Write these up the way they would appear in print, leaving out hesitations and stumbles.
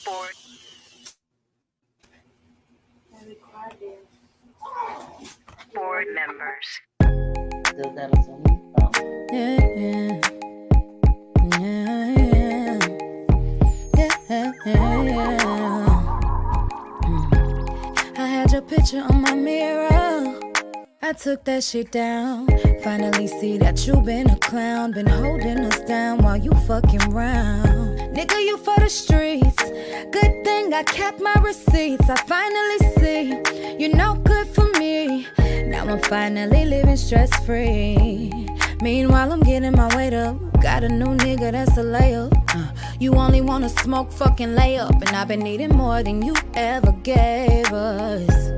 Board members. Still got us on the I had your picture on my mirror. I took that shit down. Finally see that you been a clown. Been holding us down while you fucking round. Nigga, you for the streets. Good thing I kept my receipts. I finally see you're no good for me. Now I'm finally living stress-free. Meanwhile, I'm getting my weight up. Got a new nigga that's a layup. You only wanna smoke fucking layup. And I've been needing more than you ever gave us.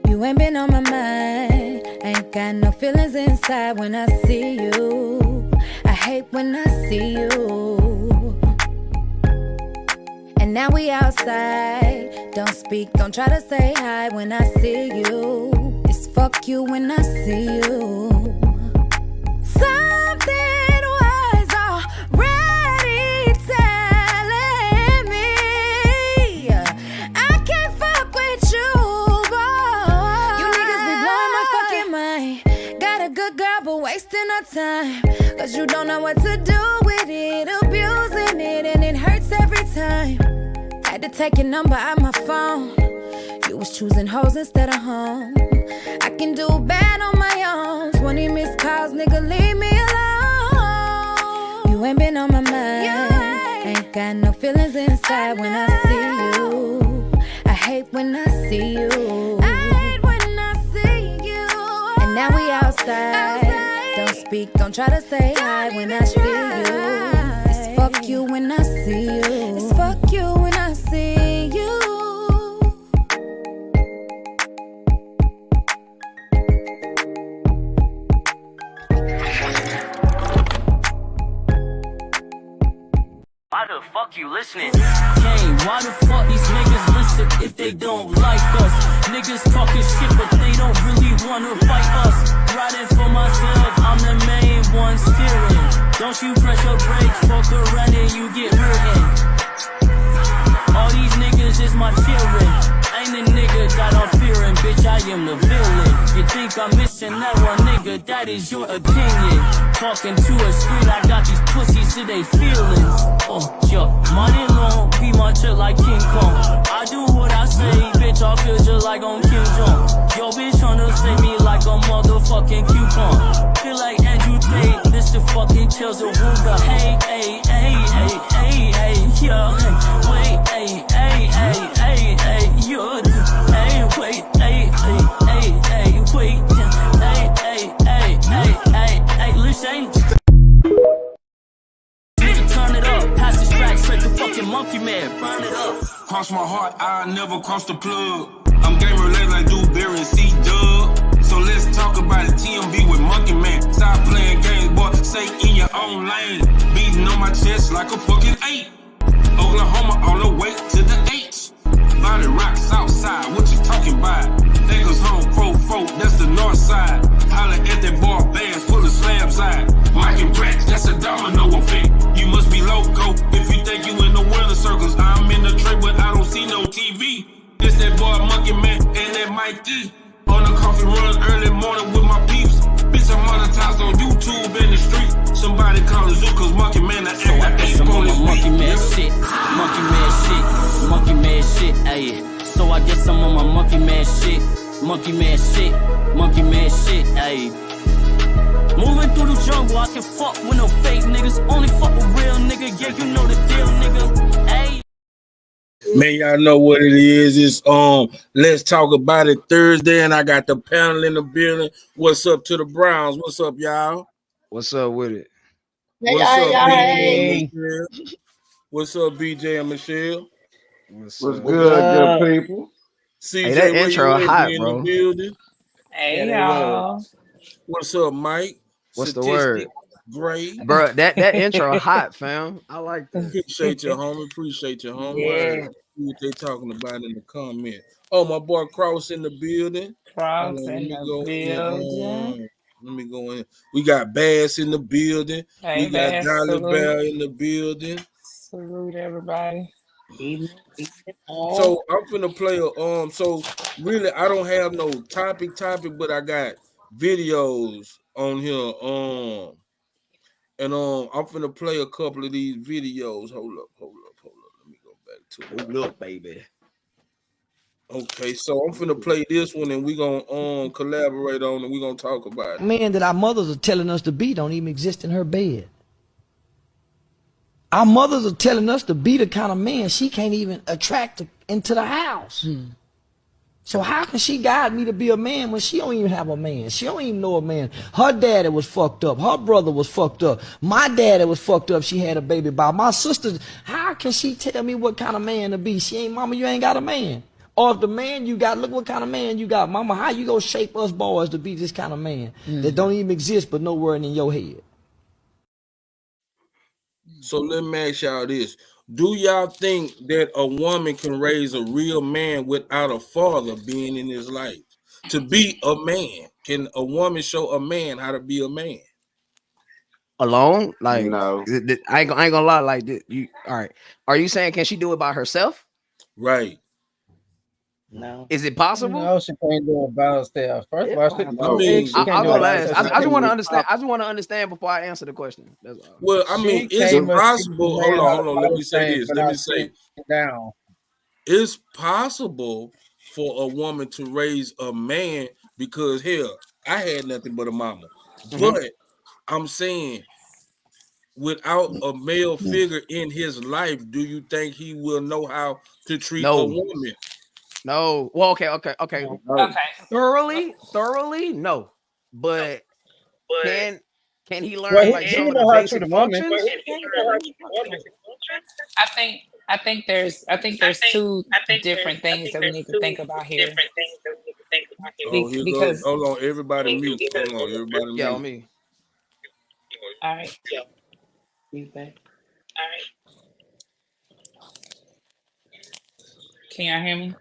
You ain't been on my mind. Ain't got no feelings inside when I see you. I hate when I see you. And now we outside. Don't speak, don't try to say hi when I see you. It's fuck you when I see you. Something was already telling me I can't fuck with you, boy. You niggas be blowing my fucking mind. Got a good girl, but wasting her time. Cause you don't know what to do with it. Abusing it, and it hurts every time. Had to take your number out my phone. You was choosing hoes instead of home. I can do bad on my own. 20 missed calls, nigga, leave me alone. You ain't been on my mind. Ain't got no feelings inside when I see you. I hate when I see you. I hate when I see you. And now we outside. Don't speak, don't try to say hi when I see you. It's fuck you when I see you. It's fuck you when I see you. Why the fuck you listening? Gang, why the fuck these niggas listen if they don't like us? Niggas talking shit but they don't really wanna fight us. Riding for myself, I'm the main one steering. Don't you press your brakes, fuck around and you get hurting. All these niggas is my children. Ain't a nigga that I'm fearing, bitch, I am the villain. You think I'm missing that one nigga, that is your opinion. Talking to a screen, I got these pussies to they feelings. Oh, yo, money long, be much like King Kong. I do what I say, bitch, I feel just like on Kim Jong. Yo, bitch, tryna say me like a motherfucking coupon. Feel like Andrew Tate, this the fucking kills a Ruga. Hey, hey, hey, hey, hey, hey, yo, hey, wait, hey, hey, hey, hey, hey, yo, hey, wait, hey, hey, hey, hey, wait, hey, hey, hey, hey, hey, hey, listen. Turn it up, pass this track straight to fucking Monkey Man, burn it up. Cross my heart, I never cross the plug. I'm game related like Dewberry and C-Dub. So let's talk about it, TMB with Monkey Man. Stop playing games, boy, stay in your own lane. Beating on my chest like a fucking 8. Oklahoma all the way to the H. Body rock, south side, what you talking about? Echoes home, pro, that's the north side. Holla at that bar, bands full of slab side. Mike and Brett, that's a domino effect. You must be loco if you think you in the weather circles. I'm in the tray, but I don't see no TV. It's that boy Monkey Man and that Mikey. On the coffee run early morning with my peeps. Bitch, I'm monetized on YouTube in the street. Somebody call it Zoo, cause Monkey Man, I act like I some on my Monkey Man shit. Monkey Man shit. Monkey Man shit, ayy. So I guess I'm on my Monkey Man shit. Monkey Man shit. Monkey Man shit, ayy. Moving through the jungle, I can fuck with no fake niggas. Only fuck with real nigga, yeah, you know the deal, nigga. Ayy. Man, y'all know what it is. It's Let's Talk About It Thursday, and I got the panel in the building. What's up to the Browns? What's up, y'all? What's up with it? What's up, BJ and Michelle? What's up, BJ and Michelle? What's good, good people? CJ, hey, that intro hot, in bro. the building? Hey, y'all. What's up, Mike? What's the word? Great. Bro, that intro hot, fam. I like that. Appreciate you, homie. Yeah. See what they talking about in the comment. Oh, my boy Cross in the building. Cross in the building. Let me go in. We got Bass in the building. Hey, we got Bass, Dolly salute. Bell in the building. Salute everybody. So I'm finna play a so really I don't have no topic, but I got videos on here. And I'm finna play a couple of these videos. Hold up. Let me go back to it. Hold up, baby. Okay, so I'm finna play this one and we gonna collaborate on it. We gonna talk about it. Man that our mothers are telling us to be don't even exist in her bed. Our mothers are telling us to be the kind of man she can't even attract into the house. So how can she guide me to be a man when she don't even have a man? She don't even know a man. Her daddy was fucked up. Her brother was fucked up. My daddy was fucked up. She had a baby by my sister. How can she tell me what kind of man to be? She ain't, mama, you ain't got a man. Or if the man you got, look what kind of man you got. Mama, how you gonna shape us boys to be this kind of man that don't even exist but nowhere in your head? So let me ask y'all this. Do y'all think that a woman can raise a real man without a father being in his life? To be a man, can a woman show a man how to be a man? Alone? Like, No. I ain't gonna lie. Like, you all right? Are you saying can she do it by herself? Right. No. Is it possible? No, she can't do it by herself. First of all, she, I mean, I'll go last. I just want to understand. I just want to understand before I answer the question. That's all. Well, I mean, it's possible. Hold on. Let me say this. Let me say down. It's possible for a woman to raise a man because hell, I had nothing but a mama. But I'm saying, without a male figure in his life, do you think he will know how to treat a woman? No. Well, okay. Thoroughly, no. But can he learn like some of the basic functions? I think there's two different things that we need to think about here. Oh, here Because goes. Hold on, everybody mute. Hold on, everybody mute. Yeah, on me. All right. Can y'all hear me?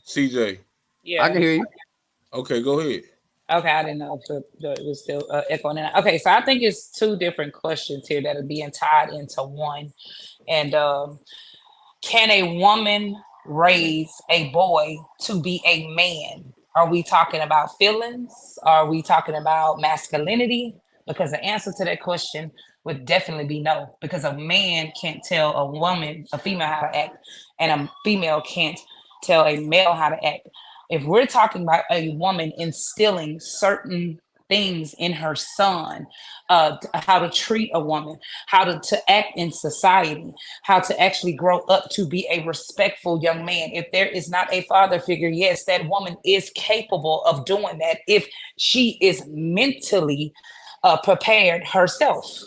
CJ. Yeah, I can hear you. Okay, go ahead. Okay, I didn't know if it was still echoing in. Okay, so I think it's two different questions here that are being tied into one. And can a woman raise a boy to be a man? Are we talking about feelings? Are we talking about masculinity? Because the answer to that question would definitely be no, because a man can't tell a woman, a female, how to act, and a female can't tell a male how to act. If we're talking about a woman instilling certain things in her son, how to treat a woman, how to act in society, how to actually grow up to be a respectful young man. If there is not a father figure, yes, that woman is capable of doing that if she is mentally prepared herself.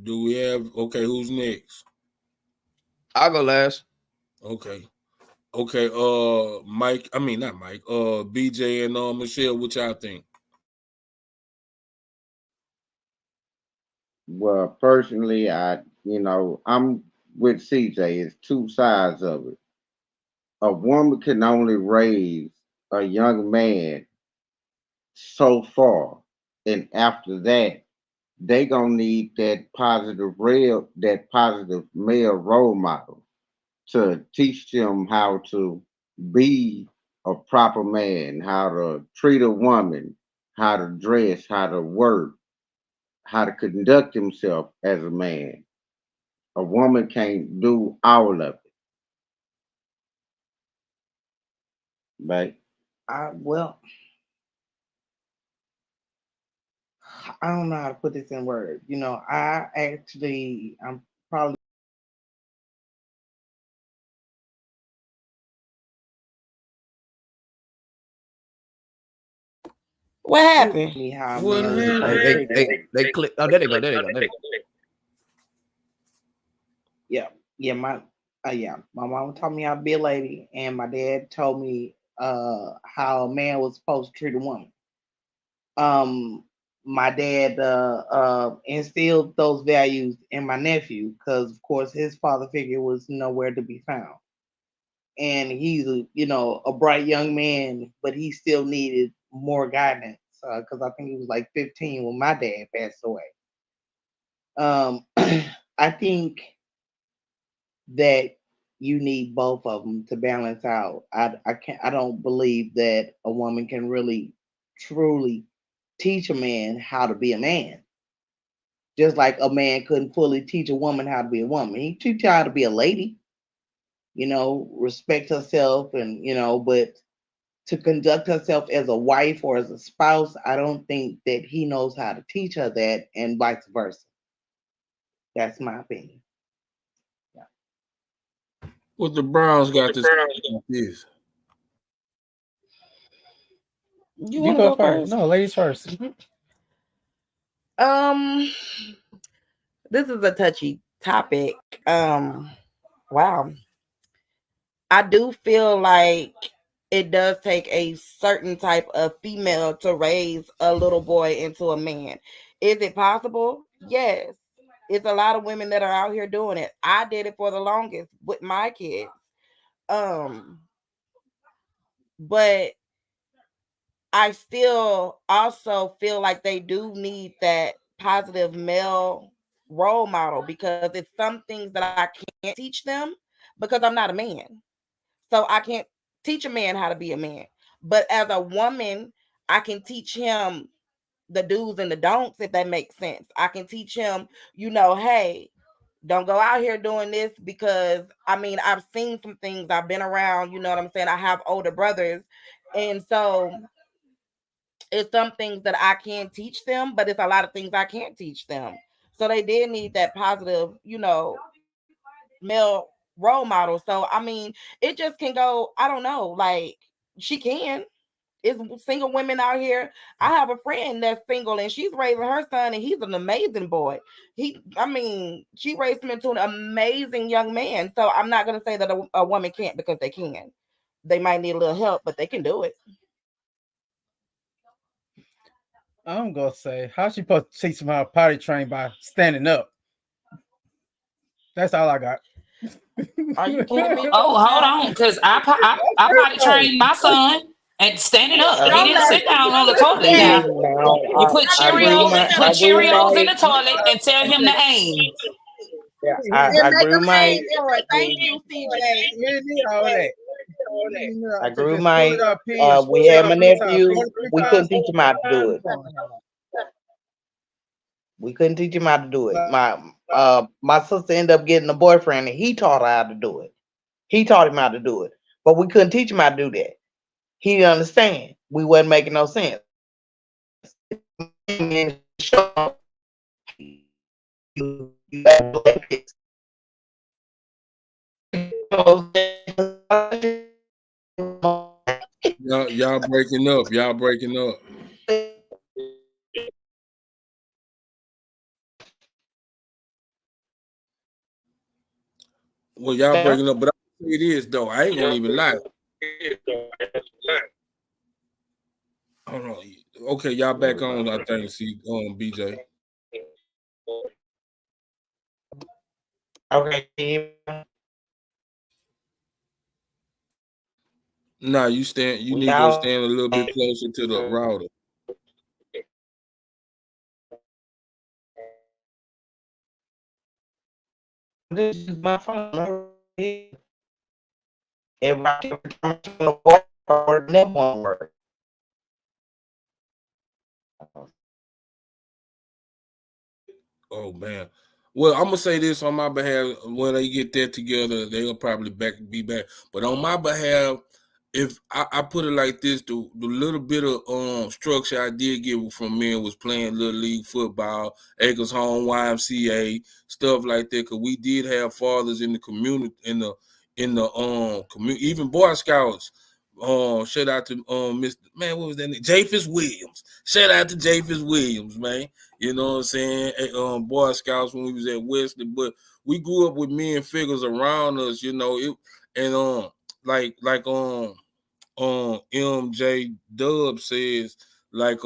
Do we have? Okay, who's next? I'll go last. Okay. Mike. I mean, not Mike. BJ and Michelle. What y'all think? Well, personally, I'm with CJ. It's two sides of it. A woman can only raise a young man so far, and after that, they gonna need that positive male role model to teach them how to be a proper man, how to treat a woman, how to dress, how to work, how to conduct himself as a man. A woman can't do all of it. Right? Well, I don't know how to put this in words. I'm probably. What happened? They click. Oh, there they go. Yeah, my mom taught me how to be a lady, and my dad told me how a man was supposed to treat a woman. my dad instilled those values in my nephew because, of course, his father figure was nowhere to be found. And he's a bright young man, but he still needed more guidance because I think he was like 15 when my dad passed away. I think that you need both of them to balance out. I don't believe that a woman can really truly teach a man how to be a man. Just like a man couldn't fully teach a woman how to be a woman. He teach her how to be a lady, respect herself and but to conduct herself as a wife or as a spouse, I don't think that he knows how to teach her that and vice versa. That's my opinion. What the Browns got to say about this? You go first. No, ladies first. This is a touchy topic. Wow. I do feel like it does take a certain type of female to raise a little boy into a man. Is it possible? Yes. It's a lot of women that are out here doing it. I did it for the longest with my kids. But I still also feel like they do need that positive male role model because it's some things that I can't teach them because I'm not a man. So I can't teach a man how to be a man. But as a woman, I can teach him the do's and the don'ts, if that makes sense. I can teach him, hey, don't go out here doing this because, I've seen some things. I've been around, you know what I'm saying? I have older brothers. And so it's some things that I can teach them, but it's a lot of things I can't teach them. So they did need that positive, male role model. So, it just can go, I don't know, like she can. It's single women out here. I have a friend that's single and she's raising her son and he's an amazing boy. She raised him into an amazing young man. So I'm not going to say that a woman can't because they can. They might need a little help, but they can do it. I'm gonna say, how's she supposed to teach them how to potty train by standing up? That's all I got. Are you kidding me? Oh, hold on, because I potty trained my son and standing up. He didn't sit down on the toilet. Now you put Cheerios in the toilet and tell him to aim. Yeah, I agree with my. Thank you, CJ. I agree with my. We had my nephew. We couldn't teach him how to do it. We couldn't teach him how to do it. My sister ended up getting a boyfriend, and he taught her how to do it. He taught him how to do it, but we couldn't teach him how to do that. He didn't understand. We wasn't making no sense. Y'all breaking up. Y'all breaking up. Well, y'all breaking up, but it is though. I ain't gonna even lie. Hold on. Okay, y'all back on. I think. See, BJ. Okay. Nah, you stand. You need to stand a little bit closer to the router. This is my phone. Everybody never work. Oh man. Well, I'm gonna say this on my behalf. When they get that together, they'll probably be back. But on my behalf, if I put it like this, the little bit of structure I did get from men was playing little league football, Acres Home, YMCA, stuff like that. Cause we did have fathers in the community, in the community, even Boy Scouts. Shout out to Mr. Man, what was that name? Japhis Williams. Shout out to Japhis Williams, man. You know what I'm saying? Boy Scouts when we was at Wesley, but we grew up with men figures around us, like MJ Dub says, like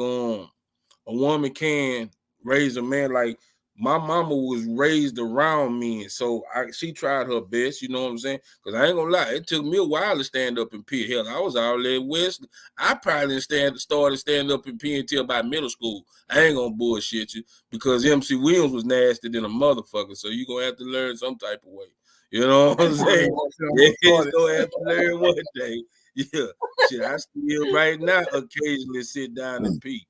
a woman can raise a man. Like my mama was raised around men, so she tried her best. You know what I'm saying? Because I ain't gonna lie, it took me a while to stand up and pee. Hell, I was out there West. I probably started standing up and pee until about middle school. I ain't gonna bullshit you because MC Williams was nasty than a motherfucker. So you gonna have to learn some type of way. You know what I'm saying? Yeah, you gonna have to learn one day. Yeah, shit. I still right now occasionally sit down and pee.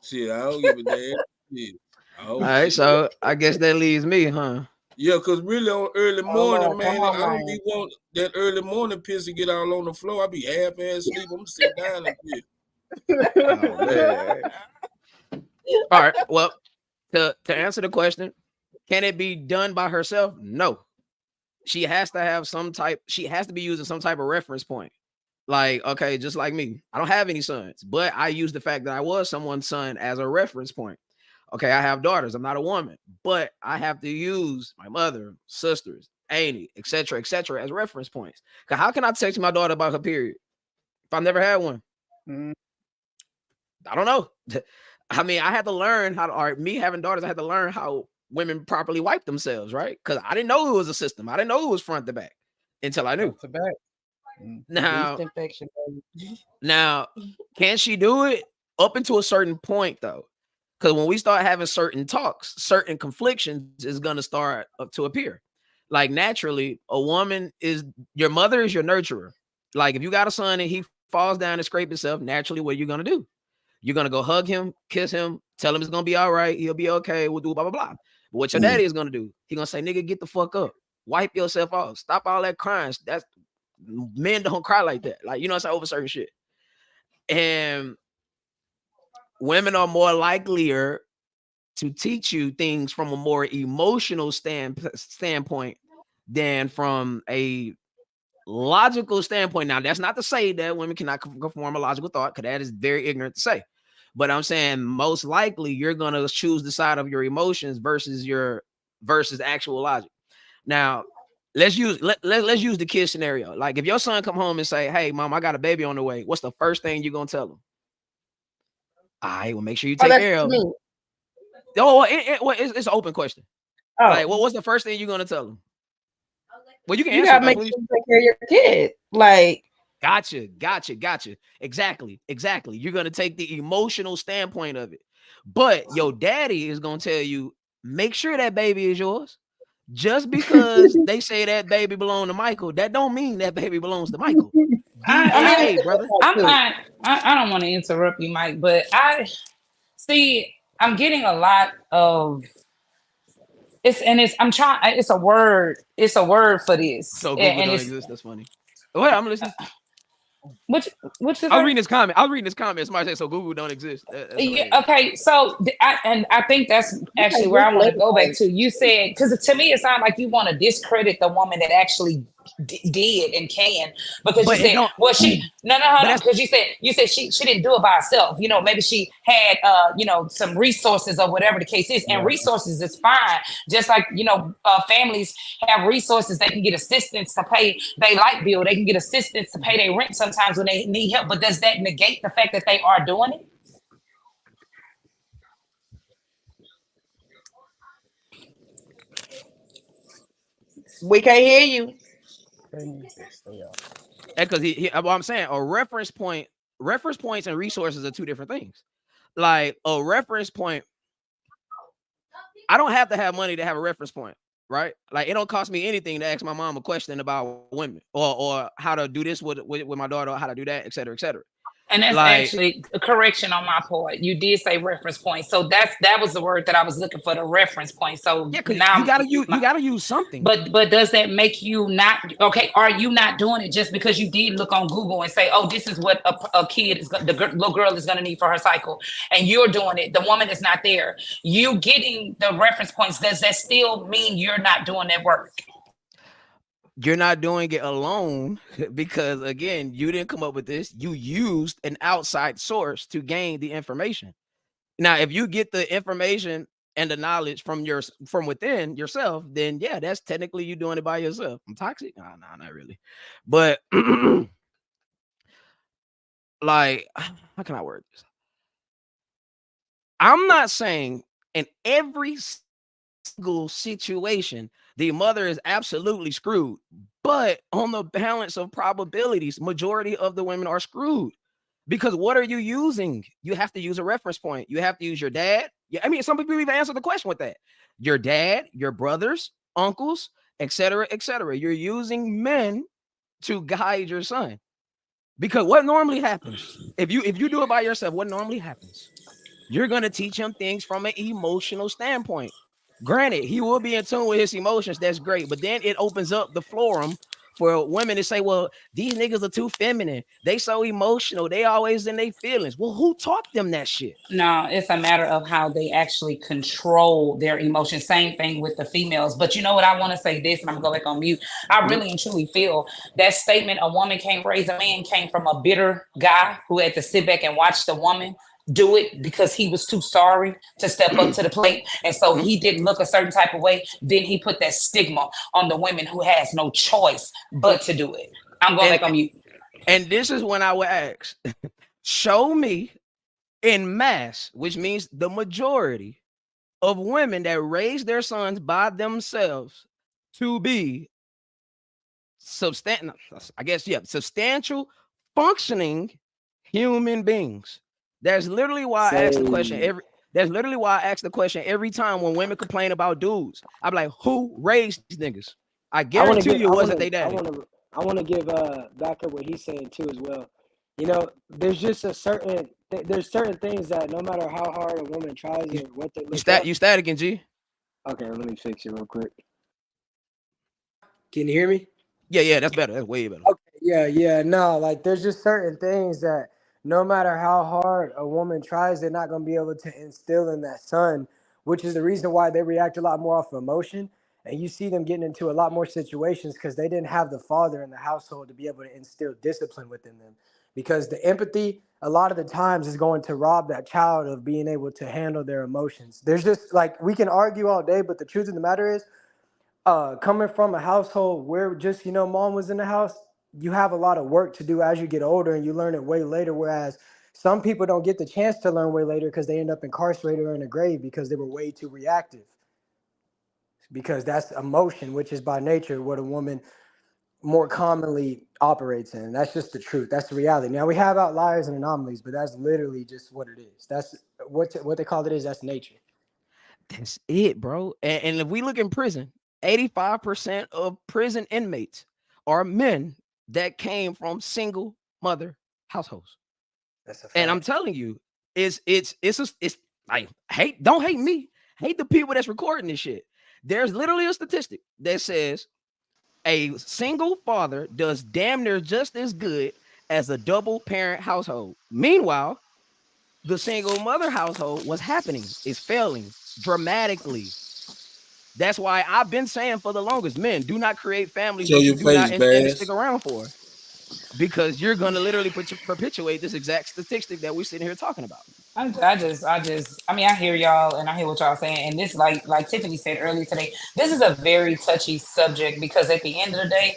Shit, I don't give a damn. Yeah. All right, so I guess that leaves me, huh? Yeah, because really on early morning, Lord, man, come on, I don't man. be want that early morning piss to get all on the floor. I be half-ass asleep. I'm gonna sit down and piss. Oh, man. All right. Well, to answer the question, can it be done by herself? No. She has to have she has to be using some type of reference point. Like, okay, just like me. I don't have any sons, but I use the fact that I was someone's son as a reference point. Okay, I have daughters. I'm not a woman, but I have to use my mother, sisters, auntie, etc., as reference points. Because how can I text my daughter about her period if I never had one? I don't know. I mean, I had to learn how to, or me having daughters, I had to learn how women properly wipe themselves, right? Because I didn't know it was a system. I didn't know it was front to back until I knew. To back. Now, Yeast infection. now, can she do it? Up until a certain point, though. Because when we start having certain talks, certain conflictions is going to start to appear. Like naturally, a woman is, your mother is your nurturer. Like if you got a son and he falls down and scrape himself, naturally, what are you going to do? You're going to go hug him, kiss him, tell him it's going to be all right. He'll be okay. We'll do blah, blah, blah. But what your daddy is going to do, he's going to say, nigga, get the fuck up. Wipe yourself off. Stop all that crying. That's, men don't cry like that. Like, you know what I'm saying? Over certain shit. And women are more likelier to teach you things from a more emotional standpoint than from a logical standpoint. Now, that's not to say that women cannot conform a logical thought, because that is very ignorant to say. But I'm saying most likely you're gonna choose the side of your emotions versus actual logic. Now, let's use the kid scenario. Like if your son come home and say, "Hey, mom, I got a baby on the way," what's the first thing you're gonna tell him? All right, well, make sure you take care of him. Oh, it's an open question. Oh. Like, what's the first thing you're gonna tell him? Well, you can You answer gotta that, make please. sure you take care of your kid. Like, Gotcha. Exactly. You're gonna take the emotional standpoint of it, but your daddy is gonna tell you, make sure that baby is yours. Just because they say that baby belongs to Michael, that don't mean that baby belongs to Michael. I brother. I don't want to interrupt you, Mike, but I'm getting a lot of it's a word for this. So Google don't exist. That's funny. What? I'm listening. What's I was reading this comment. Somebody said so Google don't exist. Yeah, okay, so I think that's actually where I want to go back to. You said, because to me it sounds like you want to discredit the woman that actually did and can, because you said, well, she because you said she didn't do it by herself. You know, maybe she had some resources or whatever the case is, and resources is fine. Just like families have resources, they can get assistance to pay their light bill, they can get assistance to pay their rent sometimes when they need help. But does that negate the fact that they are doing it? we can't hear you. Because what I'm saying, reference points and resources are two different things. Like a reference point, I don't have to have money to have a reference point, right? Like it don't cost me anything to ask my mom a question about women or how to do this with my daughter, or how to do that, et cetera, et cetera. And that's actually a correction on my part. You did say reference point, so that was the word that I was looking for, the reference point. So yeah, now you gotta use something. But does that make you not okay? Are you not doing it just because you did look on Google and say, "Oh, this is what a kid is, the little girl is going to need for her cycle," and you're doing it? The woman is not there. You getting the reference points. Does that still mean you're not doing that work? You're not doing it alone, because again, you didn't come up with this. You used an outside source to gain the information. Now, if you get the information and the knowledge from within yourself, then yeah, that's technically you doing it by yourself. I'm toxic? No, not really. But like, how can I word this? I'm not saying in every single situation the mother is absolutely screwed, but on the balance of probabilities, majority of the women are screwed. Because what are you using? You have to use a reference point. You have to use your dad. Yeah, I mean, some people even answer the question with that. Your dad, your brothers, uncles, etc., etc. You're using men to guide your son. Because what normally happens if you do it by yourself, what normally happens? You're gonna teach him things from an emotional standpoint. Granted, he will be in tune with his emotions. That's great, but then it opens up the forum for women to say, "Well, these niggas are too feminine. They so emotional. They always in their feelings." Well, who taught them that shit? No, it's a matter of how they actually control their emotions. Same thing with the females. But you know what? I want to say this, and I'm gonna go back on mute. I really and truly feel that statement, "A woman can't raise a man," came from a bitter guy who had to sit back and watch the woman do it because he was too sorry to step up to the plate, and so he didn't look a certain type of way. Then he put that stigma on the women who has no choice but to do it. I'm going back on mute. And this is when I would ask, show me in mass, which means the majority of women that raise their sons by themselves to be substantial, functioning human beings. That's literally why I ask the question every time when women complain about dudes. I'm like, who raised these niggas? I guarantee you it wasn't they daddy. I want to give back up what he's saying too as well. You know, there's just a certain there's certain things that no matter how hard a woman tries or what they look You static again, G. Okay, let me fix it real quick. Can you hear me? Yeah, that's better. That's way better. Okay, yeah. No, like there's just certain things that no matter how hard a woman tries, they're not going to be able to instill in that son, which is the reason why they react a lot more off of emotion. And you see them getting into a lot more situations because they didn't have the father in the household to be able to instill discipline within them. Because the empathy, a lot of the times, is going to rob that child of being able to handle their emotions. There's just like, we can argue all day, but the truth of the matter is, coming from a household where just, mom was in the house, you have a lot of work to do as you get older and you learn it way later. Whereas some people don't get the chance to learn way later because they end up incarcerated or in a grave because they were way too reactive. Because that's emotion, which is by nature what a woman more commonly operates in. That's just the truth. That's the reality. Now we have outliers and anomalies, but that's literally just what it is. That's what they call it is. That's nature. That's it, bro. And if we look in prison, 85% of prison inmates are men that came from single mother households. That's a fact. And I'm telling you, it's like, don't hate me. Hate the people that's recording this shit. There's literally a statistic that says a single father does damn near just as good as a double parent household. Meanwhile, the single mother household, what's happening is failing dramatically. That's why I've been saying for the longest, men, do not create families that you do not intend to stick around for, because you're going to literally perpetuate this exact statistic that we're sitting here talking about. I mean, I hear y'all and I hear what y'all saying. And this, like Tiffany said earlier today, this is a very touchy subject because at the end of the day,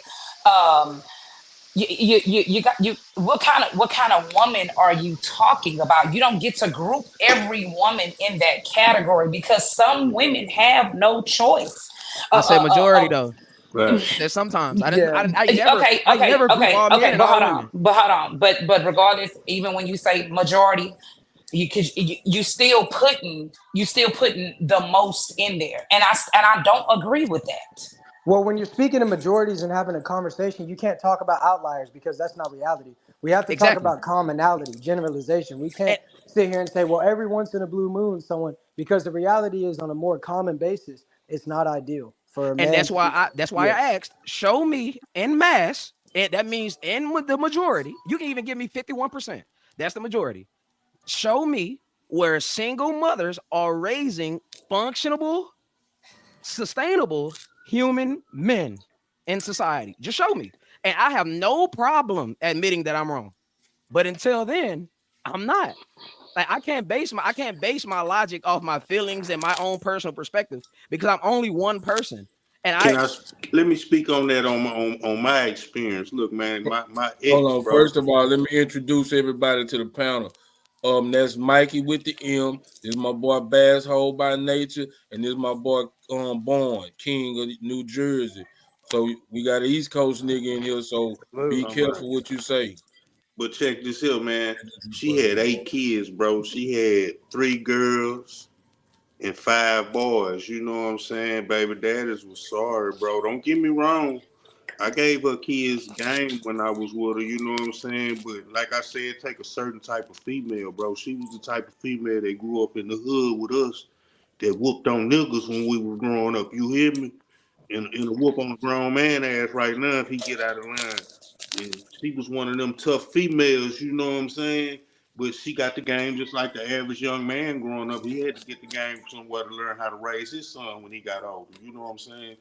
what kind of woman are you talking about? You don't get to group every woman in that category because some women have no choice. I say majority though. Right. There's sometimes I never group all men and all women. But hold on. But regardless, even when you say majority, you still putting the most in there, and I don't agree with that. Well, when you're speaking of majorities and having a conversation, you can't talk about outliers because that's not reality. We have to talk about commonality, generalization. We can't sit here and say, well, every once in a blue moon, someone, because the reality is on a more common basis, it's not ideal for a man. And that's why I asked, show me en masse, and that means in the majority. You can even give me 51%. That's the majority. Show me where single mothers are raising functionable, sustainable human men in society. Just show me. And I have no problem admitting that I'm wrong. But until then, I'm not. Like I can't base my logic off my feelings and my own personal perspective because I'm only one person. And let me speak on that on my experience. Look, man, my ex, hold on. First of all, let me introduce everybody to the panel. That's Mikey with the M. This is my boy Bass Hole by nature, and this is my boy Born King of New Jersey. So we got an East Coast nigga in here, so be careful what you say. But check this out, man. She had 8 kids, bro. She had 3 girls and 5 boys. You know what I'm saying? Baby daddies was sorry, bro. Don't get me wrong. I gave her kids game when I was with her, you know what I'm saying? But like I said, take a certain type of female, bro. She was the type of female that grew up in the hood with us, that whooped on niggas when we were growing up. You hear me? And a whoop on a grown man ass right now if he get out of line. And she was one of them tough females, you know what I'm saying? But she got the game just like the average young man growing up. He had to get the game somewhere to learn how to raise his son when he got older. You know what I'm saying?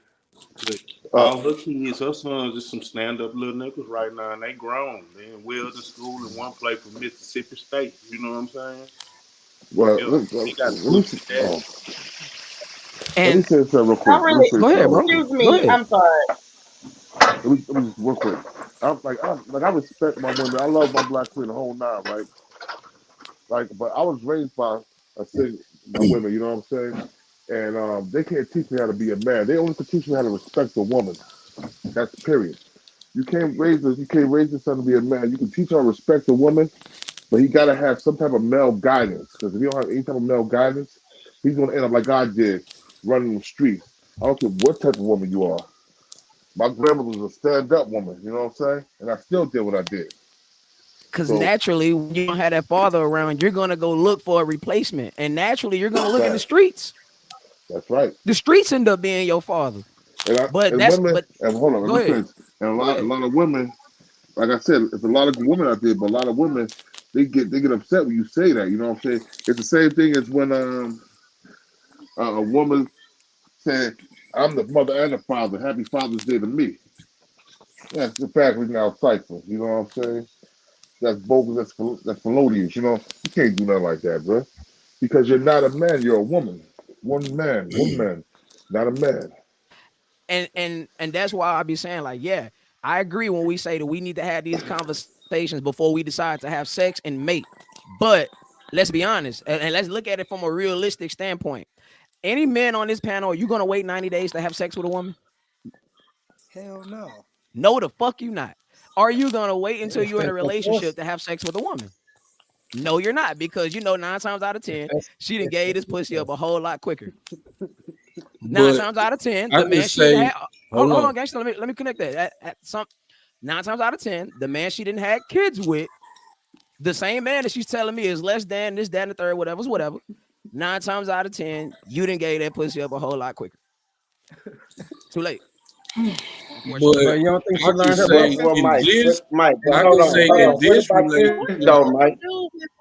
But all her kids, her sons, is some stand-up little niggas right now, and they grown. They in Weldon School, and one play for Mississippi State. You know what I'm saying? Well, He got to push his dad. Let me say something real quick. I really, Go ahead, bro. excuse Go me, ahead. I'm sorry. Let me just real quick. I respect my women. I love my black queen the whole nine, right? But I was raised by my women. You know what I'm saying? And they can't teach me how to be a man. They only can teach me how to respect a woman. That's period. You can't raise your son to be a man. You can teach him how to respect a woman, but he got to have some type of male guidance. Because if you don't have any type of male guidance, he's going to end up like I did, running the streets. I don't care what type of woman you are. My grandmother was a stand-up woman, you know what I'm saying? And I still did what I did. Because naturally, when you don't have that father around, you're going to go look for a replacement. And naturally, you're going to look in the streets. That's right. The streets end up being your father. And hold on, let me finish. And a lot of women, like I said, it's a lot of women out there, but a lot of women, they get upset when you say that. You know what I'm saying? It's the same thing as when a woman said, "I'm the mother and the father. Happy Father's Day to me." That's the fact we now cycle. You know what I'm saying? That's bogus. That's felonious. You know, you can't do nothing like that, bro. Because you're not a man. You're a woman. One man, not a man. And that's why I be saying, like, yeah, I agree when we say that we need to have these conversations before we decide to have sex and mate. But let's be honest, and let's look at it from a realistic standpoint. Any men on this panel, are you gonna wait 90 days to have sex with a woman? Hell no. No, the fuck you not. Are you gonna wait until you're in a relationship to have sex with a woman? No, you're not, because 9 times out of 10, she done gave this pussy up a whole lot quicker. 9 times out of 10, the man she didn't have. Hold on, gangster. Let me connect that. 9 times out of 10, the man she didn't have kids with, the same man that she's telling me is less than this, that, and the third, whatever. 9 times out of 10, you didn't gave that pussy up a whole lot quicker. Too late. But you don't think she learned her Mike, I can say in this relationship, though, Mike.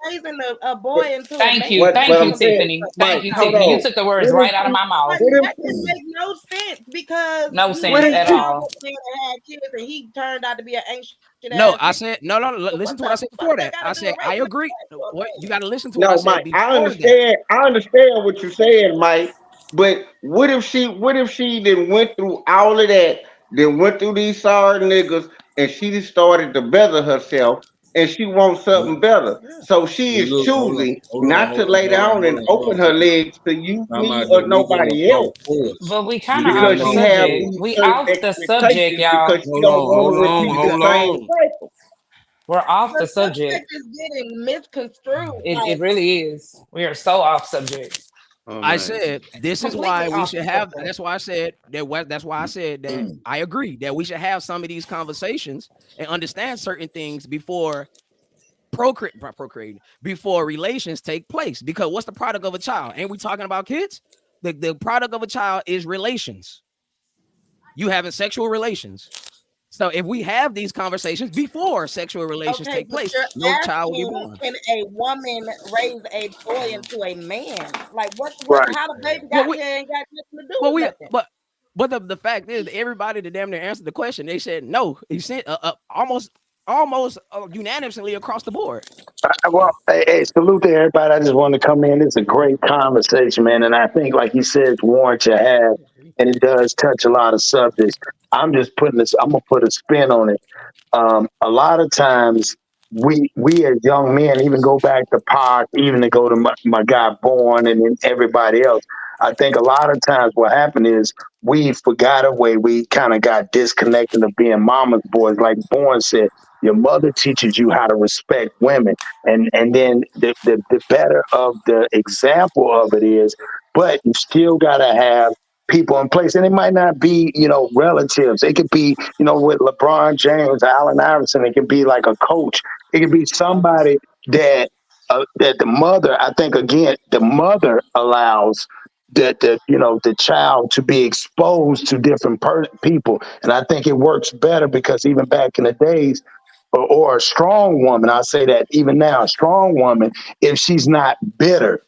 Raising a boy into Thank a you, man. thank you, Tiffany. Thank you, Tiffany. You took the words right out of my mouth. That just makes no sense, because No sense at all. Had kids and he turned out to be an ancient. No, I said no. Listen to what I said before that. I said I agree. What you got to listen to? What I said Mike, before I understand. I understand what you're saying, Mike. But what if she then went through all of that, then went through these sorry niggas, and she just started to better herself, and she wants something better. So she is choosing not to lay down and open her legs to you, me, or nobody else. But we kind of off the subject. We off the subject, y'all. Because she don't want to repeat the same cycle. We're off the subject. Is getting misconstrued. It really is. We are so off subject. I said this is why we should have. That's why I said that. That's why I said that I agree that we should have some of these conversations and understand certain things before procreating, before relations take place. Because what's the product of a child? Ain't we talking about kids? The product of a child is relations. You having sexual relations. So if we have these conversations before sexual relations take place, no child will be born. Can a woman raise a boy into a man? Like what how the baby got here ain't got nothing to do with nothing. But the fact is, everybody that damn near answered the question, they said no. He said almost unanimously across the board. Well, hey, salute to everybody. I just wanted to come in. It's a great conversation, man. And I think, like you said, it's warrant to have, and it does touch a lot of subjects. I'm just putting this, I'm going to put a spin on it. A lot of times we as young men, even go back to Pac, even to go to my guy Born and then everybody else. I think a lot of times what happened is we forgot a way. We kind of got disconnected of being mama's boys. Like Born said, your mother teaches you how to respect women. And then the better of the example of it is, but you still got to have people in place. And it might not be, relatives. It could be, with LeBron James, Allen Iverson, it could be like a coach. It could be somebody that the mother, I think, again, the mother allows the child to be exposed to different people. And I think it works better because even back in the days, or a strong woman, I say that even now, a strong woman, if she's not bitter,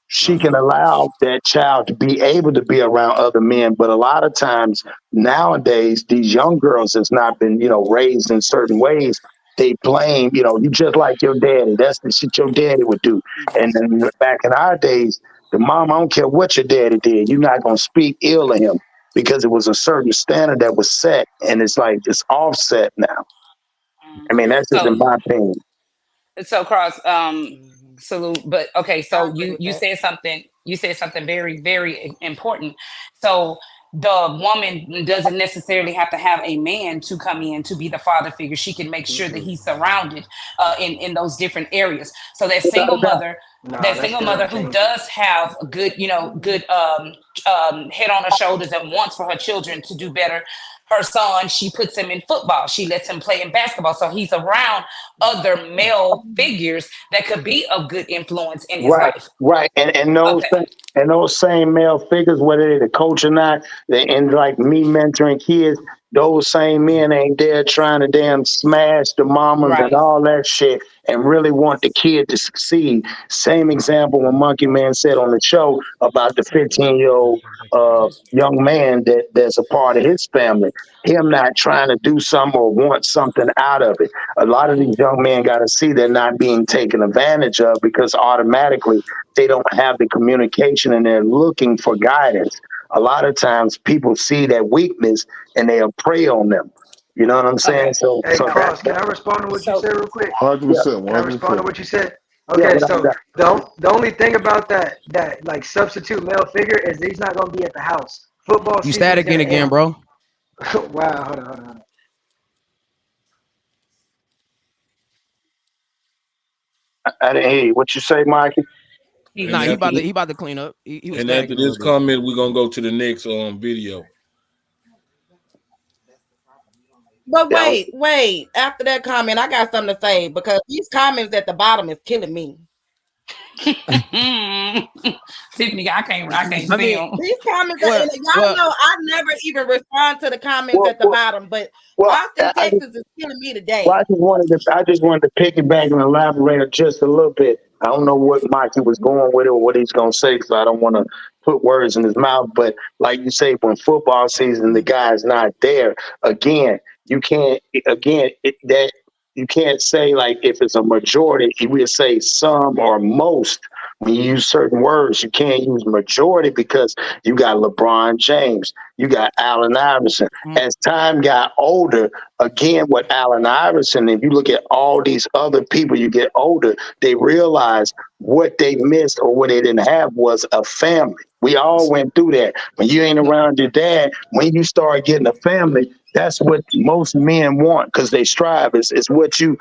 she can allow that child to be able to be around other men. But a lot of times nowadays, these young girls that's not been, raised in certain ways, they blame, you just like your daddy. That's the shit your daddy would do. And then back in our days, the mom, I don't care what your daddy did, you're not going to speak ill of him because it was a certain standard that was set. And it's like it's offset now. I mean, that's just in my opinion. So Cross, salute. But okay, so you said something. You said something very, very important. So the woman doesn't necessarily have to have a man to come in to be the father figure. She can make sure that he's surrounded in those different areas. So that single mother, who does have a good, good head on her shoulders and wants for her children to do better. Her son, she puts him in football. She lets him play in basketball. So he's around other male figures that could be of good influence in his life. Right. And those same male figures, whether they're the coach or not, and like me mentoring kids, those same men ain't there trying to damn smash the mamas and all that shit and really want the kid to succeed. Same example when Monkey Man said on the show about the 15-year-old young man that's a part of his family. Him not trying to do something or want something out of it. A lot of these young men got to see they're not being taken advantage of because automatically they don't have the communication and they're looking for guidance. A lot of times people see that weakness and they'll prey on them. You know what I'm saying? So, Hey, Cross, can I respond to what you said real quick? 100%. Can I respond to what you said? Okay, so the only thing about that like substitute male figure is he's not gonna be at the house. Football. You static again, bro. Wow, hold on. I didn't hear you. What you say, Mikey? Nah, he about to clean up. He was And static after a little this bit. comment, we're gonna go to the next video. But wait. After that comment, I got something to say because these comments at the bottom is killing me. Tiffany, I can't see them. These comments, y'all know I never even respond to the comments at the bottom, but Austin, Texas is killing me today. Well, I just wanted to piggyback and elaborate just a little bit. I don't know what Mikey was going with it or what he's going to say, because I don't want to put words in his mouth. But like you say, when football season, the guy's not there. Again, you can't. You can't say like if it's a majority, you would say some or most. When you use certain words, you can't use majority because you got LeBron James, you got Allen Iverson. As time got older, again with Allen Iverson, if you look at all these other people, you get older, they realize what they missed or what they didn't have was a family. We all went through that. When you ain't around your dad, when you start getting a family, that's what most men want because they strive. It's what you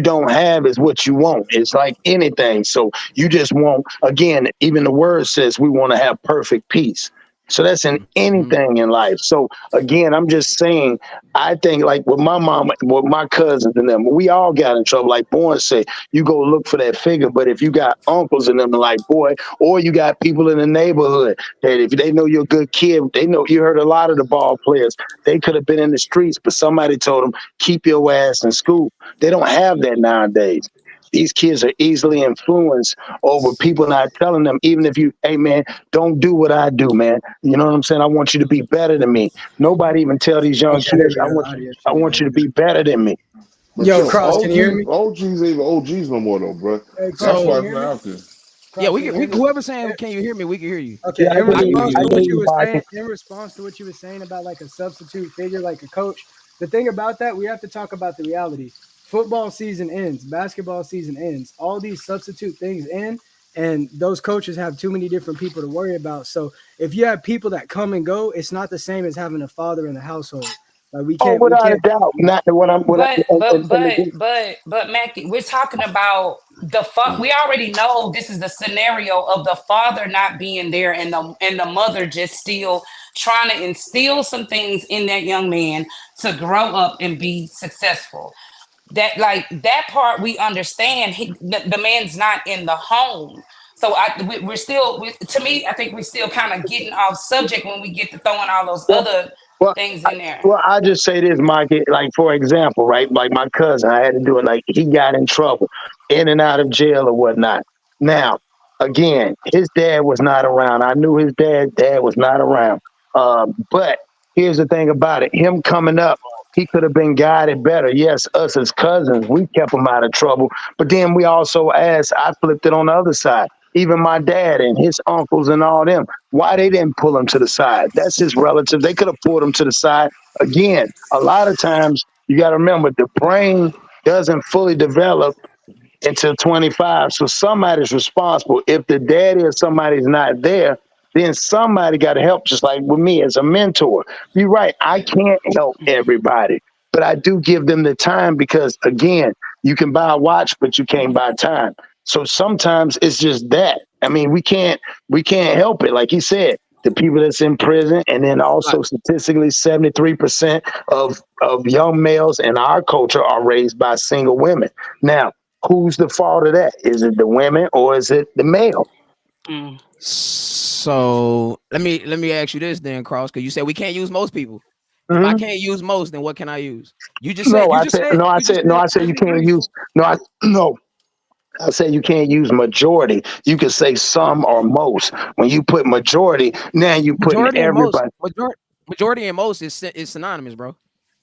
don't have is what you want. It's like anything. So you just want, again, even the word says we want to have perfect peace. So that's in anything in life. So again, I'm just saying, I think like with my mom, with my cousins and them, we all got in trouble. Like Born said, you go look for that figure. But if you got uncles and them like, boy, or you got people in the neighborhood that if they know you're a good kid, they know you heard a lot of the ball players. They could have been in the streets, but somebody told them, keep your ass in school. They don't have that nowadays. These kids are easily influenced over people not telling them, even if you, hey, man, don't do what I do, man. You know what I'm saying? I want you to be better than me. Nobody even tell these young kids, I want you to be better than me. Yo, Cross, can you hear me? OGs ain't even OGs no more, though, bro. Hey, That's why can it's you not hear out there. Yeah, we can. Whoever's saying, "Can you hear me?" We can hear you. Okay. Yeah, In response to what you were Mikey. saying, in response to what you were saying about like a substitute figure, like a coach, the thing about that, we have to talk about the reality. football season ends, basketball season ends, all these substitute things end, and those coaches have too many different people to worry about. So if you have people that come and go, it's not the same as having a father in the household. Like we can't. Without a doubt. Not what I'm. But Mackie, we're talking about the we already know this is the scenario of the father not being there and the mother just still trying to instill some things in that young man to grow up and be successful. That part we understand. The man's not in the home. So we're still, to me, I think we're still kind of getting off subject when we get to throwing all those other things in there. Well, I just say this, Mike. Like for example, right? Like my cousin, I had to do it. Like he got in trouble, in and out of jail or whatnot. Now, again, his dad was not around. I knew his dad. Dad was not around. But here's the thing about it: him coming up, he could have been guided better. Yes, us as cousins, we kept him out of trouble. But then we also asked. I flipped it on the other side. Even my dad and his uncles and all them, why they didn't pull him to the side? That's his relative. They could have pulled him to the side. Again, a lot of times you got to remember the brain doesn't fully develop until 25. So somebody's responsible. If the daddy or somebody's not there, then somebody got to help, just like with me as a mentor. You're right. I can't help everybody, but I do give them the time because, again, you can buy a watch, but you can't buy time. So sometimes it's just that. I mean, we can't help it. Like he said, the people that's in prison, and then also statistically 73% of young males in our culture are raised by single women. Now, who's the fault of that? Is it the women or is it the male? So let me ask you this then, Cross, because you said we can't use most people. If I can't use most, then what can I use? You just said I said you can't use I say you can't use majority. You can say some or most. When you put majority, now you put everybody. Majority and most is synonymous, bro.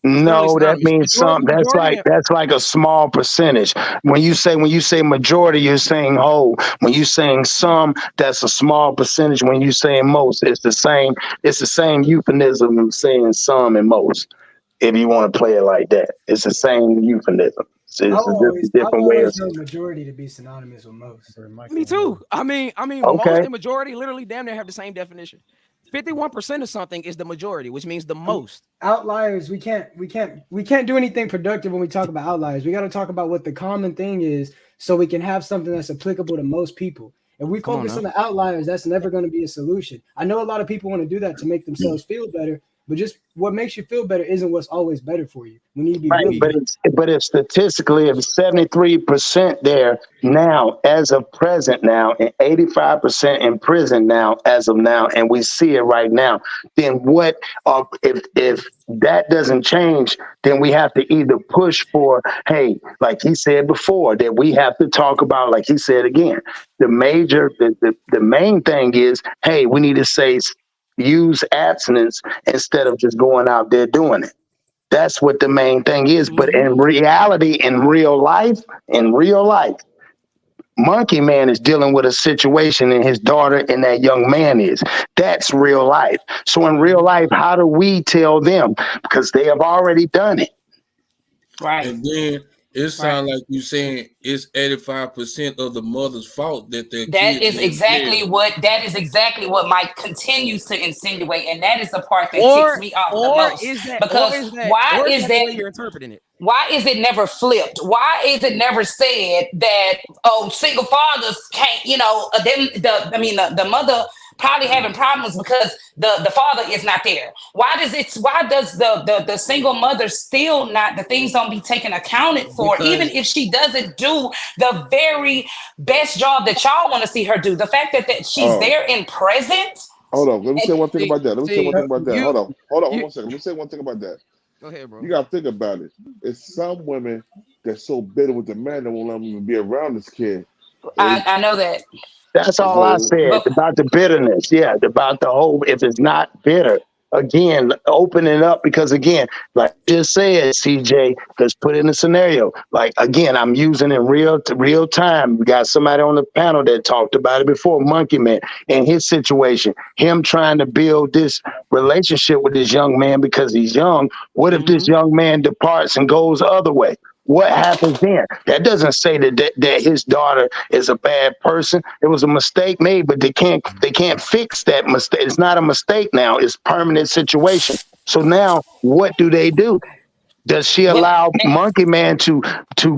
No, that means some. That's like a small percentage. When you say majority, you're saying whole. When you saying some, that's a small percentage. When you saying most, it's the same. It's the same euphemism of saying some and most. If you want to play it like that, it's the same euphemism. It's just a different way of saying majority to be synonymous with most. Me too. I mean, most and majority literally damn near have the same definition. 51% of something is the majority, which means the most. Outliers, we can't do anything productive when we talk about outliers. We got to talk about what the common thing is so we can have something that's applicable to most people. If we focus on the outliers, that's never going to be a solution. I know a lot of people want to do that to make themselves feel better, but just what makes you feel better isn't what's always better for you. We need to be right, but it's statistically, if 73% there now, as of present now, and 85% in prison now, as of now, and we see it right now, then what? If that doesn't change, then we have to either push for, hey, like he said before, that we have to talk about, like he said again, the main thing is, hey, we need to say, use abstinence instead of just going out there doing it. That's what the main thing is. But in reality, in real life, Monkey Man is dealing with a situation and his daughter and that young man is. That's real life. So in real life, how do we tell them? Because they have already done it. Right. And then it sounds like you saying it's 85% of the mother's fault that their that kids is exactly what Mike continues to insinuate, and that is the part that ticks me off the most. Because why is that you're interpreting it? Why is it never flipped? Why is it never said that single fathers can't? The mother probably having problems because the father is not there. Why does the single mother still not, the things don't be taken accounted for, even if she doesn't do the very best job that y'all want to see her do? The fact that she's there in present. Hold on, let me say one thing about that. Hold on, 1 second. Let me say one thing about that. Go ahead, bro. You gotta think about it. It's some women that's so bitter with the man that won't let them even be around this kid. I know that. That's all I said about the bitterness. Yeah, about the whole, if it's not bitter. Again, opening up, because again, like just said, CJ, let's put in a scenario. Like again, I'm using in real time. We got somebody on the panel that talked about it before, Monkey Man, in his situation, him trying to build this relationship with this young man because he's young. What if this young man departs and goes the other way? what happens then? That doesn't say that his daughter is a bad person. It was a mistake made, but they can't fix that mistake. It's not a mistake now. It's permanent situation. So now what do they do? Does she allow Monkey Man to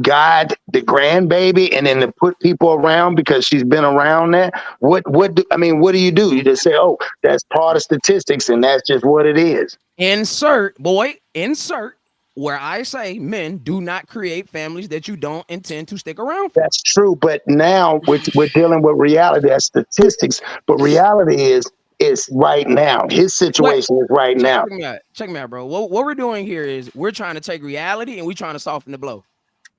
guide the grandbaby and then to put people around because she's been around that? What do you do? You just say, oh, that's part of statistics and that's just what it is. Insert where I say men do not create families that you don't intend to stick around for. That's true, but now we're dealing with reality. That's statistics, but reality is right now. His situation is right now. Check me out, bro. What we're doing here is we're trying to take reality and we're trying to soften the blow.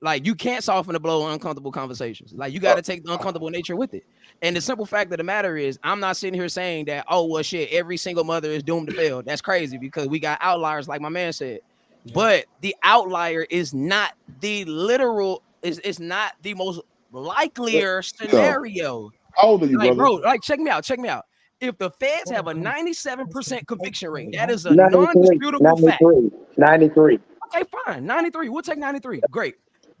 Like, you can't soften the blow on uncomfortable conversations. Like, you got to take the uncomfortable nature with it. And the simple fact of the matter is, I'm not sitting here saying that, oh, well, shit, every single mother is doomed to fail. That's crazy because we got outliers, like my man said. But the outlier is not the literal, is not the most likelier scenario. How old are you, like, brother? bro, like, check me out. If the feds have a 97% conviction rate, that is a 93, non-disputable fact. 93. Okay, fine. 93. We'll take 93. Great.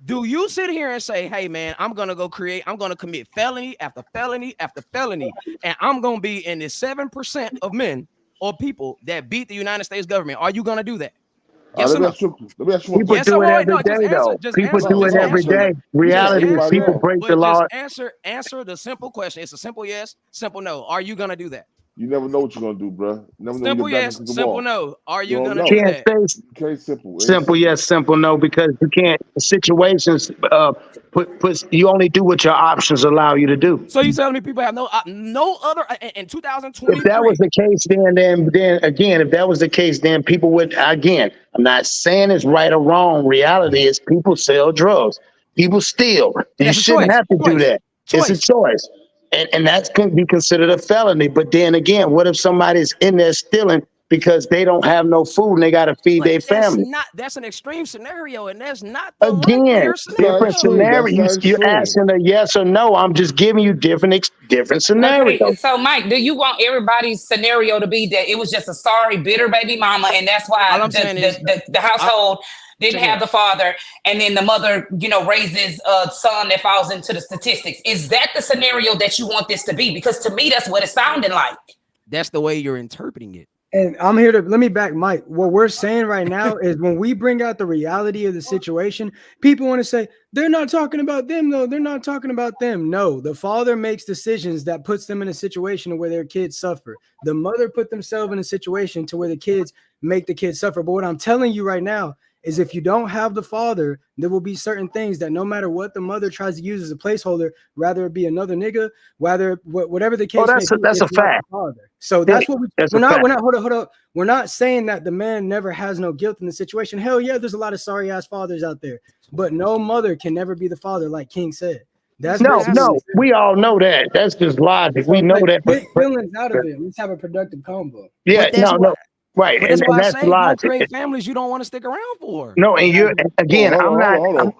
Do you sit here and say, hey, man, I'm going to commit felony after felony after felony, and I'm going to be in the 7% of men or people that beat the United States government? Are you going to do that? Yes or no? Let me ask you one People question. do it every day, though. People do it every day. Reality is people break the law. Answer the simple question. It's a simple yes, simple no. Are you going to do that? You never know what you're gonna do, bro. Never know Simple when you get yes, back into the simple wall. no. Are you don't gonna know. do Can't that? say Okay, simple. simple yes, simple no, because you can't. Situations put you only do what your options allow you to do. So you telling me people have no other in 2023? If that was the case, then again, if that was the case, then people would again. I'm not saying it's right or wrong. Reality is people sell drugs. People steal. You That's a shouldn't choice. have to do that. It's a choice. And that's going to be considered a felony. But then again, what if somebody's in there stealing because they don't have no food and they got to feed their family? That's an extreme scenario, and that's not the Again, likelier scenario. different scenarios. You're asking a yes or no. I'm just giving you different scenarios. Okay, so Mike, do you want everybody's scenario to be that it was just a sorry, bitter baby mama, and that's why the household didn't have the father, and then the mother, raises a son that falls into the statistics? Is that the scenario that you want this to be? Because to me, that's what it sounded like. That's the way you're interpreting it. And I'm here to let me back Mike. What we're saying right now is when we bring out the reality of the situation, people want to say they're not talking about them, though. They're not talking about them. No, the father makes decisions that puts them in a situation where their kids suffer. The mother put themselves in a situation to where the kids make the kids suffer. But what I'm telling you right now is if you don't have the father, there will be certain things that no matter what the mother tries to use as a placeholder, rather it be another nigga, whatever the case may be, that's a fact. So that's what That's we're a not. fact. We're not. Hold up. We're not saying that the man never has no guilt in the situation. Hell yeah, there's a lot of sorry ass fathers out there, but no mother can never be the father, like King said. That's No, we all know that. That's just logic. We know that. Get feelings out of it. Let's have a productive convo. Yeah, no. Right, But that's and why I that's say don't logic. create families you don't want to stick around for. No, and you're again. I'm not. Hold on.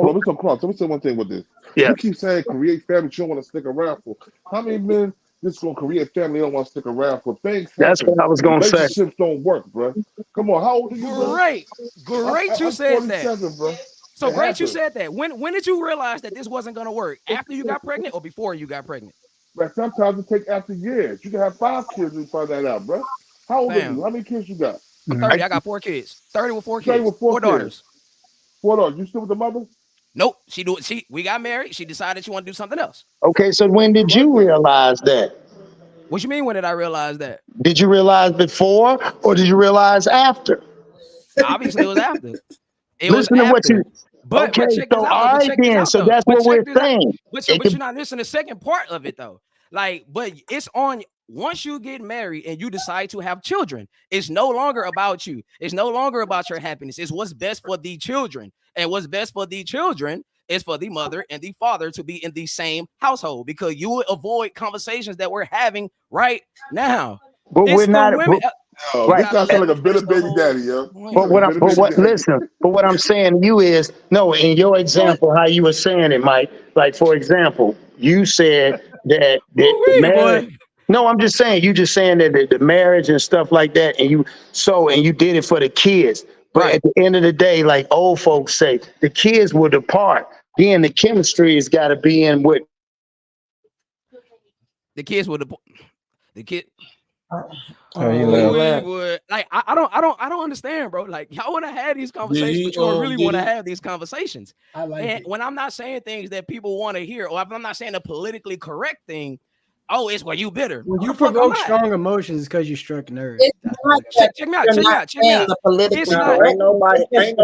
Let me talk. Let me say one thing with this. Yeah. You keep saying create family you don't want to stick around for. How many men just gonna create family they don't want to stick around for? Things That's happen. what I was gonna say. Relationships don't work, bro. Come on, how old are you, bro? Great, you I'm said 47, that. bro. So It great, you happens. said that. When did you realize that this wasn't gonna work? After you got pregnant or before you got pregnant? But sometimes it takes after years. You can have 5 kids and find that out, bro. How old are Fam. you? How many kids you got? I'm 30. I got 4 kids. 30 with 4 30 kids. with 4 4 kids. daughters. 4 daughters. You still with the mother? Nope. We got married. She decided she wanted to do something else. Okay, so when did you realize that? What you mean? When did I realize that? Did you realize before or did you realize after? Obviously, it was after. Listen to what you. But Okay, check this so out, all though. But right check this then. out, So though. that's But what check we're this out. saying. But It you're could- not listening to the second part of it though. But it's on once you get married and you decide to have children, it's no longer about you. It's no longer about your happiness. It's what's best for the children. And what's best for the children is for the mother and the father to be in the same household because you will avoid conversations that we're having right now. But It's we're the not. women- This guy sound like a bitter baby daddy, yo. But what I'm saying to you is no. In your example, how you were saying it, Mike. Like for example, you said that the marriage. No, I'm just saying. You just saying that the marriage and stuff like that, and you did it for the kids. But at the end of the day, like old folks say, the kids will depart. Then the chemistry has got to be in with The kids would the kid. he We left. would like I don't understand, bro. Like y'all want to have these conversations, but you don't really want to have these conversations. I like And it. when I'm not saying things that people want to hear, or if I'm not saying a politically correct thing, oh, it's where you bitter. When you The fuck I'm provoke not. strong emotions because you struck nerves. Check me out. Check me out. Check me out. It's No, not. ain't nobody saying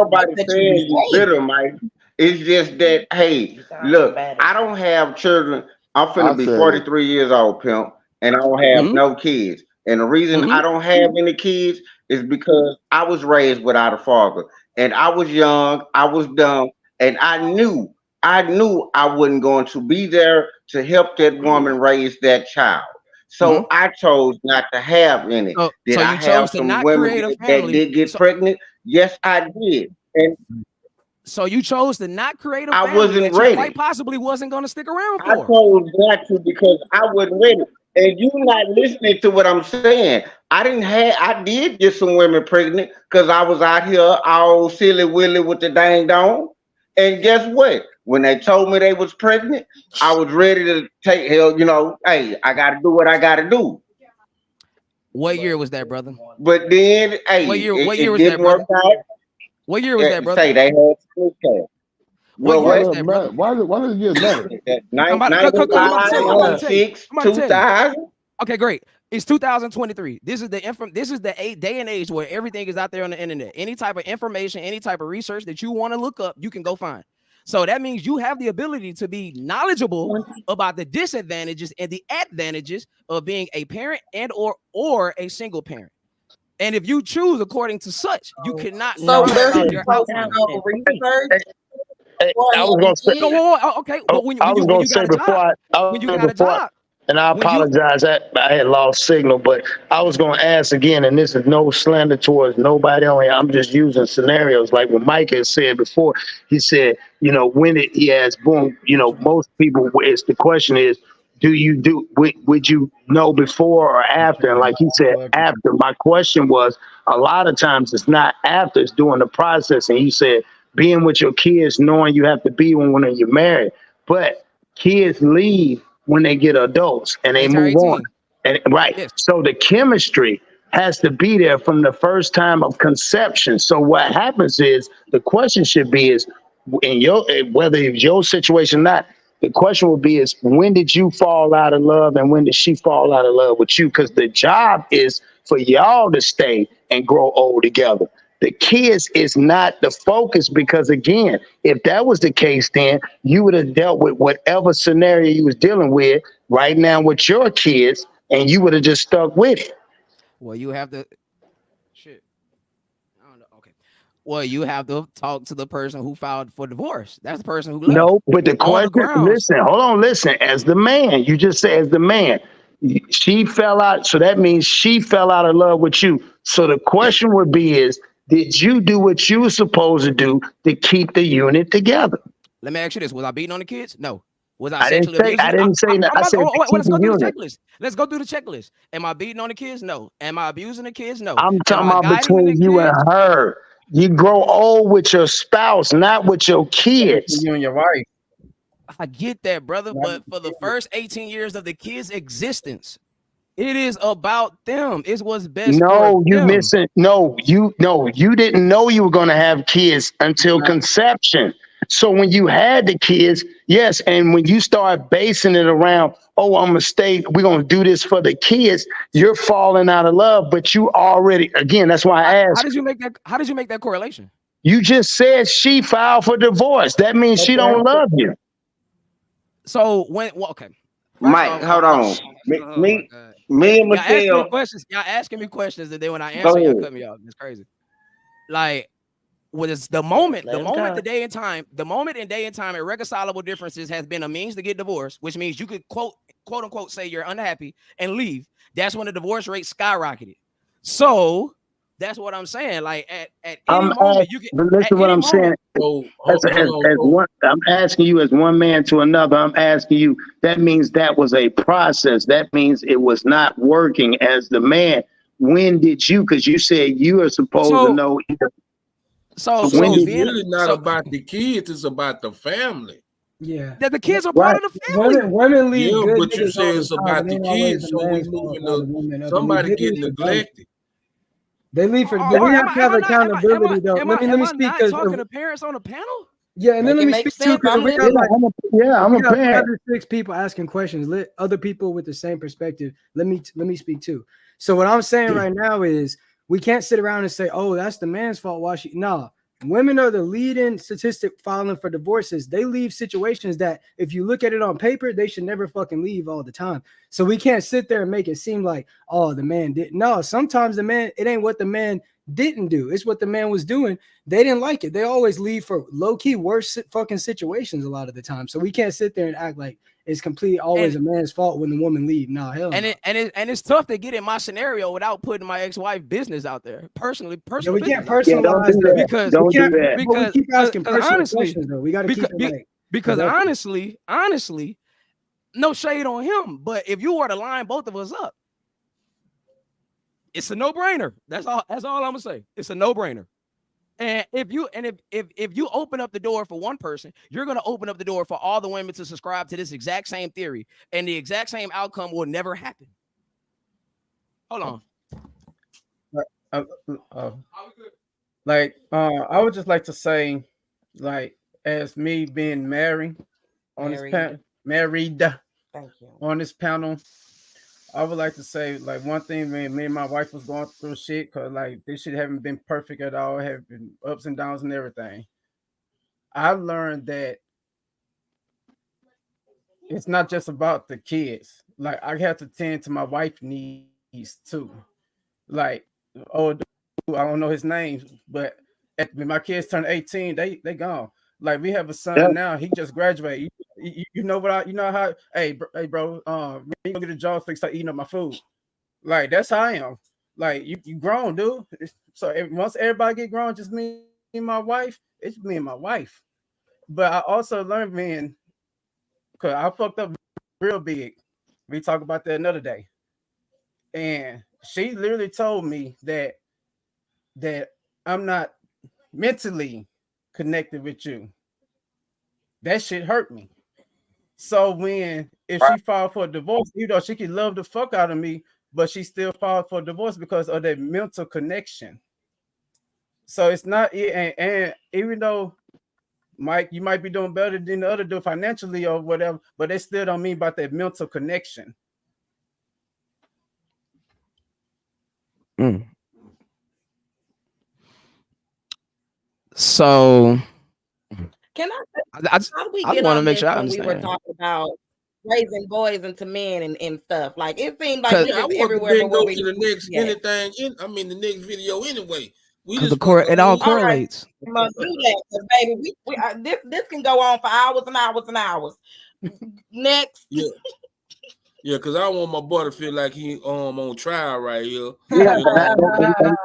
you bitter, Mike. It's just that, hey, look, I don't have children. I'm finna be 43 years old, pimp, and I don't have no kids. And the reason I don't have any kids is because I was raised without a father. And I was young, I was dumb, and I knew I wasn't going to be there to help that woman raise that child. So I chose not to have any. Did so I you chose have to some not women create a that family. did get pregnant? Yes, I did. And So you chose to not create a I family wasn't that you ready. quite possibly wasn't going to stick around I for. chose not to because I wasn't ready. And you not listening to what I'm saying. I did get some women pregnant because I was out here all silly willy with the dang dong. And guess what? When they told me they was pregnant, I was ready to take hell, hey, I gotta do what I gotta do. What year was that, brother? But then, hey, What year it was that, didn't work brother? out. What year was that, brother? Say they had split cash. What year was that, brother? Why does it get matter? I'm about to tell you. 96, 2000. Okay, great. It's 2023. This is the day and age where everything is out there on the internet. Any type of information, any type of research that you want to look up, you can go find. So that means you have the ability to be knowledgeable about the disadvantages and the advantages of being a parent and or a single parent. And if you choose according to such, you cannot. So run there's about your outcome. I was gonna say. Okay. But when I was you gonna got say a before job, when you got a job, and I apologize. I had lost signal, but I was going to ask again, and this is no slander towards nobody on here. I'm just using scenarios like what Mike has said before. He said, when he has boom, most people, the question is, would you know before or after? And like he said, after. My question was, a lot of times it's not after, it's during the process. And he said, being with your kids, knowing you have to be when you're married, but kids leave when they get adults and they move on. And so the chemistry has to be there from the first time of conception. So what happens is the question should be is whether it's your situation or not, the question will be is when did you fall out of love and when did she fall out of love with you? Because the job is for y'all to stay and grow old together. The kids is not the focus because, again, if that was the case, then you would have dealt with whatever scenario you was dealing with right now with your kids, and you would have just stuck with it. Well, you have to. Shit. I don't know. Okay. Well, you have to talk to the person who filed for divorce. That's the person who left. No, but the question, listen, as the man, you just said as the man, she fell out. So that means she fell out of love with you. So the question would be is, did you do what you were supposed to do to keep the unit together? Let me ask you this: was I beating on the kids? No. Was I I didn't sexually say. abusing? I didn't say that. I said let's go keep the through the unit. checklist. Let's go through the checklist. Am I beating on the kids? No. Am I abusing the kids? No. I'm talking Am I about guiding between the you kids? and her. You grow old with your spouse, not with your kids. You and your wife. I get that, brother. But for the first 18 years of the kids' existence, it is about them. It's what's best for No, you them. missing. No, you didn't know you were going to have kids until conception. So when you had the kids, yes, and when you start basing it around, oh, I'm gonna stay, we're gonna do this for the kids, you're falling out of love. But you already, again, that's why I asked. How did you make that correlation? You just said she filed for divorce. That means she don't love you. So okay. Mike, hold on. Me and Michelle. Y'all asking me questions, and then when I answer, y'all cut me off. It's crazy. Like, what is the moment, the day and time, irreconcilable differences has been a means to get divorced, which means you could quote unquote say you're unhappy and leave. That's when the divorce rate skyrocketed. So that's what I'm saying. Like at any moment, you can listen to what I'm saying. I'm asking you as one man to another. I'm asking you. That means that was a process. That means it was not working as the man. When did you? Because you said you are supposed to know. So So when it's being really not so about the kids, it's about the family. Yeah. that the kids are right, part of the family. Women leave Yeah, good but you niggas say all the it's time. about It the ain't always kids, the so we man's fault moving why the to women up and leave. somebody They getting leave for dumb shit. neglected. They leave for, but Or we am have to I have am I not accountability though. Let me am I speak not because talking to parents on the panel? yeah, and then Make let it me make speak too sense. because I'm we listening. got like I'm we a got 5 parent. or 6 people asking questions. Let other people with the same perspective. Let me speak too. So what I'm saying right now is we can't sit around and say, "Oh, that's the man's fault." Why she? Nah, women are the leading statistic filing for divorces. They leave situations that, if you look at it on paper, they should never fucking leave all the time. So we can't sit there and make it seem like, "Oh, the man did." No, sometimes the man, it ain't what the man didn't do. It's what the man was doing. They didn't like it. They always leave for low-key worse fucking situations a lot of the time. So we can't sit there and act like it's completely always And a man's fault when the woman leave. Nah, hell no. it's tough to get in my scenario without putting my ex-wife business out there. Yeah, Personal we business can't out there. Yeah, don't personalize do the that. Because Don't do but that. we because keep asking personal honestly, questions though. We got to keep it like because productive. honestly, no shade on him, but if you were to line both of us up, it's a no-brainer. That's all I'm gonna say. It's a no-brainer. And if you open up the door for one person, you're gonna open up the door for all the women to subscribe to this exact same theory, and the exact same outcome will never happen. Hold on. I would just like to say, like, as me being married on this panel, married Thank you. on this panel, I would like to say, like, one thing, me and my wife was going through shit because, like, this shit haven't been perfect at all, have been ups and downs and everything. I learned that it's not just about the kids. Like, I have to tend to my wife's needs too. Like, oh, I don't know his name, but when my kids turn 18, they gone. Like, we have a son Yeah. now. He just graduated. You know what? You know how? Hey, bro. When you go get a job, fix start eating up my food. Like, that's how I am. Like, you grown, dude. So once everybody get grown, just me and my wife. It's me and my wife. But I also learned, man, because I fucked up real big. We talk about that another day. And she literally told me that I'm not mentally connected with you. That shit hurt me. So if she filed for a divorce, even though she could love the fuck out of me, but she still filed for a divorce because of that mental connection. So it's not, and even though Mike, you might be doing better than the other dude financially or whatever, but they still don't mean about that mental connection. So Can I how do we just get want to on make this sure I when we were understand. talking about raising boys into men and stuff? Like, it seemed like Cause we Yeah, I just want to everywhere then but where go we to the next yeah. the next video anyway. We Because just it all All right, correlates. I'm gonna do that because baby, this can go on for hours and hours and hours. Next, yeah. Yeah, because I don't want my boy to feel like he on trial right here. Yeah, You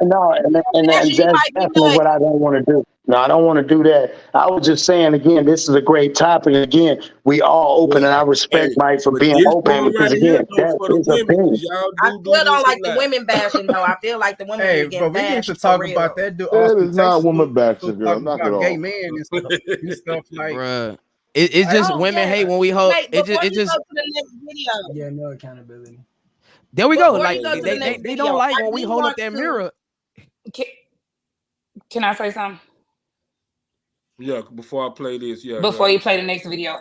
know. and that's she might be definitely like, what I don't want to do. No, I don't want to do that. I was just saying again, this is a great topic. Again, we all open, and I respect Mike for But being this open part because right here again, though that's for the his women, opinion. because y'all I do still this don't a like the lot. women bashing though. I feel like the women Hey, be getting but we need to bashed talk for real. about that dude That Austin, is not Texas. woman bashing, Was girl. talking Knock it about gay off. men and stuff like. Bruh. It's just Oh women yeah. hate when we hold Wait, it before you just go to the next video. Yeah, no accountability. there we go. Before Like you go to the they next don't video, like I when we do hold up want that to. mirror. Can I say something? Yeah, before I play this, yeah. Before you play the next video,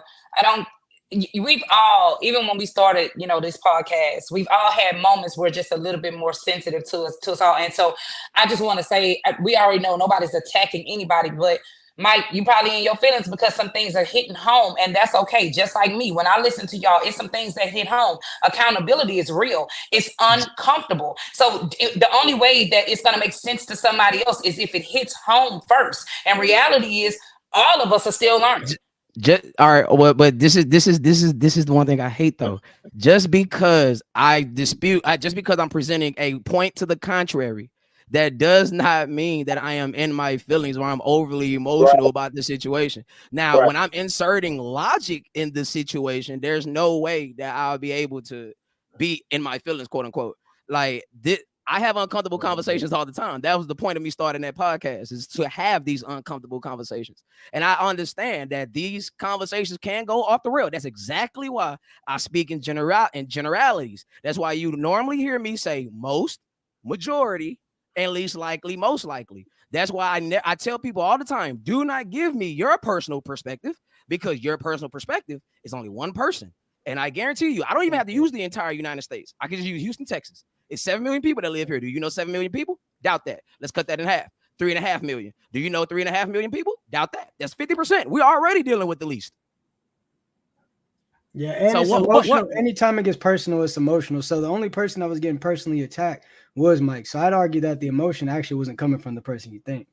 we've all, even when we started, this podcast, we've all had moments where just a little bit more sensitive to us all. And so I just want to say, we already know nobody's attacking anybody, but Mike, you probably in your feelings because some things are hitting home, and that's okay. Just like me, when I listen to y'all, it's some things that hit home. Accountability is real. It's uncomfortable. So the only way that it's going to make sense to somebody else is if it hits home first. And reality is, all of us are still learning. Just all right, well, but this is the one thing I hate though. Just because I'm presenting a point to the contrary, that does not mean that I am in my feelings or I'm overly emotional about the situation. Now, when I'm inserting logic in the situation, there's no way that I'll be able to be in my feelings, quote unquote. Like this, I have uncomfortable conversations all the time. That was the point of me starting that podcast, is to have these uncomfortable conversations. And I understand that these conversations can go off the rail. That's exactly why I speak in generalities. That's why you normally hear me say most, majority, and least likely, most likely. That's why I tell people all the time, do not give me your personal perspective, because your personal perspective is only one person. And I guarantee you, I don't even have to use the entire United States. I can just use Houston, Texas. It's 7 million people that live here. Do you know 7 million people? Doubt that. Let's cut that in half. 3.5 million. Do you know 3.5 million people? Doubt that. That's 50%. We're already dealing with the least. Yeah, and So it's emotional. Anytime it gets personal, it's emotional. So the only person that was getting personally attacked was Mike. So I'd argue that the emotion actually wasn't coming from the person you think.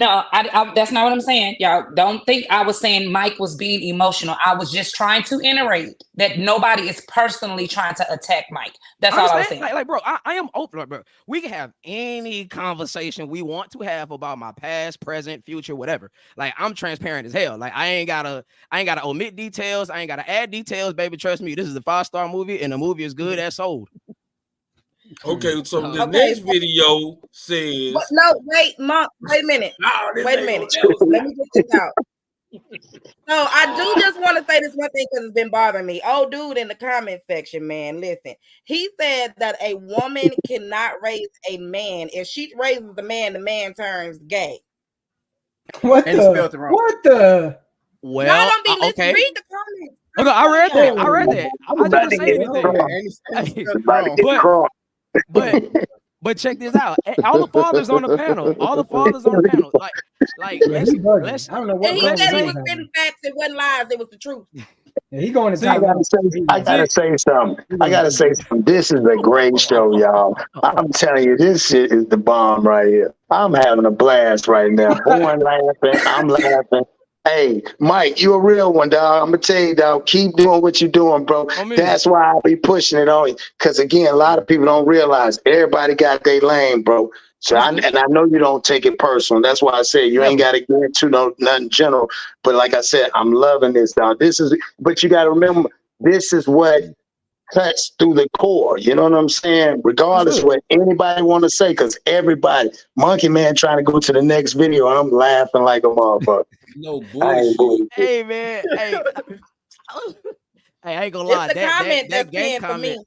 No, I that's not what I'm saying. Y'all don't think I was saying Mike was being emotional. I was just trying to iterate that nobody is personally trying to attack Mike. That's all I was saying. Like, bro, I am open, bro. We can have any conversation we want to have about my past, present, future, whatever. Like, I'm transparent as hell. Like, I ain't gotta omit details. I ain't gotta add details, baby. Trust me, this is a 5-star movie, and the movie is good as sold. Okay, so the next video says. But no, wait, Mom, wait a minute. Wait a minute. Let me get this out. So I do just want to say this one thing because it's been bothering me. Oh, dude, in the comment section, man, listen. He said that a woman cannot raise a man. If she raises the man turns gay. What And the? spelled it wrong. What the? Well, Y'all don't be listening. okay. Read the comments. Okay, I read that. I didn't say anything. But check this out. All the fathers on the panel. Like let's I don't know And what. he Rose said he is was having. spitting facts. It wasn't lies. It was the truth. Yeah, he going to I time. gotta say something. This is a great show, y'all. I'm telling you, this shit is the bomb right here. I'm having a blast right now. Born laughing, I'm laughing. Hey, Mike, you a real one, dog. I'm gonna tell you, dog. Keep doing what you're doing, bro. That's why I be pushing it on you. Cause again, a lot of people don't realize everybody got their lane, bro. So I know you don't take it personal. That's why I say you ain't got to get into nothing general. But like I said, I'm loving this, dog. But you got to remember, this is what cuts through the core. You know what I'm saying? Regardless of what anybody want to say, because everybody, Monkey Man trying to go to the next video, I'm laughing like a motherfucker. No bullshit. Hey, man. Hey, I ain't gonna lie. It's the comment That that's gay paying for comment. me.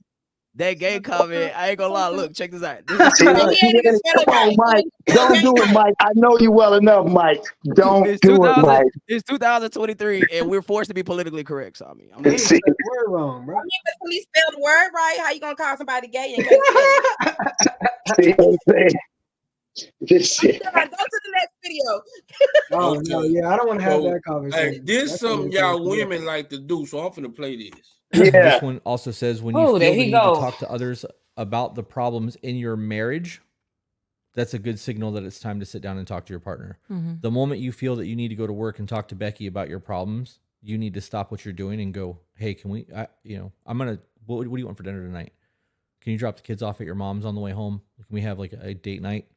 That gay comment. I ain't gonna lie. Look, check this out. Come on, Mike. Don't do it, Mike. I know you well enough, Mike. Don't do it, Mike. It's 2023, and we're forced to be politically correct. So I mean, He said the word wrong, bro. When he spelled the word right, how you gonna call somebody gay? And can't spell it? See what I'm saying? This shit. Go to the next video. Oh no, yeah, I don't want to have that conversation. Hey, this That's something what y'all I'm saying. women like to do, so I'm finna play this. This one also says when you Oh, feel there the he need go. to talk to others about the problems in your marriage, that's a good signal that it's time to sit down and talk to your partner. Mhm. The moment you feel that you need to go to work and talk to Becky about your problems, you need to stop what you're doing and go, hey, can we, what do you want for dinner tonight? Can you drop the kids off at your mom's on the way home? Can we have like a date night?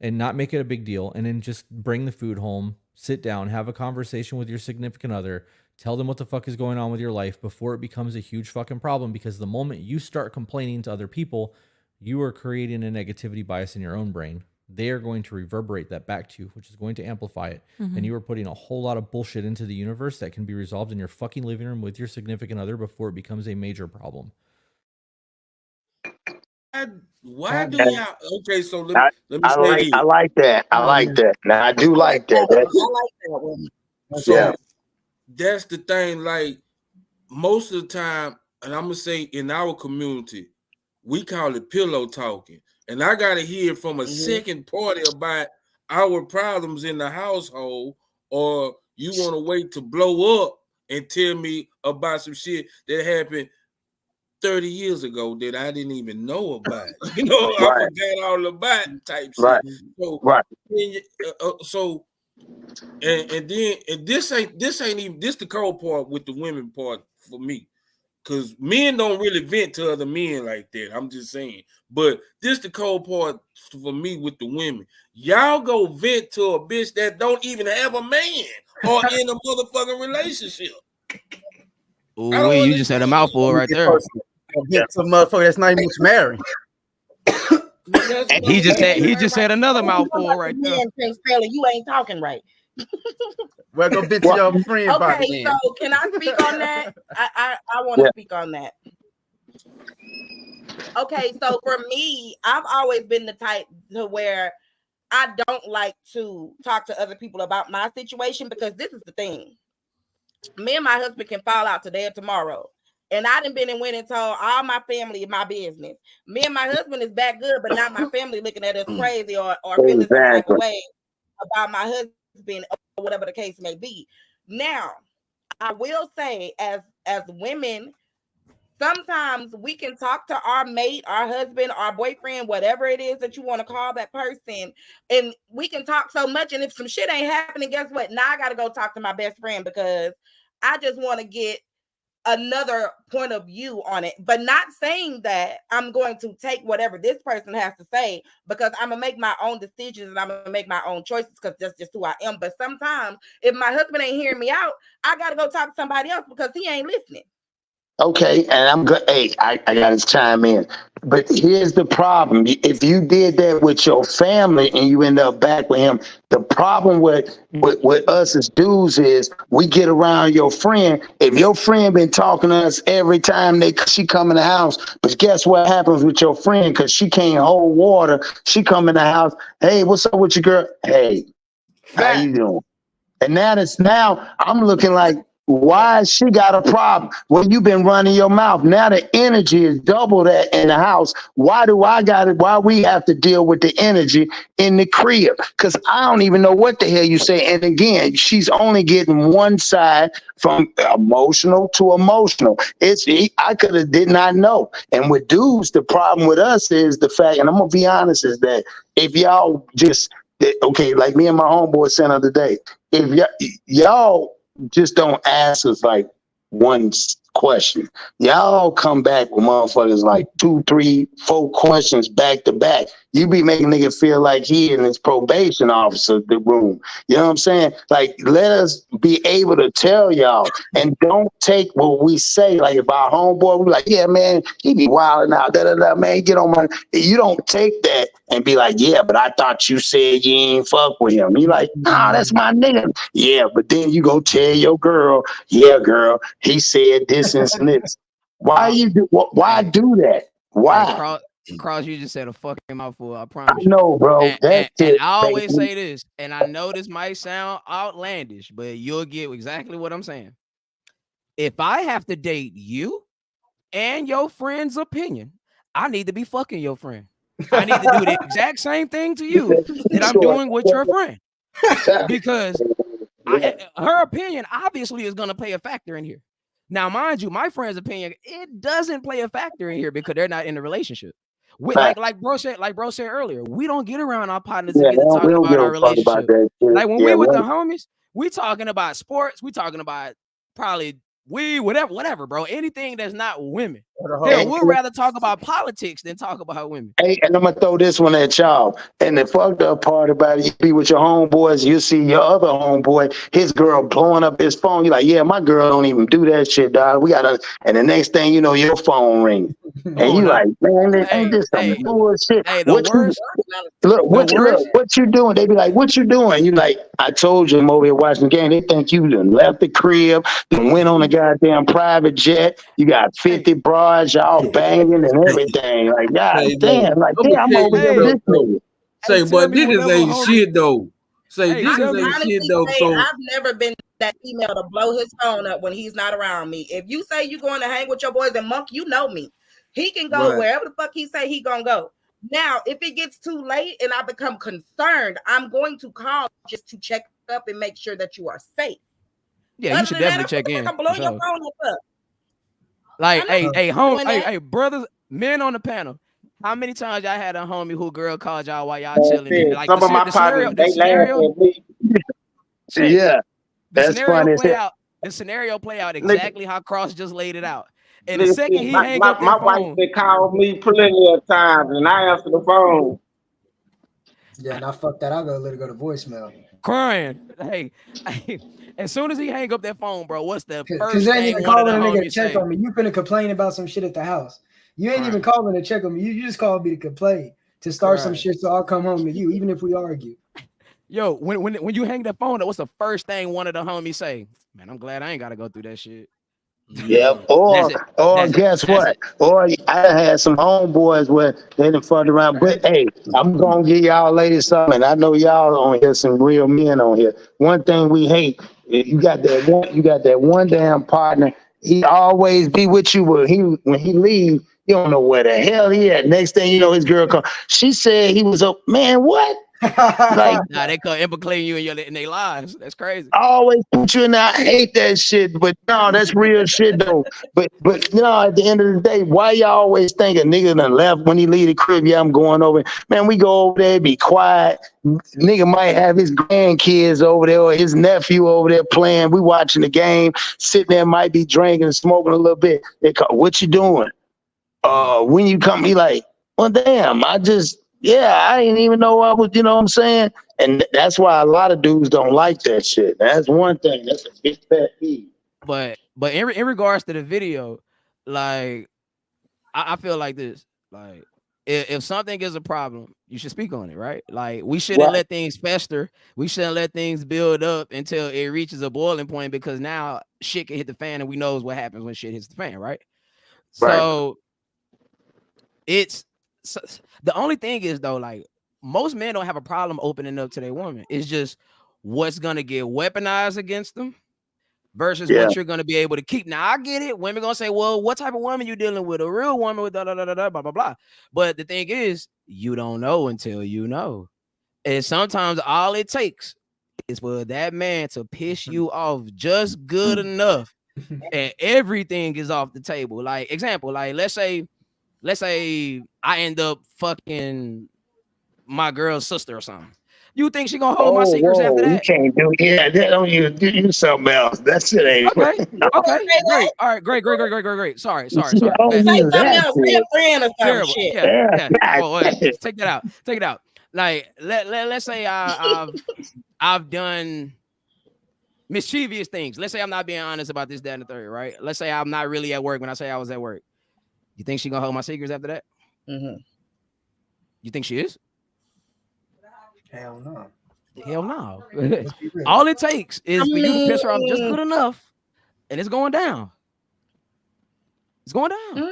And not make it a big deal, and then just bring the food home, sit down, have a conversation with your significant other, tell them what the fuck is going on with your life before it becomes a huge fucking problem, because the moment you start complaining to other people, you are creating a negativity bias in your own brain. They are going to reverberate that back to you, which is going to amplify it. Mhm. And you are putting a whole lot of bullshit into the universe that can be resolved in your fucking living room with your significant other before it becomes a major problem. Why do y'all? Okay, so let me I say like this. I like that. I like that. Now I do like that. I like that one. So that's the thing. Like most of the time, and I'm gonna say in our community, we call it pillow talking. And I gotta hear from a second party about our problems in the household, or you want to wait to blow up and tell me about some shit that happened 30 years ago that I didn't even know about. You know, I Right. forgot all about type Right. shit. So, Right. And this ain't even this the cold part with the women part for me, because men don't really vent to other men like that. I'm just saying, but this the cold part for me with the women. Y'all go vent to a bitch that don't even have a man or in a motherfucking relationship. Ooh, you just had a mouthful right there. Get some motherfucker that's not even married. Because He just said right. another You mouthful about right to there. be in Prince Fairly, you ain't talking right. Well, go bitch your friend about it Okay, then. so can I speak on that? I want to Yeah. speak on that. Okay, so for me, I've always been the type to where I don't like to talk to other people about my situation, because this is the thing. Me and my husband can fall out today or tomorrow. And I done been and went and told all my family my business. Me and my husband is back good, but not my family looking at us crazy or feeling some type of Exactly. way about my husband or whatever the case may be. Now, I will say, as women, sometimes we can talk to our mate, our husband, our boyfriend, whatever it is that you want to call that person, and we can talk so much. And if some shit ain't happening, guess what? Now I got to go talk to my best friend because I just want to get another point of view on it. But not saying that I'm going to take whatever this person has to say, because I'm gonna make my own decisions and I'm gonna make my own choices, because that's just who I am. But sometimes if my husband ain't hearing me out, I got to go talk to somebody else because he ain't listening. Okay, and I'm good. Hey, I got to chime in. But here's the problem. If you did that with your family and you end up back with him, the problem with us as dudes is we get around your friend. If your friend been talking to us every time she come in the house, but guess what happens with your friend? Because she can't hold water. She come in the house. Hey, what's up with your girl? Hey, how you doing? And now I'm looking like, why she got a problem? Well, you've been running your mouth. Now the energy is double that in the house. Why do I got it? Why we have to deal with the energy in the crib? Because I don't even know what the hell you say. And again, she's only getting one side, from emotional to emotional. I could have did not know. And with dudes, the problem with us is the fact, and I'm gonna be honest, is that if y'all just okay, like me and my homeboy said the other day, if y'all just don't ask us like one question. Y'all come back with motherfuckers like 2, 3, 4 questions back to back. You be making nigga feel like he in his probation officer the room. You know what I'm saying? Like, let us be able to tell y'all, and don't take what we say. Like, if our homeboy, we like, yeah, man, he be wilding out, man, get on my. You don't take that and be like, yeah, but I thought you said you ain't fuck with him. You like, nah, that's my nigga. Yeah, but then you go tell your girl, yeah, girl, he said this and this. Why do that? Why? Cross, you just said a fucking mouthful. I promise I you. know, bro. And I always say this, and I know this might sound outlandish, but you'll get exactly what I'm saying. If I have to date you and your friend's opinion, I need to be fucking your friend. I need to do the exact same thing to you that I'm doing with your friend, because her opinion obviously is going to play a factor in here. Now, mind you, my friend's opinion, it doesn't play a factor in here because they're not in a relationship. Like bro said earlier, we don't get around our partners and get to talking about our relationship. Like when we with the homies, we talking about sports, we talking about probably whatever, bro. Anything that's not women. Hell, we'd rather talk about politics than talk about women. Hey, and I'm gonna throw this one at y'all. And the fucked up part about it, you be with your homeboys, you see your other homeboy, his girl blowing up his phone. You're like, yeah, my girl don't even do that shit, dog. And the next thing you know, your phone rings. And you like, man, ain't this some bullshit? What you doing? They be like, what you doing? You like, I told you I'm over here watching the game. They think you done left the crib, then went on a goddamn private jet. You got 50 broads, y'all banging and everything. Like, God damn, like, damn, I'm over here listening. Say, but niggas ain't shit though. Say, niggas ain't shit though. So I've never been that female to blow his phone up when he's not around me. If you say you're going to hang with your boys and Monk, you know me. He can go wherever the fuck he say he gonna go. Now, if it gets too late and I become concerned, I'm going to call just to check up and make sure that you are safe. Yeah, you should definitely check in. I'm blowing your phone up. Like, hey, brothers, men on the panel. How many times y'all had a homie who girl called y'all while y'all chilling? Like some of my partners, they laugh at me. Yeah, that's funny. The scenario play out exactly how Cross just laid it out. And Listen, the second he hang up my that phone, wife they called me plenty of times, and I answer the phone. Yeah, and I fuck that. I'll go let it go to voicemail. Crying. Hey, as soon as he hang up that phone, bro, what's the first Because you ain't thing even one of calling the a nigga to homies check say? on me. You finna complain about some shit at the house. You ain't even calling to check on me. You just called me to complain. to start some Right. shit, so I'll come home to you, even if we argue. Yo, when you hang the phone up, what's the first thing one of the homies say? Man, I'm glad I ain't gotta go through that shit. Yep. That's it. Or That's it. guess That's what? it. Or I had some homeboys where they done fucked around. But hey, I'm gonna give y'all ladies something. I know y'all on here, some real men on here. One thing we hate, you got that one damn partner. He always be with you, but when he leave, you don't know where the hell he at. Next thing you know, his girl come. She said he was up. Man, what? Like, Nah, they could implicate you in their lives. That's crazy. I always put you in there. I hate that shit, but no, that's real shit though. But you know, at the end of the day, why y'all always think a nigga done left when he leave the crib? Yeah, I'm going over. Man, we go over there, be quiet. Nigga might have his grandkids over there or his nephew over there playing. We watching the game, sitting there, might be drinking and smoking a little bit. They call, what you doing? When you come, he like, well, damn, I didn't even know I was, you know what I'm saying? And that's why a lot of dudes don't like that shit. That's one thing. That's a big pet peeve. But in regards to the video, like I feel like this. Like if something is a problem, you should speak on it, right? Like we shouldn't Right. let things fester. We shouldn't let things build up until it reaches a boiling point, because now shit can hit the fan and we knows what happens when shit hits the fan, right? So the only thing is though, like most men don't have a problem opening up to their woman. It's just what's gonna get weaponized against them versus Yeah. what you're gonna be able to keep. Now I get it. Women gonna say, well, what type of woman you dealing with? A real woman with da da da da da blah blah blah. But the thing is, you don't know until you know. And sometimes all it takes is for that man to piss you off just good enough, and everything is off the table. Like example, like let's say I end up fucking my girl's sister or something. You think she gonna hold my secrets after You that? can't do that. That don't you something else. That shit ain't Okay, okay, great. All right, great. Sorry. Don't Say use something that else. Say a shit. friend or some Terrible. shit. Yeah. Yeah. Oh, wait, take it out. Like let's say I've done mischievous things. Let's say I'm not being honest about this, that, and the third, right? Let's say I'm not really at work when I say I was at work. You think she gonna hold my secrets after that? Mm-hmm. You think she is? Hell no. Hell no. Let's be real. All it takes is for you to piss her off just good enough, and it's going down. It's going down.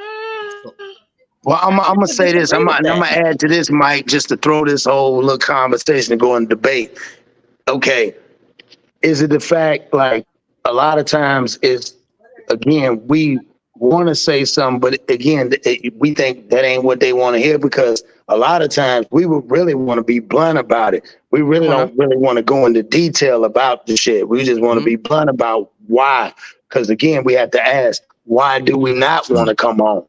Well, I'm gonna say this. I'm gonna add to this, Mike, just to throw this whole little conversation and go in debate. Okay, is it the fact like a lot of times is again we want to say something, but again we think that ain't what they want to hear, because a lot of times we would really want to be blunt about it. We really don't really want to go into detail about the shit. We just want to be blunt about why. Because again, we have to ask, why do we not want to come home?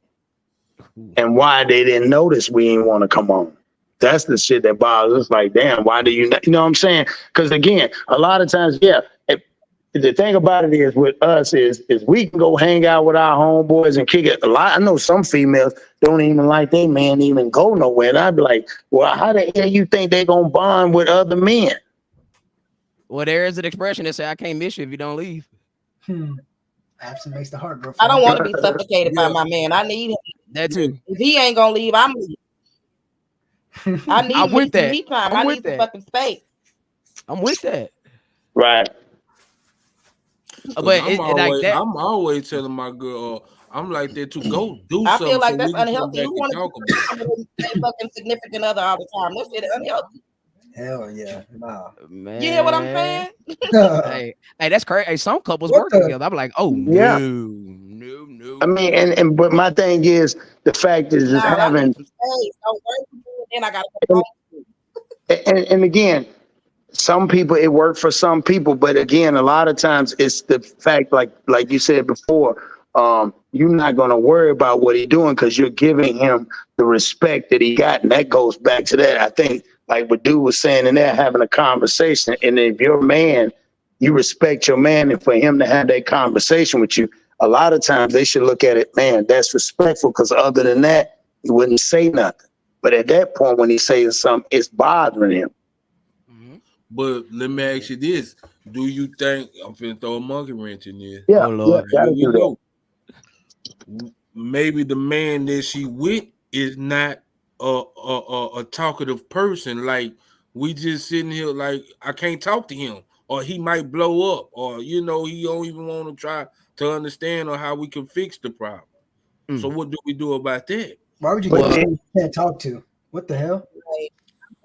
And why they didn't notice we didn't want to come home. That's the shit that bothers us. Like, damn, why do you not? You know what I'm saying? Because again, a lot of times, the thing about it is with us is we can go hang out with our homeboys and kick it. I know some females don't even like their man even go nowhere. And I'd be like, well, how the hell you think they gonna bond with other men? Well, there is an expression that say, I can't miss you if you don't leave. Absent makes the heart grow I don't fonder. want to be suffocated by my man. I need him. That too. If he ain't gonna leave, I'm leaving. I need I'm with that. me time. I'm I with need some that. fucking space. I'm with that. Right. But I'm always telling my girl, I'm like that too. Go do I something. feel like so that's we can come unhealthy. back You and want talk about it. to be fucking significant other all the time. That shit is unhealthy. Hell yeah. Nah. Man. You hear what I'm saying? hey, that's crazy. Hey, some couples work together. I'm like, oh Yeah. no. I mean, but my thing is the fact is just Nah, I having need some space. Don't work with me, and then I gotta come home. and again, some people it worked for some people, but again, a lot of times it's the fact, like you said before, you're not gonna worry about what he's doing because you're giving him the respect that he got, and that goes back to that. I think, like what dude was saying, and they're having a conversation, and if you're a man, you respect your man, and for him to have that conversation with you, a lot of times they should look at it, man, that's respectful, because other than that, he wouldn't say nothing. But at that point, when he says something, it's bothering him. But let me ask you this: do you think I'm finna throw a monkey wrench in there? Yeah, gotta do that. Maybe the man that she with is not a talkative person. Like we just sitting here, like I can't talk to him, or he might blow up, or he don't even want to try to understand or how we can fix the problem. So what do we do about that? Why would you get someone you can't talk to? What the hell?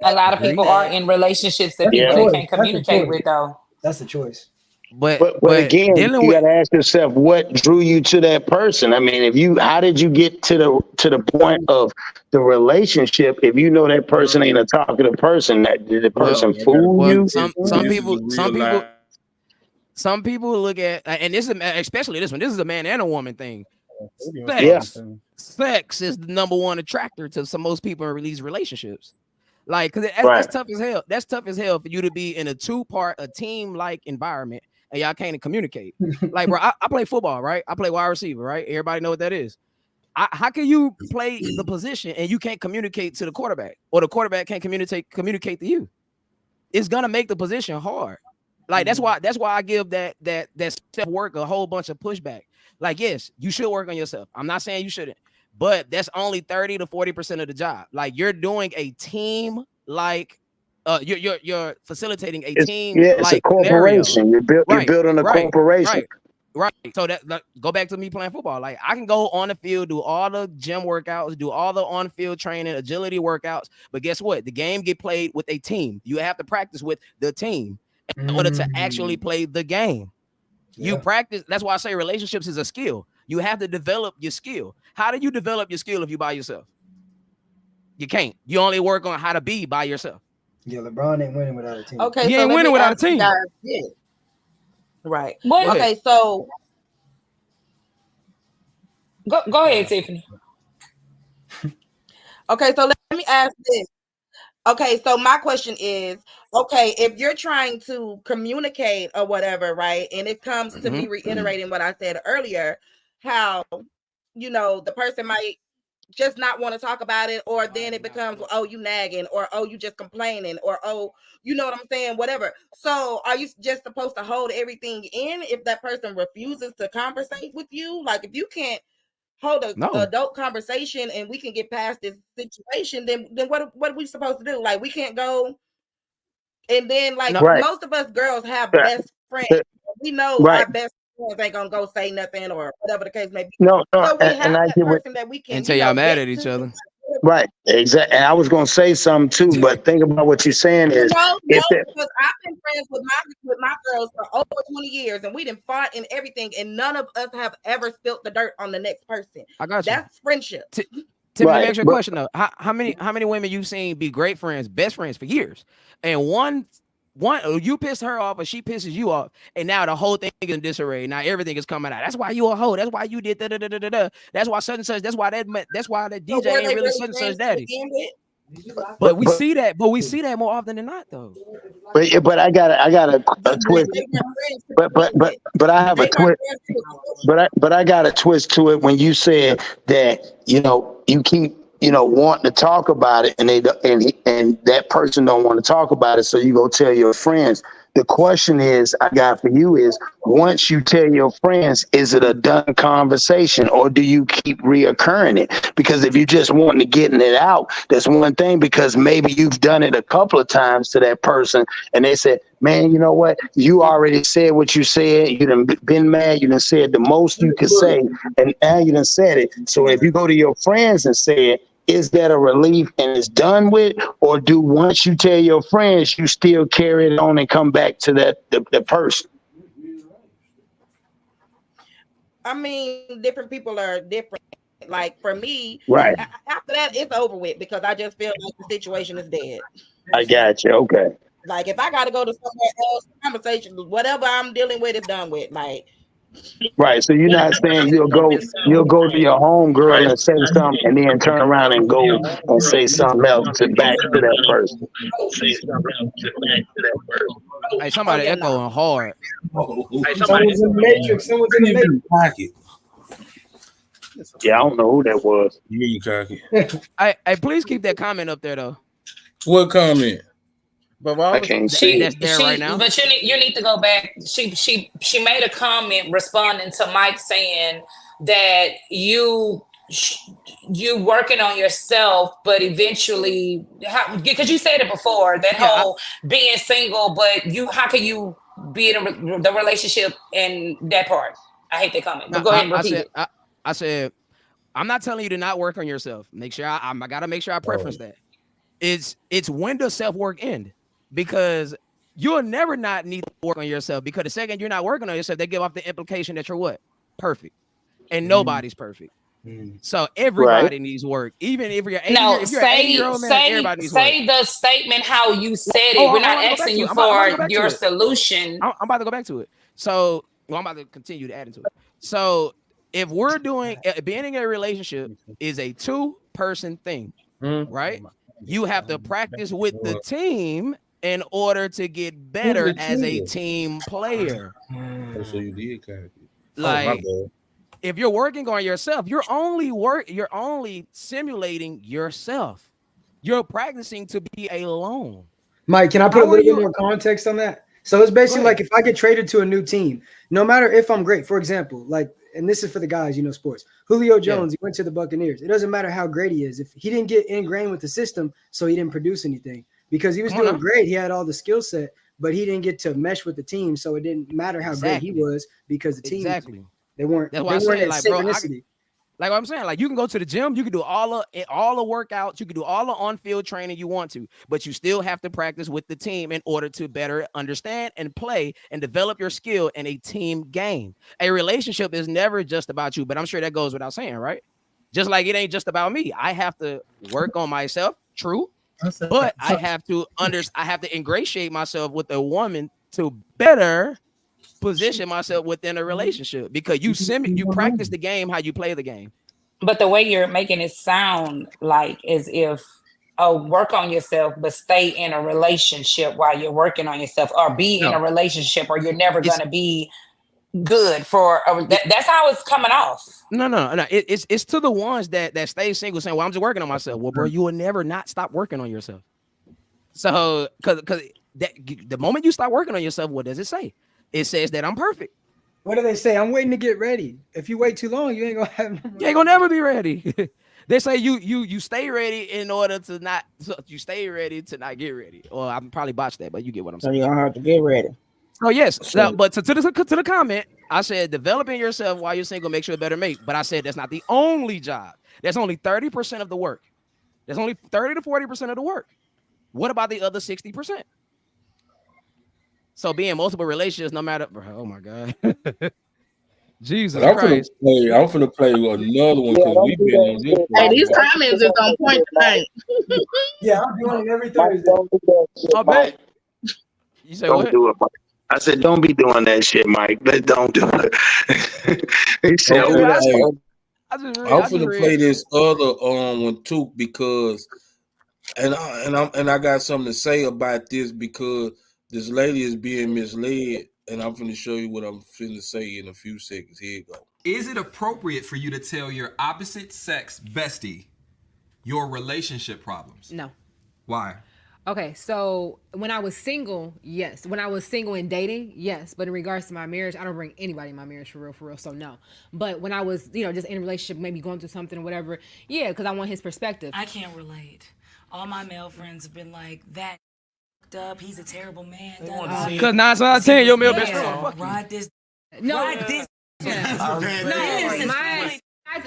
A lot of people are in relationships that people they can't communicate with, though. That's a choice. But again, you got to ask yourself what drew you to that person. I mean, how did you get to the point of the relationship? If you know that person ain't a talkative person, did the person fool you? Some people look at, and this is especially this one. This is a man and a woman thing. Sex is the number one attractor to most people in these relationships. Like, because that's tough as hell. That's tough as hell for you to be in a team-like environment and y'all can't communicate. Like, bro, I play football, right? I play wide receiver, right? Everybody know what that is. How can you play the position and you can't communicate to the quarterback, or the quarterback can't communicate to you? It's gonna make the position hard. Like that's why I give that step work a whole bunch of pushback. Like, yes, you should work on yourself. I'm not saying you shouldn't, but that's only 30 to 40% of the job. Like, you're doing a team, like you're facilitating a team. Yeah, it's a corporation. You're building a corporation. Right. So that go back to me playing football. Like, I can go on the field, do all the gym workouts, do all the on-field training, agility workouts. But guess what? The game get played with a team. You have to practice with the team in order to actually play the game. You practice. That's why I say relationships is a skill. You have to develop your skill. How do you develop your skill if you by yourself? You can't. You only work on how to be by yourself. Yeah, LeBron ain't winning without a team. Okay, he so ain't let winning me without a ask you team. guys this. Right. What? Okay, so Go ahead, Tiffany. Okay, so let me ask this. Okay, so my question is, okay, if you're trying to communicate or whatever, right, and it comes to me reiterating what I said earlier, how, the person might just not want to talk about it, or then it becomes, oh, you nagging, or oh, you just complaining, or oh, you know what I'm saying, whatever. So are you just supposed to hold everything in if that person refuses to conversate with you? Like, if you can't hold an adult conversation and we can get past this situation, then what are we supposed to do? Like, we can't go, and then most of us girls have best friends. We know our best friends ain't gonna go say nothing or whatever the case may be. No, so we and have I that get person that we can Until y'all mad at each other. Right, exactly. And I was gonna say something too, but think about what you're saying is because I've been friends with my girls for over 20 years, and we done fought and everything, and none of us have ever spilt the dirt on the next person. I got you. That's friendship. Tiffany, let me ask you a question though. How many women you've seen be great friends, best friends for years, and one you piss her off or she pisses you off, and now the whole thing is in disarray. Now everything is coming out. That's why you a hoe. That's why you did da. That's why such and such. That's why that DJ ain't really such and such daddy. But we see that. But we see that more often than not, though. But I got a twist. But I have a twist. But I got a twist to it when you said that you keep wanting to talk about it, and that person don't want to talk about it, so you go tell your friends. The question I got for you is, once you tell your friends, is it a done conversation, or do you keep reoccurring it? Because if you just wanting to get it out, that's one thing, because maybe you've done it a couple of times to that person and they said, man, you know what? You already said what you said. You done been mad. You done said the most you could say, and now you done said it. So if you go to your friends and say it, is that a relief and it's done with, or do once you tell your friends, you still carry it on and come back to the person? I mean, different people are different. Like, for me, right, after that, it's over with, because I just feel like the situation is dead. I got you. Okay. Like, if I got to go to somewhere else, conversation, whatever I'm dealing with is done with. Like, right. So you're not saying you'll go to your home girl and say something, and then turn around and go and say something else back to that person. Hey, somebody echoing hard. Someone's in the Matrix. Someone's in the Matrix. Yeah, I don't know who that was. You cocky. Hey, please keep that comment up there though. What comment? But I can't see that's there right now. But you need to go back. She made a comment responding to Mike saying that you you working on yourself, but eventually, because you said it before, that whole being single, but how can you be in the relationship in that part? I hate that comment, but go ahead and repeat it. I said, I'm not telling you to not work on yourself. Make sure I gotta make sure I preference that. It's when does self-work end? Because you'll never not need to work on yourself, because the second you're not working on yourself, they give off the implication that you're what? Perfect. And nobody's perfect. So everybody needs work. Even if you're 80, No, if you're an 80-year-old man, everybody needs work. say the statement how you said it. We're not asking you for your solution. I'm about to go back to it. So I'm about to continue to add into it. So if we're doing being in a relationship is a 2-person thing, right? You have to practice with the team in order to get better as a team player. So you did kind of like if you're working on yourself, you're only simulating yourself. You're practicing to be alone. Mike, can I put a little bit more context on that? So it's basically like if I get traded to a new team, no matter if I'm great, for example, like, and this is for the guys, you know, sports. Julio Jones, he went to the Buccaneers. It doesn't matter how great he is. If he didn't get ingrained with the system, so he didn't produce anything because he was doing great. He had all the skill set, but he didn't get to mesh with the team. So it didn't matter how great he was because the team, they weren't at synchronicity. Like what I'm saying, like you can go to the gym, you can do all the workouts, you can do all the on-field training you want to, but you still have to practice with the team in order to better understand and play and develop your skill in a team game. A relationship is never just about you, but I'm sure that goes without saying, right? Just like it ain't just about me. I have to work on myself, true, but I have to ingratiate myself with a woman to better position myself within a relationship, because you practice the game how you play the game. But the way you're making it sound like as if work on yourself, but stay in a relationship while you're working on yourself, or be in a relationship, or you're never going to be good for that's how it's coming off. No. It's to the ones that stay single saying, well, I'm just working on myself. Well, bro, you will never not stop working on yourself. So because the moment you start working on yourself, what does it say? It says that I'm perfect. What do they say? I'm waiting to get ready. If you wait too long, you ain't gonna have. You ain't gonna never be ready. They say you stay ready in order to not. So you stay ready to not get ready. Or I'm probably botched that, but you get what I'm saying. So you don't have to get ready. Oh yes, but to the comment, I said developing yourself while you're single makes you a better mate. But I said that's not the only job. That's only 30% of the work. That's only 30 to 40% of the work. What about the other 60%? So be in multiple relationships, no matter. Oh my God, Jesus Christ! I'm finna play another one because we've been on this. Hey, these comments is on point tonight. Yeah, I'm doing it every Thursday. I bet. You say Don't what? do it, Mike. I said, don't be doing that shit, Mike. Don't do it. He said, I'm finna play this other one too, because and I got something to say about this, because this lady is being misled, and I'm finna show you what I'm finna say in a few seconds. Here you go. Is it appropriate for you to tell your opposite sex bestie your relationship problems? No. Why? Okay, so when I was single, yes. When I was single and dating, yes. But in regards to my marriage, I don't bring anybody in my marriage for real. So no. But when I was, just in a relationship, maybe going through something or whatever, yeah, because I want his perspective. I can't relate. All my male friends have been like, that up, he's a terrible man. Because 9 times out of 10, your male best friend. Ride this. No. Ride this.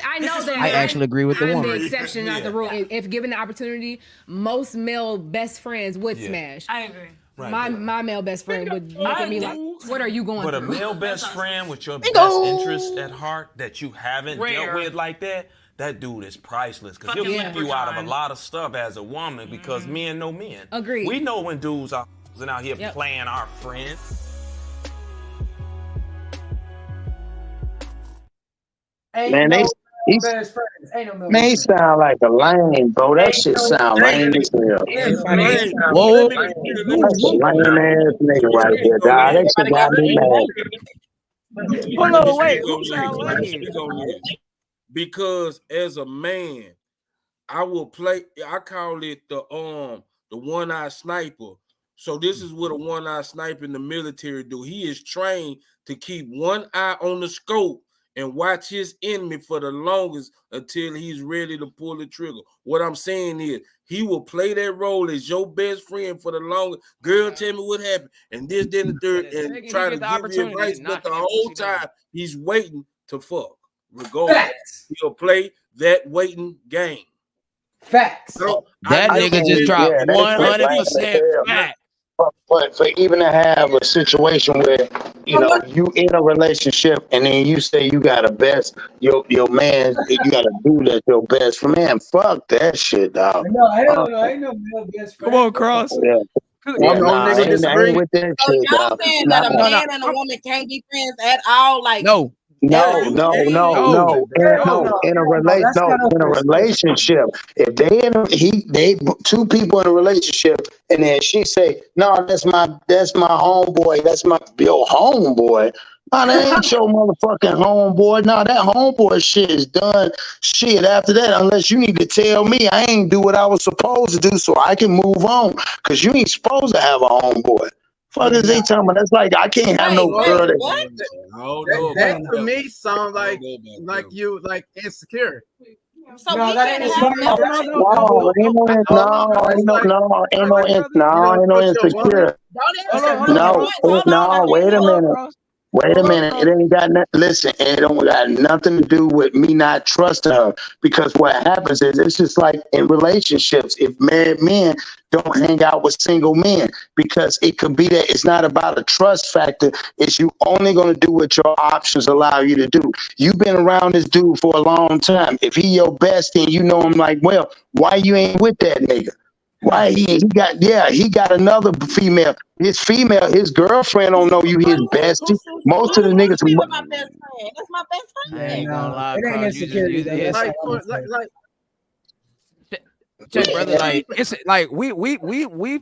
I know that I actually agree with the I'm woman. the exception, not the rule. If given the opportunity, most male best friends would smash. I agree. My male best friend would look at me like, what are you going But a through? male best friend with your best interest at heart that you haven't dealt with like that dude is priceless, because he'll keep you out of a lot of stuff as a woman, because men know men. Agreed. We know when dudes are out here playing our friends. man, he sound like a lame, bro. That shit sound lame as hell. Whoa. That's a lame ass nigga right there, dog. That shit got me mad. Hold on, wait. Who sound lame? Because as a man, I will play. I call it the one-eye sniper. So this is what a one-eye sniper in the military do. He is trained to keep one eye on the scope and watch his enemy for the longest until he's ready to pull the trigger. What I'm saying is, he will play that role as your best friend for the longest. Girl, tell me what happened, and this, then the third, and try to give you advice, but the whole time he's waiting to fuck. Regardless, he'll play that waiting game. Facts. So That nigga just dropped Yeah, that's 100% fact. But for even to have a situation where you know you in a relationship and then you say you got a best your man, you got a dude that's your best friend, man, fuck that shit, dog. No, I don't know. I ain't no male best friend. Come on, Cross. Yeah. I'm the only nigga I disagree. ain't with that So shit, y'all dog. saying Nah. that a man and a woman can't be friends at all? Like No. No, in a relationship. If they two people in a relationship, and then she say, "No, that's my homeboy. That's my your homeboy." No, that ain't your motherfucking homeboy. No, that homeboy shit is done. Shit, after that, unless you need to tell me I ain't do what I was supposed to do, so I can move on, because you ain't supposed to have a homeboy. Fuck is they talking about? That's like I can't have no girl that. That to me sounds like you like insecure. So No, we that can't ain't have No, ain't no insecure. No, wait a minute. Wait a minute. It ain't got nothing. Listen, it don't got nothing to do with me not trusting her. Because what happens is it's just like in relationships. If married men don't hang out with single men, because it could be that it's not about a trust factor. It's you only going to do what your options allow you to do. You've been around this dude for a long time. If he your bestie and you know him like, well, why you ain't with that nigga? Why he got another female. His girlfriend don't know you his bestie. Most of the niggas. my best friend. That's my best I friend. ain't gonna lie, It ain't Cross. insecurity, though. That's Like, all I'm saying. Check, brother. Like it's like we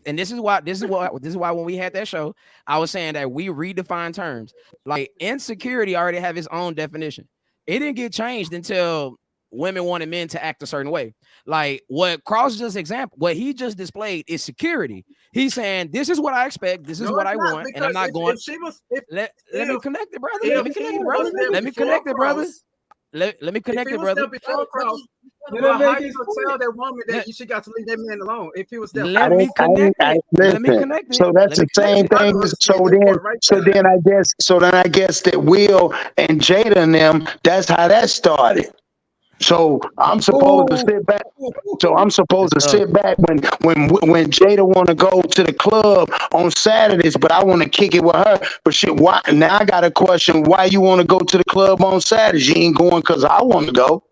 and this is why when we had that show, I was saying that we redefine terms. Like insecurity already have its own definition. It didn't get changed until women wanted men to act a certain way. Like what Cross what he just displayed is security. He's saying this is what I expect, this is what I want, and I'm not going. Let me connect it, brother. Let me connect it, brother. Let me connect it, brother. Let me connect it, brother. Well, how you gonna tell that woman that she got to leave that man alone if he was there? Let me connect it. So that's the same thing. So then I guess that Will and Jada and them, that's how that started. So I'm supposed to sit back. So I'm supposed to sit back when Jada want to go to the club on Saturdays, but I want to kick it with her. But shit, why? Now I got a question. Why you want to go to the club on Saturdays? You ain't going because I want to go.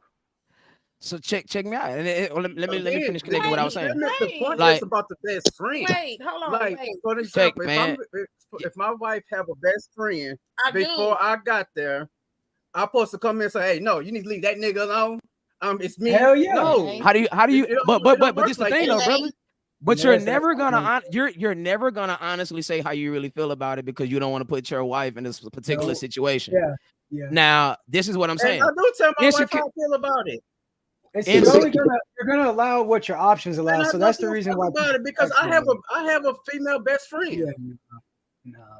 So check me out. And let me finish connecting what I was saying. The point Like, is about the best friend. Wait, hold on. Like, wait. for example, man. if my wife have a best friend I do. before I got there, I'm supposed to come in and say, "Hey, no, you need to leave that nigga alone." It's me. Hell yeah. No. How do you? But this is the thing though, brother. But No, you're it's never not. gonna you're never gonna honestly say how you really feel about it because you don't want to put your wife in this particular No. situation. Yeah. Now, this is what I'm saying. And I do tell my wife Insecure- how I feel about it. You're gonna allow what your options allow. And I So that's don't the give a reason fuck why. about it because I have a female best friend.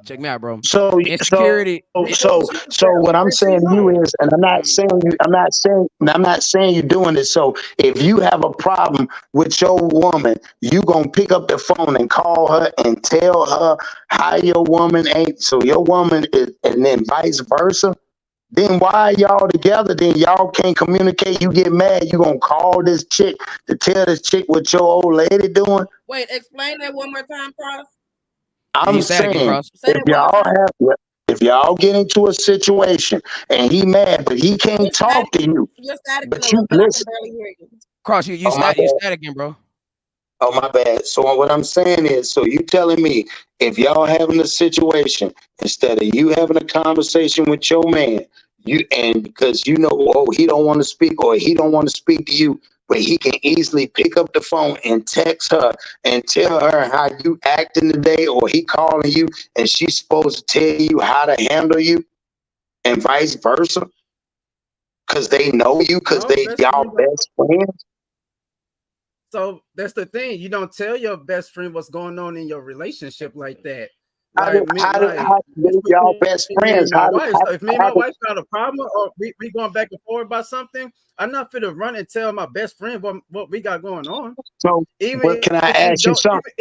Check me out, bro. So Insecurity. So what I'm saying to you is, and I'm not saying you're doing it. So if you have a problem with your woman, you gonna pick up the phone and call her and tell her how your woman ain't. So your woman is, and then vice versa. Then why y'all together? Then y'all can't communicate. You get mad. You gonna call this chick to tell this chick what your old lady doing? Wait, explain that one more time, Cross. I'm saying if y'all get into a situation and he mad, but he can't talk to you. You're static But a you little bit. I listen. can barely hear you. Cross, you static again, bro. Oh, my bad. So what I'm saying is, so you telling me if y'all having a situation, instead of you having a conversation with your man, because you know, oh, he don't want to speak or he don't want to speak to you, but he can easily pick up the phone and text her and tell her how you acting today, or he calling you and she's supposed to tell you how to handle you, and vice versa, because they know you, because y'all best friends. So that's the thing. You don't tell your best friend what's going on in your relationship like that. Like do y'all best me and friends? my How do, wife. how, So if me and how my do, wife got a problem or we going back and forth about something, I'm not finna run and tell my best friend what we got going on. so, Even but can I if we ask you don't, something?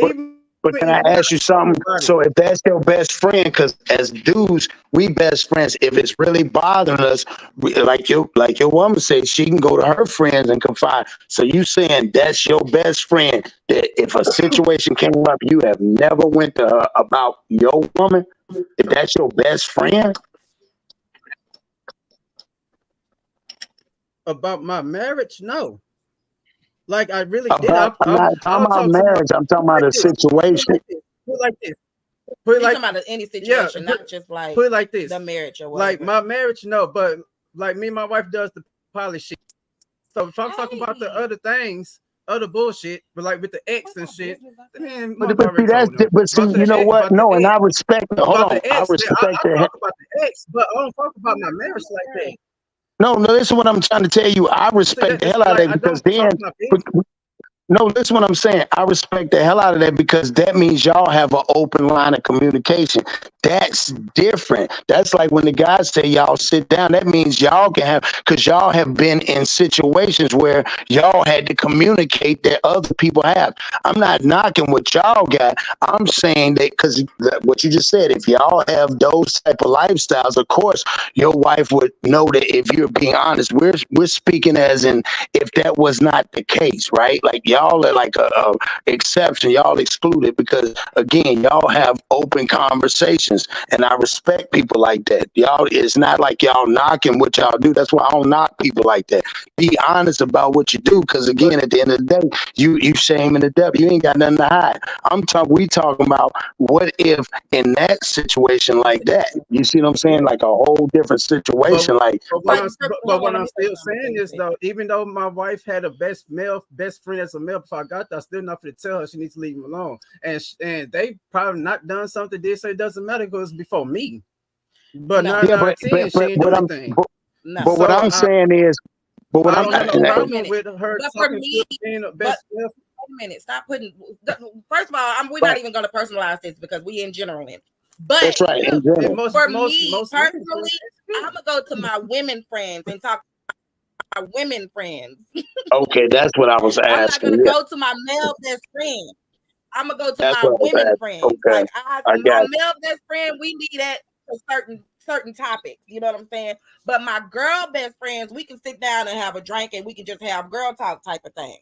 But can if I we're not ask you talking something? about it. So if that's your best friend, because as dudes, we best friends. If it's really bothering us, like your woman said, she can go to her friends and confide. So you saying that's your best friend? That if a situation came up, you have never went to her about your woman? If that's your best friend? About my marriage, no. Like I really did. I'm not talking I'll about talk to my marriage. I'm talking about a situation. put it like this. Put it He's like talking about any yeah. situation, not just like Put it like this. the marriage or Like whatever. my marriage, no, but like me and my wife does the polish shit. So if I'm talking about the other things, other bullshit, but like with the ex and shit, man, But mom already see, that's told them. but see, About you the know ex, what? about the No, and ex, I respect. Hold about on, the I ex. respect I that. talk about the ex, but I don't talk about my marriage like that. No, listen what I'm trying to tell you. I See, respect the that's hell out of like that I because don't talk then, my business. no, listen what I'm saying. I respect the hell out of that because that means y'all have an open line of communication. That's different. That's like when the guys say y'all sit down. That means y'all can have, because y'all have been in situations where y'all had to communicate that other people have. I'm not knocking what y'all got. I'm saying that because what you just said, if y'all have those type of lifestyles, of course, your wife would know that if you're being honest. We're speaking as in if that was not the case, right? Like y'all are like a exception. Y'all excluded because again, y'all have open conversations, and I respect people like that. Y'all, it's not like y'all knocking what y'all do. That's why I don't knock people like that. Be honest about what you do, because again, at the end of the day, you shaming the devil. You ain't got nothing to hide. We talking about what if in that situation like that. You see what I'm saying? Like a whole different situation. But what I'm still saying is though, even though my wife had a best friend as a male before I got there, I still not going to tell her she needs to leave him alone. And they probably not done something. Did say it doesn't matter because it's before me. But No. 9 out of 10, she ain't do anything. But what I'm saying is, but what I I'm don't have no problem with her But for talking me, to being a but best wait a minute, stop putting. First of all, we're not even going to personalize this because we in general in. But that's right. In general. for me personally, I'm gonna go to my women friends and talk to my women friends. Okay, that's what I was I'm not asking. gonna Yeah. go to my male best friend. I'm gonna go to That's my what I was women asking. friends. Okay. Like I my got you. male best friend, we need that for certain topics. You know what I'm saying? But my girl best friends, we can sit down and have a drink and we can just have girl talk type of thing.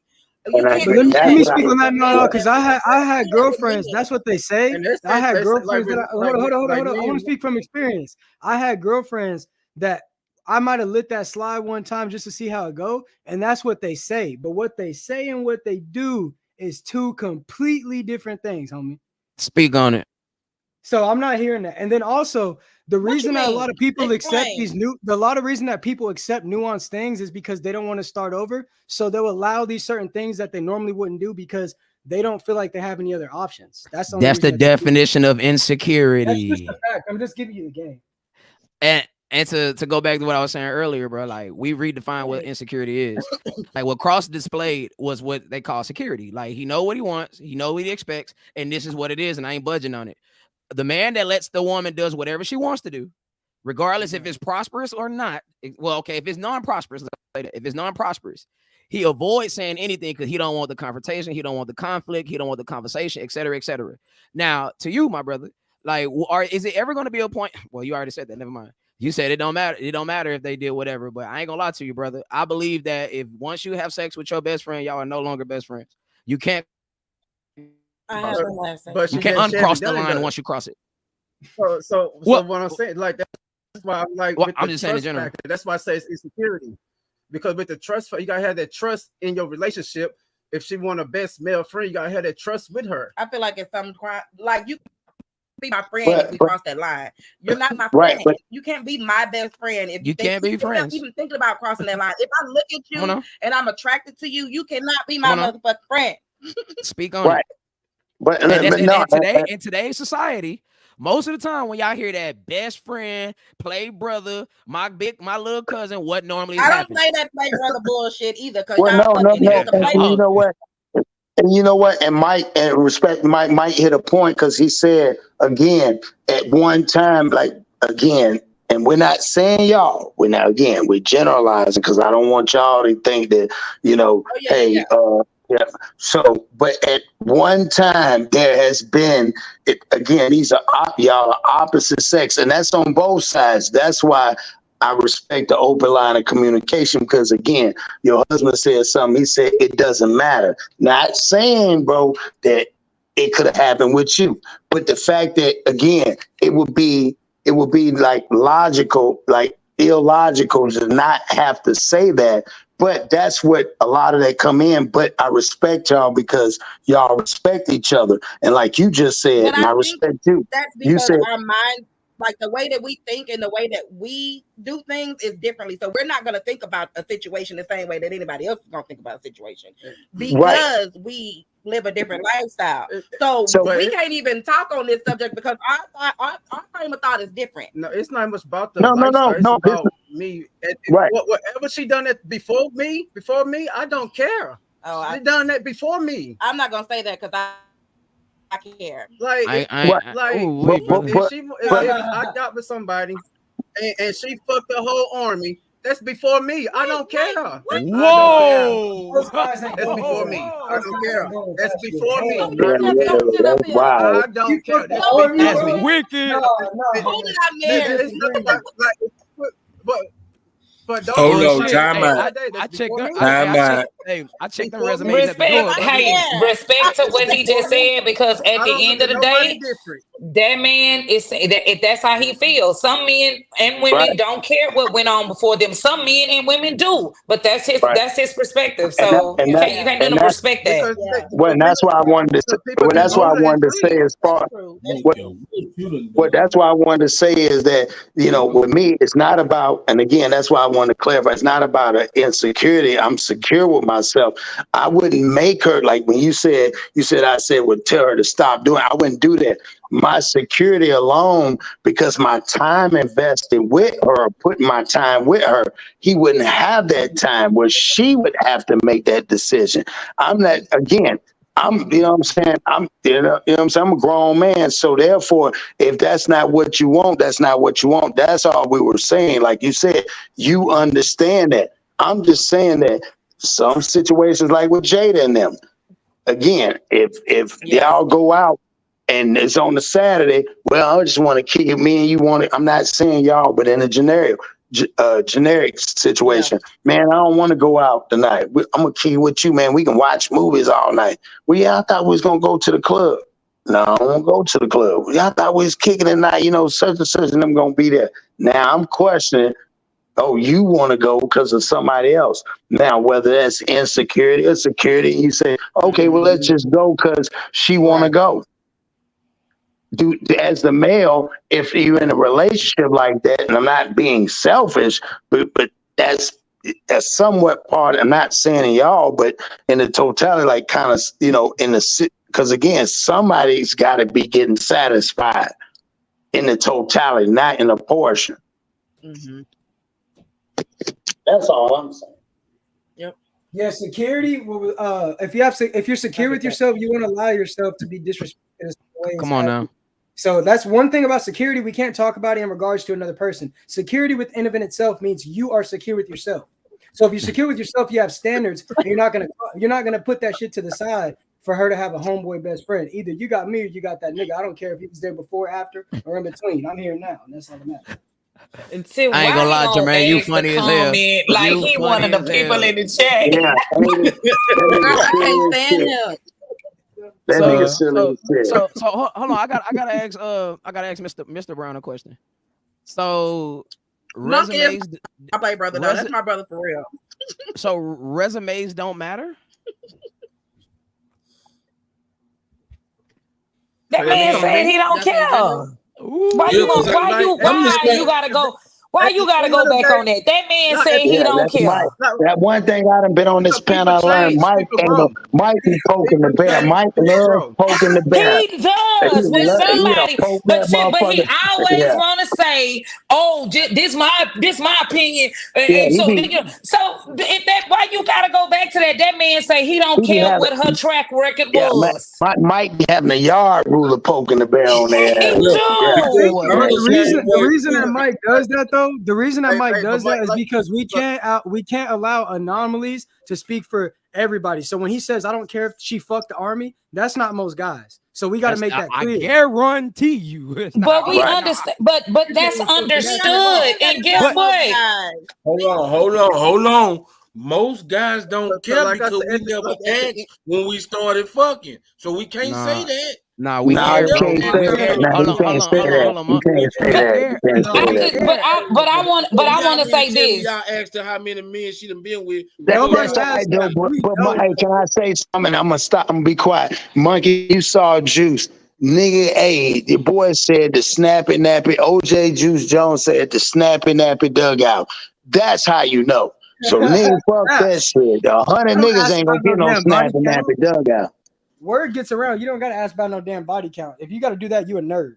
You can't But let do me that speak on that. No, because I had with girlfriends. men. That's what they say. And that's I had like girlfriends with that hold on. I me want and to speak from experience. I had girlfriends that I might have let that slide one time just to see how it go, and that's what they say. But what they say and what they do is two completely different things, homie. Speak on it. So I'm not hearing that. And then also the reason that a lot of people accept Explain. a lot of reason that people accept nuanced things is because they don't want to start over. So they'll allow these certain things that they normally wouldn't do because they don't feel like they have any other options. That's the only That's the reason that they do it. definition of That's just insecurity. a fact. I'm just giving you the game. And to go back to what I was saying earlier, bro, like we redefine what insecurity is. Like what Cross displayed was what they call security. Like he know what he wants, he know what he expects, and this is what it is, and I ain't budging on it. The man that lets the woman does whatever she wants to do, regardless if it's prosperous or not. Well, okay, if it's non-prosperous, if it's non-prosperous, he avoids saying anything because he don't want the confrontation, he don't want the conflict, he don't want the conversation, et cetera, et cetera. Now, to you, my brother, like, is it ever going to be a point? Well, you already said that. Never mind. You said it don't matter. It don't matter if they did whatever, but I ain't gonna lie to you, brother. I believe that if once you have sex with your best friend, y'all are no longer best friends. You can't. But You can't uncross the line once you cross it. So What? what I'm saying, like that's why I'm like, Well, with I'm the just saying in trust general. factor, that's why I say it's insecurity. Because with the trust, you gotta have that trust in your relationship. If she want a best male friend, you gotta have that trust with her. I feel like it's some like you be my friend if we cross that line. You're not my Right, friend. but- You can't be my best friend if You can't be friends. Even thinking about crossing that line. If I look at you Come on now. and I'm attracted to you, you cannot be Come my on now. motherfucking friend. Speak on Right. it. But In today's society, most of the time when y'all hear that best friend, play brother, my little cousin, what normally is I don't happening? say that play brother bullshit either, because well, y'all no. fucking niggas can play. And you know what? And you know what? And Mike, and respect, Mike might hit a point because he said again at one time, like again, and we're not saying y'all. We're not again. We're generalizing because I don't want y'all to think that hey, yeah. So, but at one time there has been again. These are y'all are opposite sex, and that's on both sides. That's why I respect the open line of communication because again, your husband said something. He said it doesn't matter. Not saying, bro, that it could have happened with you, but the fact that again, it would be like logical, like illogical to not have to say that. But that's what a lot of that come in. But I respect y'all because y'all respect each other, and like you just said, But and I I think respect you. that's You because said our mind, like the way that we think and the way that we do things is differently. So we're not going to think about a situation the same way that anybody else is going to think about a situation because we live a different lifestyle. So we can't even talk on this subject because our frame of thought is different. No, it's not much about the No. lifestyle. It's This about me. Right. Whatever she done it before me, I don't care. Oh, She done that before me. I'm not going to say that because I care. Like, I if I got with somebody and she fucked the whole army, that's before me. I don't care. Whoa! That's before me. I don't care. That's before me. that's wild. I don't care. That's wicked. Who did I marry? But don't Hold on, bullshit. time out. I checked them. I checked them resumes at the door. Respect to what he just said, because at the end of the day, that man is if that's how he feels. Some men and women don't care what went on before them. Some men and women do, but that's his perspective. So you can't do no respect that. Well, and that's why I wanted to. Well, that's why I wanted to say as far. What that's why I wanted to say is that with me, it's not about. And again, that's why I wanted to clarify. It's not about an insecurity. I'm secure with myself. I wouldn't make her like when you said I said would tell her to stop doing. I wouldn't do that. My security alone, because my time invested with her, putting my time with her, he wouldn't have that time where she would have to make that decision. I'm not, again, I'm, you know what I'm saying? I'm a grown man. So therefore, if that's not what you want, that's not what you want. That's all we were saying. Like you said, you understand that. I'm just saying that some situations like with Jada and them, again, if y'all go out, and it's on the Saturday, well, I just want to keep me and you want it. I'm not saying y'all, but in a generic situation, man, I don't want to go out tonight. I'm going to keep with you, man. We can watch movies all night. Well, yeah, I thought we was going to go to the club. No, I don't go to the club. Yeah, I thought we was kicking it night, such and such, and I'm going to be there. Now I'm questioning, oh, you want to go because of somebody else. Now, whether that's insecurity or security, you say, okay, well, let's just go because she want to go. As the male, if you're in a relationship like that, and I'm not being selfish, but that's somewhat part. I'm not saying y'all, but in the totality, like kind of, because again, somebody's got to be getting satisfied in the totality, not in a portion. Mm-hmm. That's all I'm saying. Yep. Yeah, security. If you're secure with yourself, you won't allow yourself to be disrespected. Come on now. So that's one thing about security we can't talk about in regards to another person. Security within of itself means you are secure with yourself. So if you're secure with yourself, you have standards, and you're not gonna put that shit to the side for her to have a homeboy best friend. Either you got me or you got that nigga. I don't care if he was there before, after, or in between. I'm here now, and that's all that matters. Until I ain't gonna lie, Jermaine, you funny as hell. Like he one of the people in the chat. I can't stand him. So hold on. I gotta ask Mr. Brown a question. So resumes, I play brother. No, that's my brother for real. So resumes don't matter. That man said he don't care. Why you gotta go? Why you gotta go back on that? That man No, said he Yeah, don't that's care. Mike. That one thing I done been on this People panel, I learned change. Mike Mike be poking the bear. Mike loves Bro. poking the bear. He does with He'll somebody, poke but that but he motherfucker. always Yeah, want to say, "Oh, this my opinion." yeah, And he so, be if that, why you gotta go back to that? That man say he don't he be care having what her track record yeah, was. Mike be having a yard ruler poking the bear on there. He Look, yeah, do. But the Honestly, reason hey, that Mike does that though, the reason that Mike but does that Mike, is because we can't allow anomalies to speak for everybody. So when he says I don't care if she fucked the army, that's not most guys. So we got to make that I clear. guarantee you. It's not But we all understand. But that's We understood. And guess But- what? Hold on. Most guys don't So care like I because said, we never asked when we started fucking. So we can't say that. Nah, we nah, care, you bro. can't say that. Nah, Hold you on, can't say that. You can't say that. You can't say that. But I want to say this. Y'all asked her how many men she done been with. That's Nobody all right, asked though. that. But, We but know. hey, can I say something? I'm gonna stop. I'm gonna be quiet. Monkey, you saw Juice. Nigga, hey, the boy said the snappy nappy. OJ Juice Jones said the snappy nappy dugout. That's how you know. So nigga, fuck that shit. 100 Don't niggas ask ain't gonna about get no no damn body snappy count. nappy dugout. Word gets around. You don't got to ask about no damn body count. If you got to do that, you a nerd.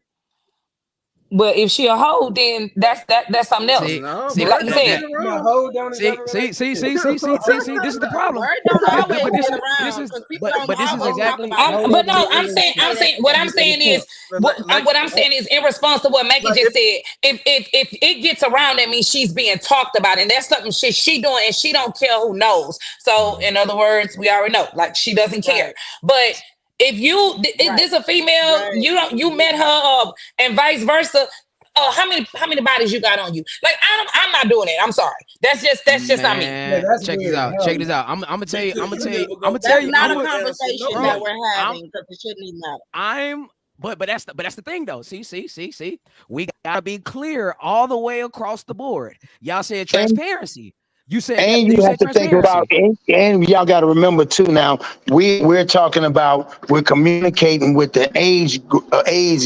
But if she a hoe, then that's something else. See, No, see, Like word you don't said, get around. Hoe don't see, ever see, see, see, relationship. see. This is the problem. Word don't But always this get is around because people don't but this is always talk exactly. about it. but no, Hoe I'm don't saying, ever what I'm saying is, what I'm saying is, in response to what Maggie Like, just said, if it gets around, that means she's being talked about, and that's something she doing, and she don't care who knows. So, in other words, we already know, like she doesn't care. But if you this a female, you met her, and vice versa. How many bodies you got on you? Like I'm not doing it. I'm sorry. That's just not me. Man, check this out. Check this out. I'm gonna tell you. That's not a conversation bro, that we're having because it shouldn't even matter. But that's the thing though. See. We gotta be clear all the way across the board. Y'all said transparency. You said And you have to think about, and y'all got to remember too. Now we're talking about we're communicating with the age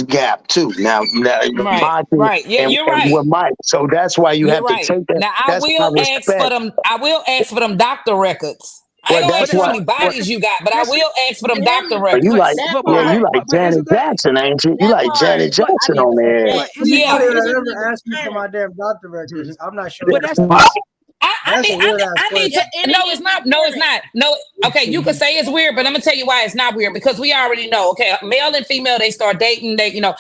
gap too. Now Right. Yeah, and, you're and right. with Mike, so that's why you You're have right. to take that. Now That's my respect. I will ask for them doctor records. I Well, ain't gonna that's ask you how why. many bodies you got, but I will ask for them doctor But you records. like, you like Janet Jackson, ain't you? You like Janet Jackson on there. But anybody that ever asked me for my damn doctor records, I'm not sure. But that's I need to. No, it's not. No, it's not. No. Okay, you could say it's weird, but I'm gonna tell you why it's not weird, because we already know. Okay, male and female, they start dating. They in a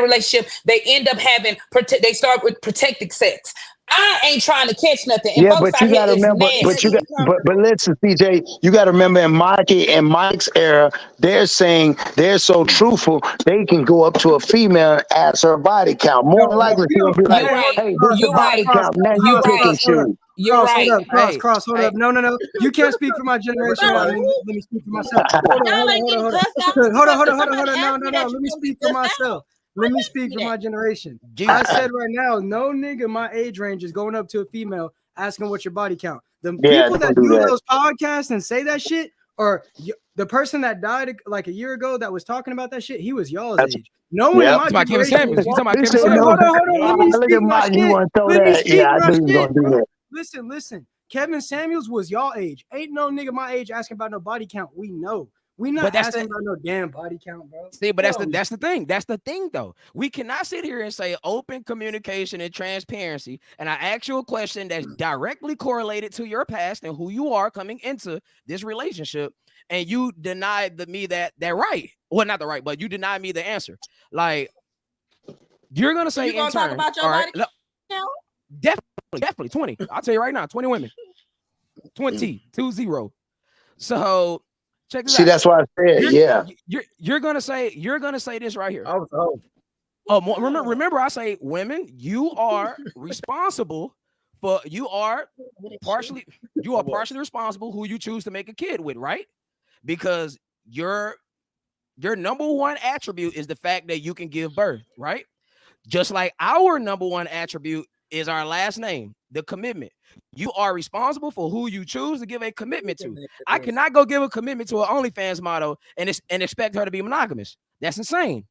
relationship. They end up having. They start with protected sex. I ain't trying to catch nothing. And Yeah, folks but out you got to here is remember. nasty. But listen, CJ, you got to remember in Mike's era, they're saying they're so truthful. They can go up to a female and ask her body count. More than likely, she'll be like, "Hey, this is the body count." Now you pick and choose. You're right. Hold up. No. You can't speak for my generation. Let me speak for myself. Hold on. No. Let me speak for myself. Let me speak for my generation. I said right now, no nigga my age range is going up to a female asking what's your body count. The people that do those podcasts and say that shit, or the person that died like a year ago that was talking about that shit, he was y'all's age. No one in my generation. Hold on. Let me speak my shit. Listen. Kevin Samuels was y'all age. Ain't no nigga my age asking about no body count. We know. We not asking about no damn body count, bro. See, but that's the thing. That's the thing, though. We cannot sit here and say open communication and transparency. And I ask you a question that's directly correlated to your past and who you are coming into this relationship, and you deny me that right. Well, not the right, but you deny me the answer. Like, you're gonna say, you gonna talk about your body count? Definitely 20. I'll tell you right now, 20 women. 20. So check this out. See, that's why I said, You're gonna say this right here. Remember, I say, women, you are responsible for partially responsible who you choose to make a kid with, right? Because your number one attribute is the fact that you can give birth, right? Just like our number one attribute is our last name, the commitment. You are responsible for who you choose to give a commitment to. I cannot go give a commitment to an OnlyFans model and expect her to be monogamous. That's insane.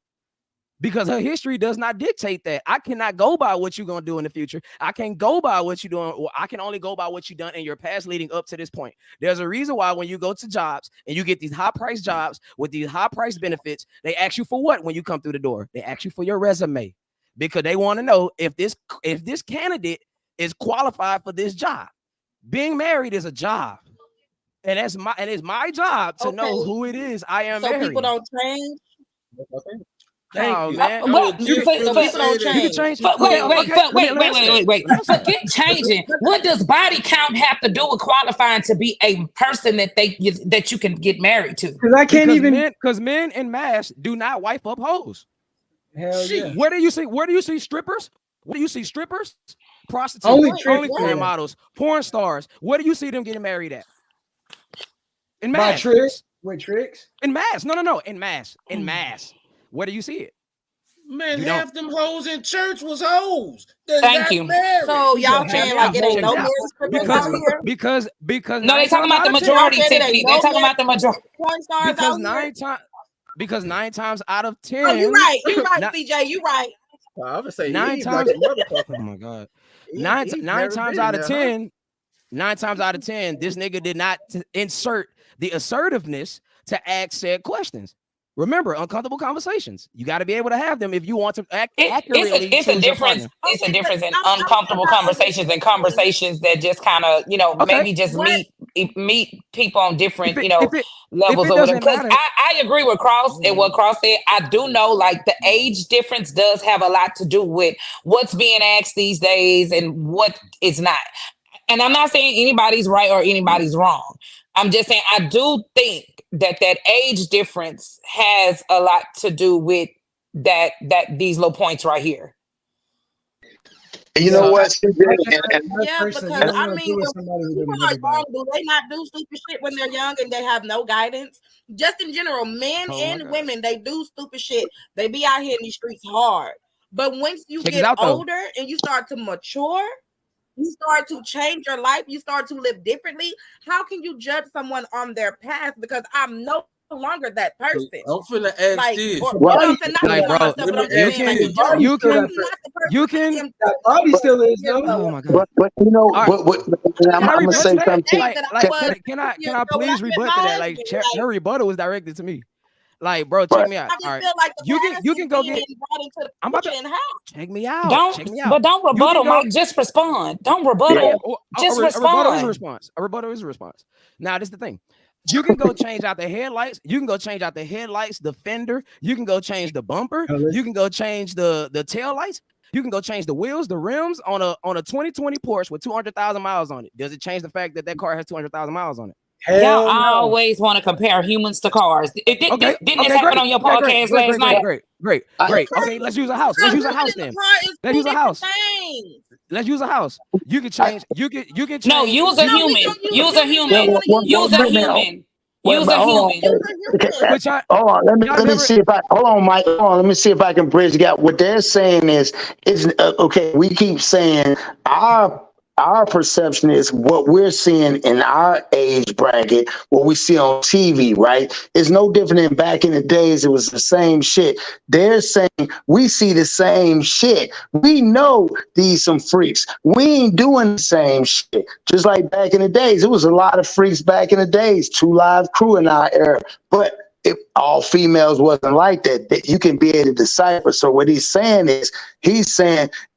because her history does not dictate that. I cannot go by what you're gonna do in the future. I can't go by what you're doing, or I can only go by what you've done in your past leading up to this point. There's a reason why when you go to jobs and you get these high-priced jobs with these high-priced benefits, they ask you for what when you come through the door? They ask you for your resume, because they want to know if this candidate is qualified for this job. Being married is a job, and it's my job to know who it is I am So marrying. people don't change. Oh, you. man. What? You can change. Wait. Forget changing. What does body count have to do with qualifying to be a person that you can get married to? Because I can't because men in mass do not wipe up hoes. Hell yeah. Where do you see strippers? Where do you see strippers? Prostitutes, OnlyFans models, porn stars. Where do you see them getting married at? In mass. Tricks? Wait, Tricks? In mass. No. In mass. In mass. Where do you see it? Man, You half them hoes in church was hoes. Thank you. So y'all saying like it ain't no more strippers out here? Because no, they talking about the majority, Tiffany. They talking about the majority. Porn stars out here? Because 9 times out of 10. Oh, you right, CJ, you right. I would say 9 times. Oh my God. Nine times out of 10. 9 times out of 10, this nigga did not insert the assertiveness to ask said questions. Remember, uncomfortable conversations. You got to be able to have them if you want to act accurately. It's a difference. It's a difference in uncomfortable conversations and conversations that just kind of, maybe just meet people on different, levels or whatever. Because I agree with Cross and what Cross said. I do know, like, the age difference does have a lot to do with what's being asked these days and what is not. And I'm not saying anybody's right or anybody's wrong. I'm just saying I do think that age difference has a lot to do with that these little points right here. You know what? Yeah, because I mean, when people are young, do they not do stupid shit when they're young and they have no guidance? Just in general, men and women, they do stupid shit. They be out here in these streets hard. But once you get older and you start to mature, you start to change your life, you start to live differently. How can you judge someone on their past? Because I'm no longer that person. I'm finna ask this. You can. Bobby still is though. Oh my God. But I'm gonna say something. Can I please rebut to that? Like, her rebuttal was directed to me. Like, bro, check me out. All right, you can go get. I'm about to check me out. Don't rebuttal, Mike. Just respond. Don't rebuttal. Just respond. A rebuttal is a response. Now, this is the thing. You can go change out the headlights. You can go change out the headlights, the fender. You can go change the bumper. You can go change the tail lights. You can go change the wheels, the rims on a 2020 Porsche with 200,000 miles on it. Does it change the fact that car has 200,000 miles on it? Y'all always want to compare humans to cars. Didn't this happen on your podcast last night? Great. Okay, let's use a house. Let's use a house then. Let's use a house. Let's use a house. You can change. You can change. No, use a human. Use a human. Use a human. Use a human. Hold on, let me see if I hold on, Mike. Hold on, let me see if I can bridge the gap. What they're saying is okay. We keep saying our perception is what we're seeing in our age bracket, what we see on TV, right? It's no different than back in the days. It was the same shit. They're saying we see the same shit. We know these some freaks. We ain't doing the same shit. Just like back in the days, it was a lot of freaks back in the days. 2 Live Crew in our era, but if all females wasn't like that, you can be able to decipher. So what he's saying is,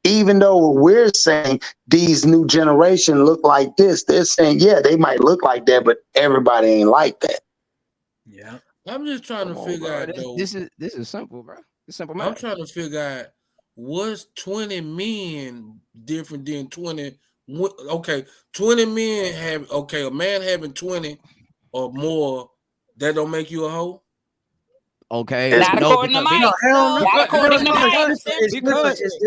even though we're saying these new generation look like this, they're saying, yeah, they might look like that, but everybody ain't like that. Yeah. I'm just trying to figure out though. This is simple, bro. It's simple, man. I'm trying to figure out what's 20 men different than 20. Okay, 20 men have a man having 20 or more. That don't make you a hoe? Okay. Not according to Mike.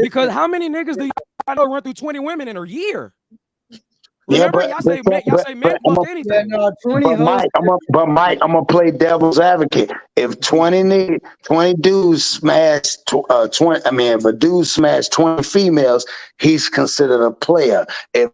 Because how many niggas do you know run through 20 women in a year? Remember, y'all say men fuck anything. But Mike, I'm gonna play devil's advocate. If 20 dudes smash 20, if a dude smash 20 females, he's considered a player. If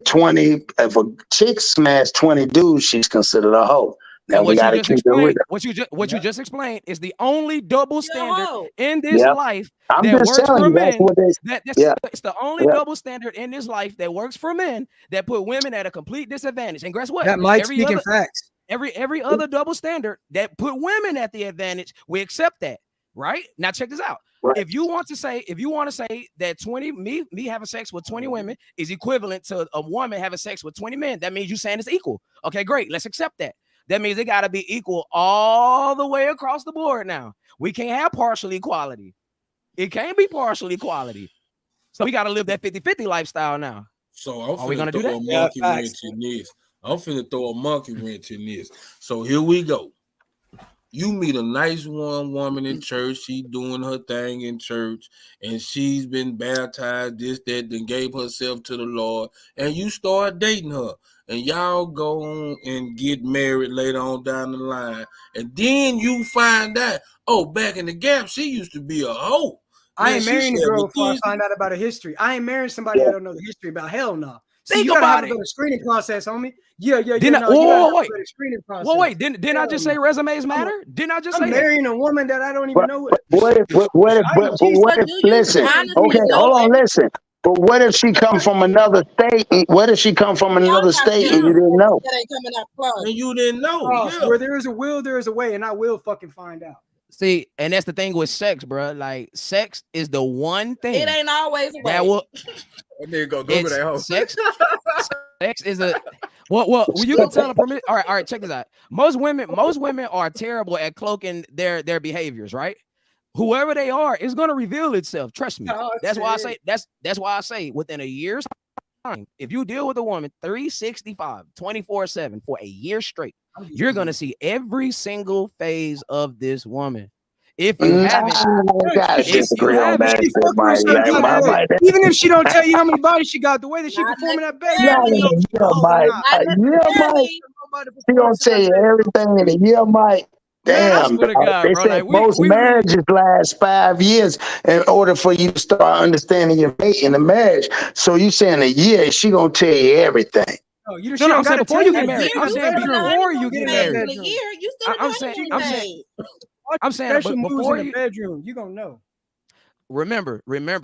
a chick smash 20 dudes, she's considered a hoe. Now And we what you got to just keep it with explained, what you just explained is the only double standard hoe. in this Yep. life I'm that just works telling for you, that's men. what they. Yeah. It's the only Yeah. double standard in this life that works for men that put women at a complete disadvantage. And guess what? That Mike speaking facts. Every other double standard that put women at the advantage, we accept that. Right? Now check this out. Right. If you want to say that 20 me having sex with 20 women is equivalent to a woman having sex with 20 men, that means you saying it's equal. Okay, great. Let's accept that. That means it got to be equal all the way across the board now. We can't have partial equality. It can't be partial equality. So we got to live that 50-50 lifestyle now. So I'm Are we going to do throw that? a monkey wrench in this. I'm finna throw a monkey wrench in this. So here we go. You meet a nice woman in church. She doing her thing in church, and she's been baptized, this, that, then gave herself to the Lord, and you start dating her. And y'all go on and get married later on down the line. And then you find out, oh, back in the gap, she used to be a hoe. I Man, ain't she marrying a said, girl well, before I things- find out about her history. I ain't marrying somebody I don't know the history about. Hell no. See, Think you gotta have about to go it. to screening process, homie. Yeah. Didn't No, you gotta wait. go to screening process. Well, wait, didn't I just say Hell no. resumes matter? Didn't I just I'm say that? marrying a woman that I don't even But, know but what if? What if? I ain't But Jesus. what if? Do you Listen. honestly Okay, know hold on. it? Listen. But what if she come from another state? What if she come from Y'all another got state and some you didn't know? that ain't coming out close. And you didn't know. Ross, Yeah. where there is a will, there is a way, and I will fucking find out. See, and that's the thing with sex, bro. Like, sex is the one thing It ain't always a that way. will. That nigga go Google It's that hoe. sex. Sex is a well. You can tell a permit. All right. Check this out. Most women are terrible at cloaking their behaviors, right? Whoever they are is going to reveal itself. Trust me. Oh, That's why I say shit. that's why I say within a year's time, if you deal with a woman 365, 24/7 for a year straight, you're going to see every single phase of this woman. If you haven't, I gotta if you disagree on haven't, that She shit, fuck her Mike. son Like, by my, the way. my, Even if she don't tell you how many bodies she got, the way that she Not performing that baby, yeah, you know necessarily. she a hoe or Mike. not. Not Yeah, Mike. necessarily. Nobody She gonna performance tell like you that. everything in a year, Mike. man, I Damn, swear to dog. God, They bro. say Like most we really, marriages last 5 years in order for you to start understanding your mate in the marriage. So you saying a year, she gonna tell you everything. No, she no, don't I'm saying gotta before tell you you. get A married. year I'm is saying still a before you honeymoon get Get in that phase. married. In a bedroom. year, you still in I'm the saying honeymoon phase. I'm saying Special moves before in the you bedroom. You gonna know. remember.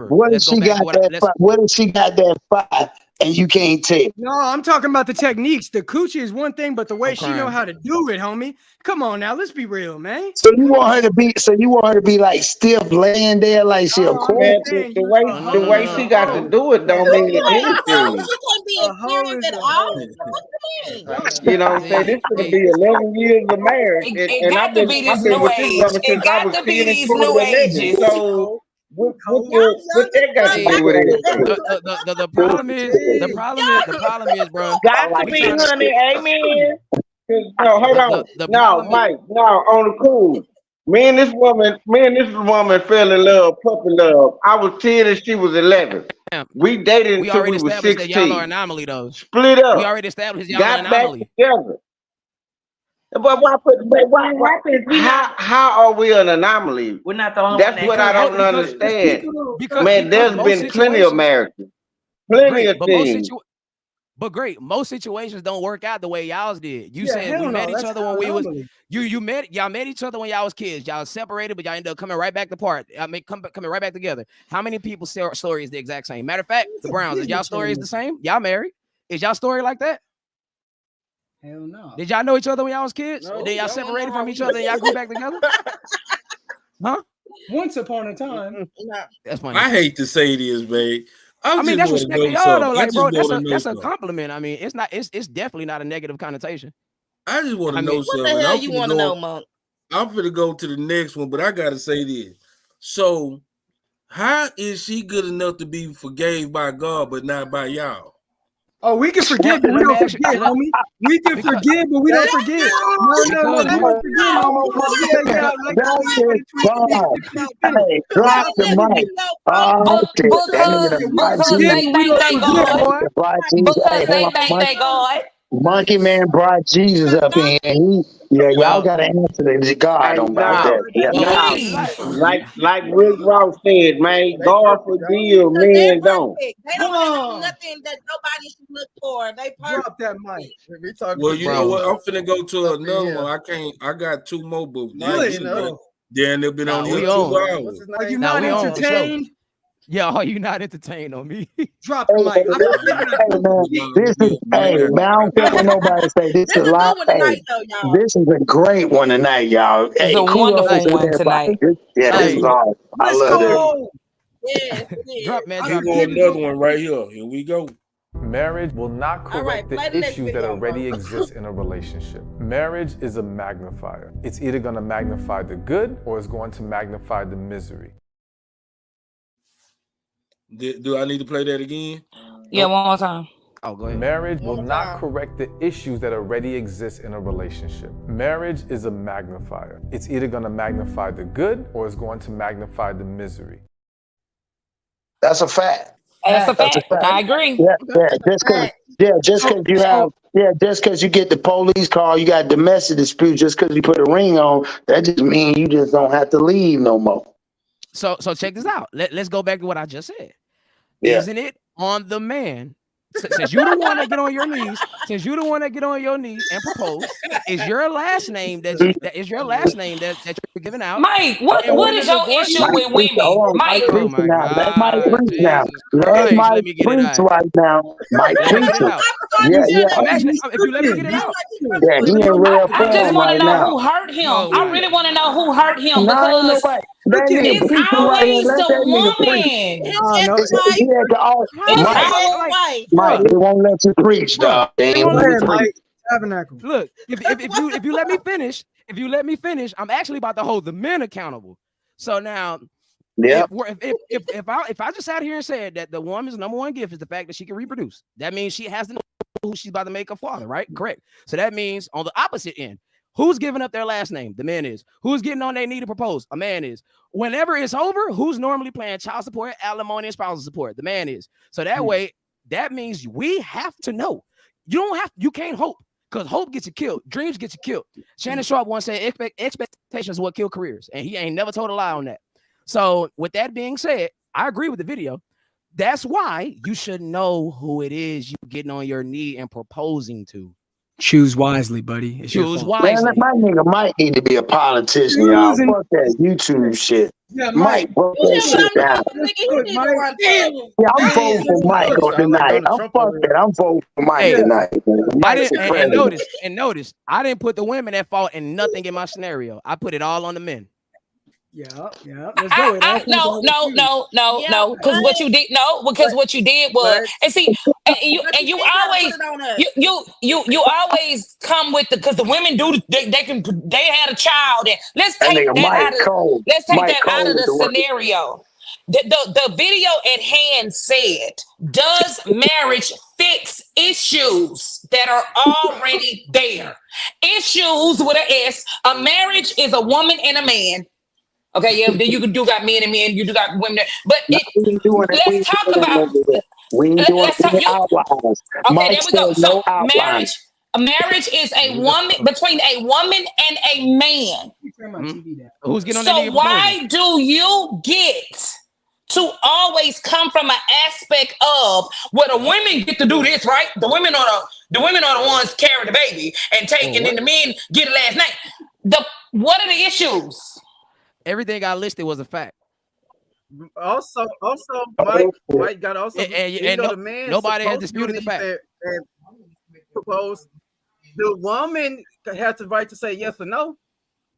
What if Let's go she back to got what that? let's What if she got that fire and you can't tell? No, I'm talking about the techniques. The coochie is one thing, but the way I'm she know crying. how to do it, homie. Come on now, let's be real, man. So you want her to be? So you want her to be like stiff, laying there like she a No, I'm corpse? Man, just saying the you way a the hoe way is she a got to hoe. do it A don't hoe mean is a hoe. anything. She can't be A hoe experienced is at a all. hoe. What you mean? You know what I'm saying? Hey, This gonna hey, be 11 years of marriage, It and got to be I've this been new with this age. woman It since I got was to 10 be and these she new was 11. ages. So Y'all what young as that got to hey, do with anything? the problem is the problem is, bro. Got to We be, trying to honey. Amen. No, hold on. the No, problem is Mike. No, on the cool. Me and this woman fell in love, puppy love. I was 10 and she was 11. damn, We dated we until already we was established that y'all are 16. anomaly though. Split We up. already established y'all are Got back anomaly. together. But what happens? How are we an anomaly? We're not the only one That's that what I Because don't understand. Man, there's most been plenty of situations marriages, plenty great, of but things. most situations don't work out the way y'all's did. You Yeah, said we hell met no. Each That's other when we was anomaly. y'all met each other when y'all was kids. Y'all separated, but y'all ended up coming right back apart. Coming right back together. How many people's story is the exact same? Matter of fact, the Browns, is y'all story is the same? Y'all married? Is y'all story like that? Hell no. Did y'all know each other when y'all was kids? No, And then y'all y'all don't know separated how from we each other and y'all grew back together? Huh? Once upon a time. No. That's funny. I hate to say this, babe. I mean, just that's want to respect to know y'all something. though. I Like, just bro, want to know that's a something. compliment. I mean, it's definitely not a negative connotation. I just want to I know mean, What something. the hell I'm you finna want to know, go. Monk? I'm finna go to the next one, but I gotta say this. So, how is she good enough to be forgave by God, but not by y'all? Oh, we can forgive, but we Let me don't ask you. forget, homie. We can Because forgive, but we don't forget. No, because we don't forget, homie. Yeah, like That's it, God. Hey, we drop don't the mic. forget. Oh, shit. That nigga Because the Yeah, we black can because forgive, Jesus. they but we think don't they forget, God. boy. The black Jesus. Hey, Because hold they on, think they God. Monkey Man brought Jesus up in here. Yeah, y'all Well, got to answer to God Hey, about now, that. Yeah. now, Please. like Rick Ross said, man, They God perfect, y'all. forgive, Because they're men don't. perfect. They Come don't have on. nothing that nobody should look for. They perfect. Drop that mic. We talking Well, to you know bro. what? I'm finna go to up in another here. one. I got two more books. Do it, no. Then they've been on Nah, here we 2 on. hours. What's his Are you name? Now not we on for sure. entertained? Yeah, are you not entertained on me? Drop the mic. I'm not giving Hey a man, this is hey man. I don't care what nobody say. This This is is a live. good one Hey, tonight, though, y'all. this is a great one tonight, y'all. It's Hey, a kudos wonderful to one everybody. tonight. This Hey, is awesome. I Let's love this. go. Yes, it drop, is. man, Here drop go that. another one right here. Here we go. Marriage will not All right, correct play the the next issues that video, already bro. exist in a relationship. Marriage is a magnifier. It's either going to magnify the good or it's going to magnify the misery. Do I need to play that again? Yeah, one more time. Oh, go ahead. Marriage will One more not time. correct the issues that already exist in a relationship. Marriage is a magnifier. It's either going to magnify the good or it's going to magnify the misery. That's a fact. That's a That's a fact. fact. I agree. Yeah, just because you get the police call, you got domestic dispute. Just because you put a ring on, that just means you just don't have to leave no more. So check this out. Let's go back to what I just said. Yeah. Isn't it on the man? Since you the one that get on your knees, and propose, is your last name that you're giving out? Mike, what And when is the your divorce issue comes- with women? Mike, Oh my now. Let Mike God, preach now. Jesus Let Christ, Mike let me get it preach out. right now. Mike Let me get it preaching. out. Yeah. I'm actually, if you let me get it out. Yeah, he in rare I just form want to right know now. who hurt him. No. I really want to know who hurt him No, ain't because nobody. That nigga it's preaching right here. always Let the that nigga preach. woman. His no. ex-wife. He had to all, His Mike, ex-wife. Mike, they won't let you preach, Bro, dog. They they ain't won't let Go you ahead, preach. Mike. Tabernacle. Look, if you let me finish, I'm actually about to hold the men accountable. So now, Yeah. if I just sat here and said that the woman's number one gift is the fact that she can reproduce, that means she has to know who she's about to make a father, right? Correct. So that means on the opposite end, who's giving up their last name? The man is. Who's getting on their knee to propose? A man is. Whenever it's over, who's normally paying child support, alimony, and spousal support? The man is. So that way, that means we have to know. You can't hope. Because hope gets you killed. Dreams get you killed. Shannon Sharp once said expectations is what kill careers. And he ain't never told a lie on that. So with that being said, I agree with the video. That's why you should know who it is you getting on your knee and proposing to. Choose wisely, buddy. It's your Choose fault. wisely. Man, my nigga Mike need to be a politician, y'all. Choosing- Fuck that YouTube shit. Yeah, Mike, broke that shit down. Yeah, I'm voting for Mike on tonight. I'm fuck that. I'm voting for Mike Hey, tonight. Man. I Mike's didn't the and president. notice, I didn't put the women at fault in nothing in my scenario. I put it all on the men. Yeah. Let's go. It all comes No, down to you. because what you did, because what you did was, and see, and you always, you always come with because the women they had a child, and let's That take nigga that Mike out of Cole. Mike Cole is the the one. scenario. The video at hand said, does marriage fix issues that are already there? Issues with an S. A marriage is a woman and a man. Okay, yeah, then you do got men and men, you do got women, but let's talk about. We ain't doing Let's talk. any outlines. Okay, Mike there we go. said So no outlines. marriage is a woman between a woman and a man. Who's getting on their knee So and why do you get to always come from an aspect of where the women get to do this, right? The women are the ones carrying the baby and taking, and then the men get it last night. What are the issues? Everything I listed was a fact. Also, Mike got also. And the man nobody has supposed to disputed the fact. and propose. The woman has the right to say yes or no.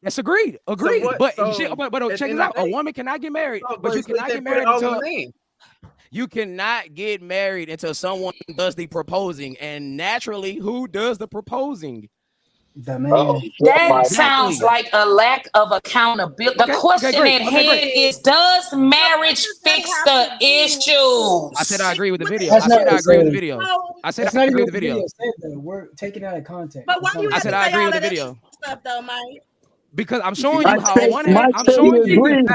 That's agreed. But check this out. A woman cannot get married, but you cannot get married until you cannot get married until someone does the proposing. And naturally, who does the proposing? The man. That sounds like a lack of accountability. The question at hand is, does marriage fix the issues? I said I agree with the video. That's I said not I agree with the what it video. I said That's I not agree even with the what the video. video said, though. We're taking it out of context. But why you I have said to I say agree all with of the that video. stuff though, Mike? Because I'm showing you Mike how said, on one hand, Mike I'm said he showing you. agreed.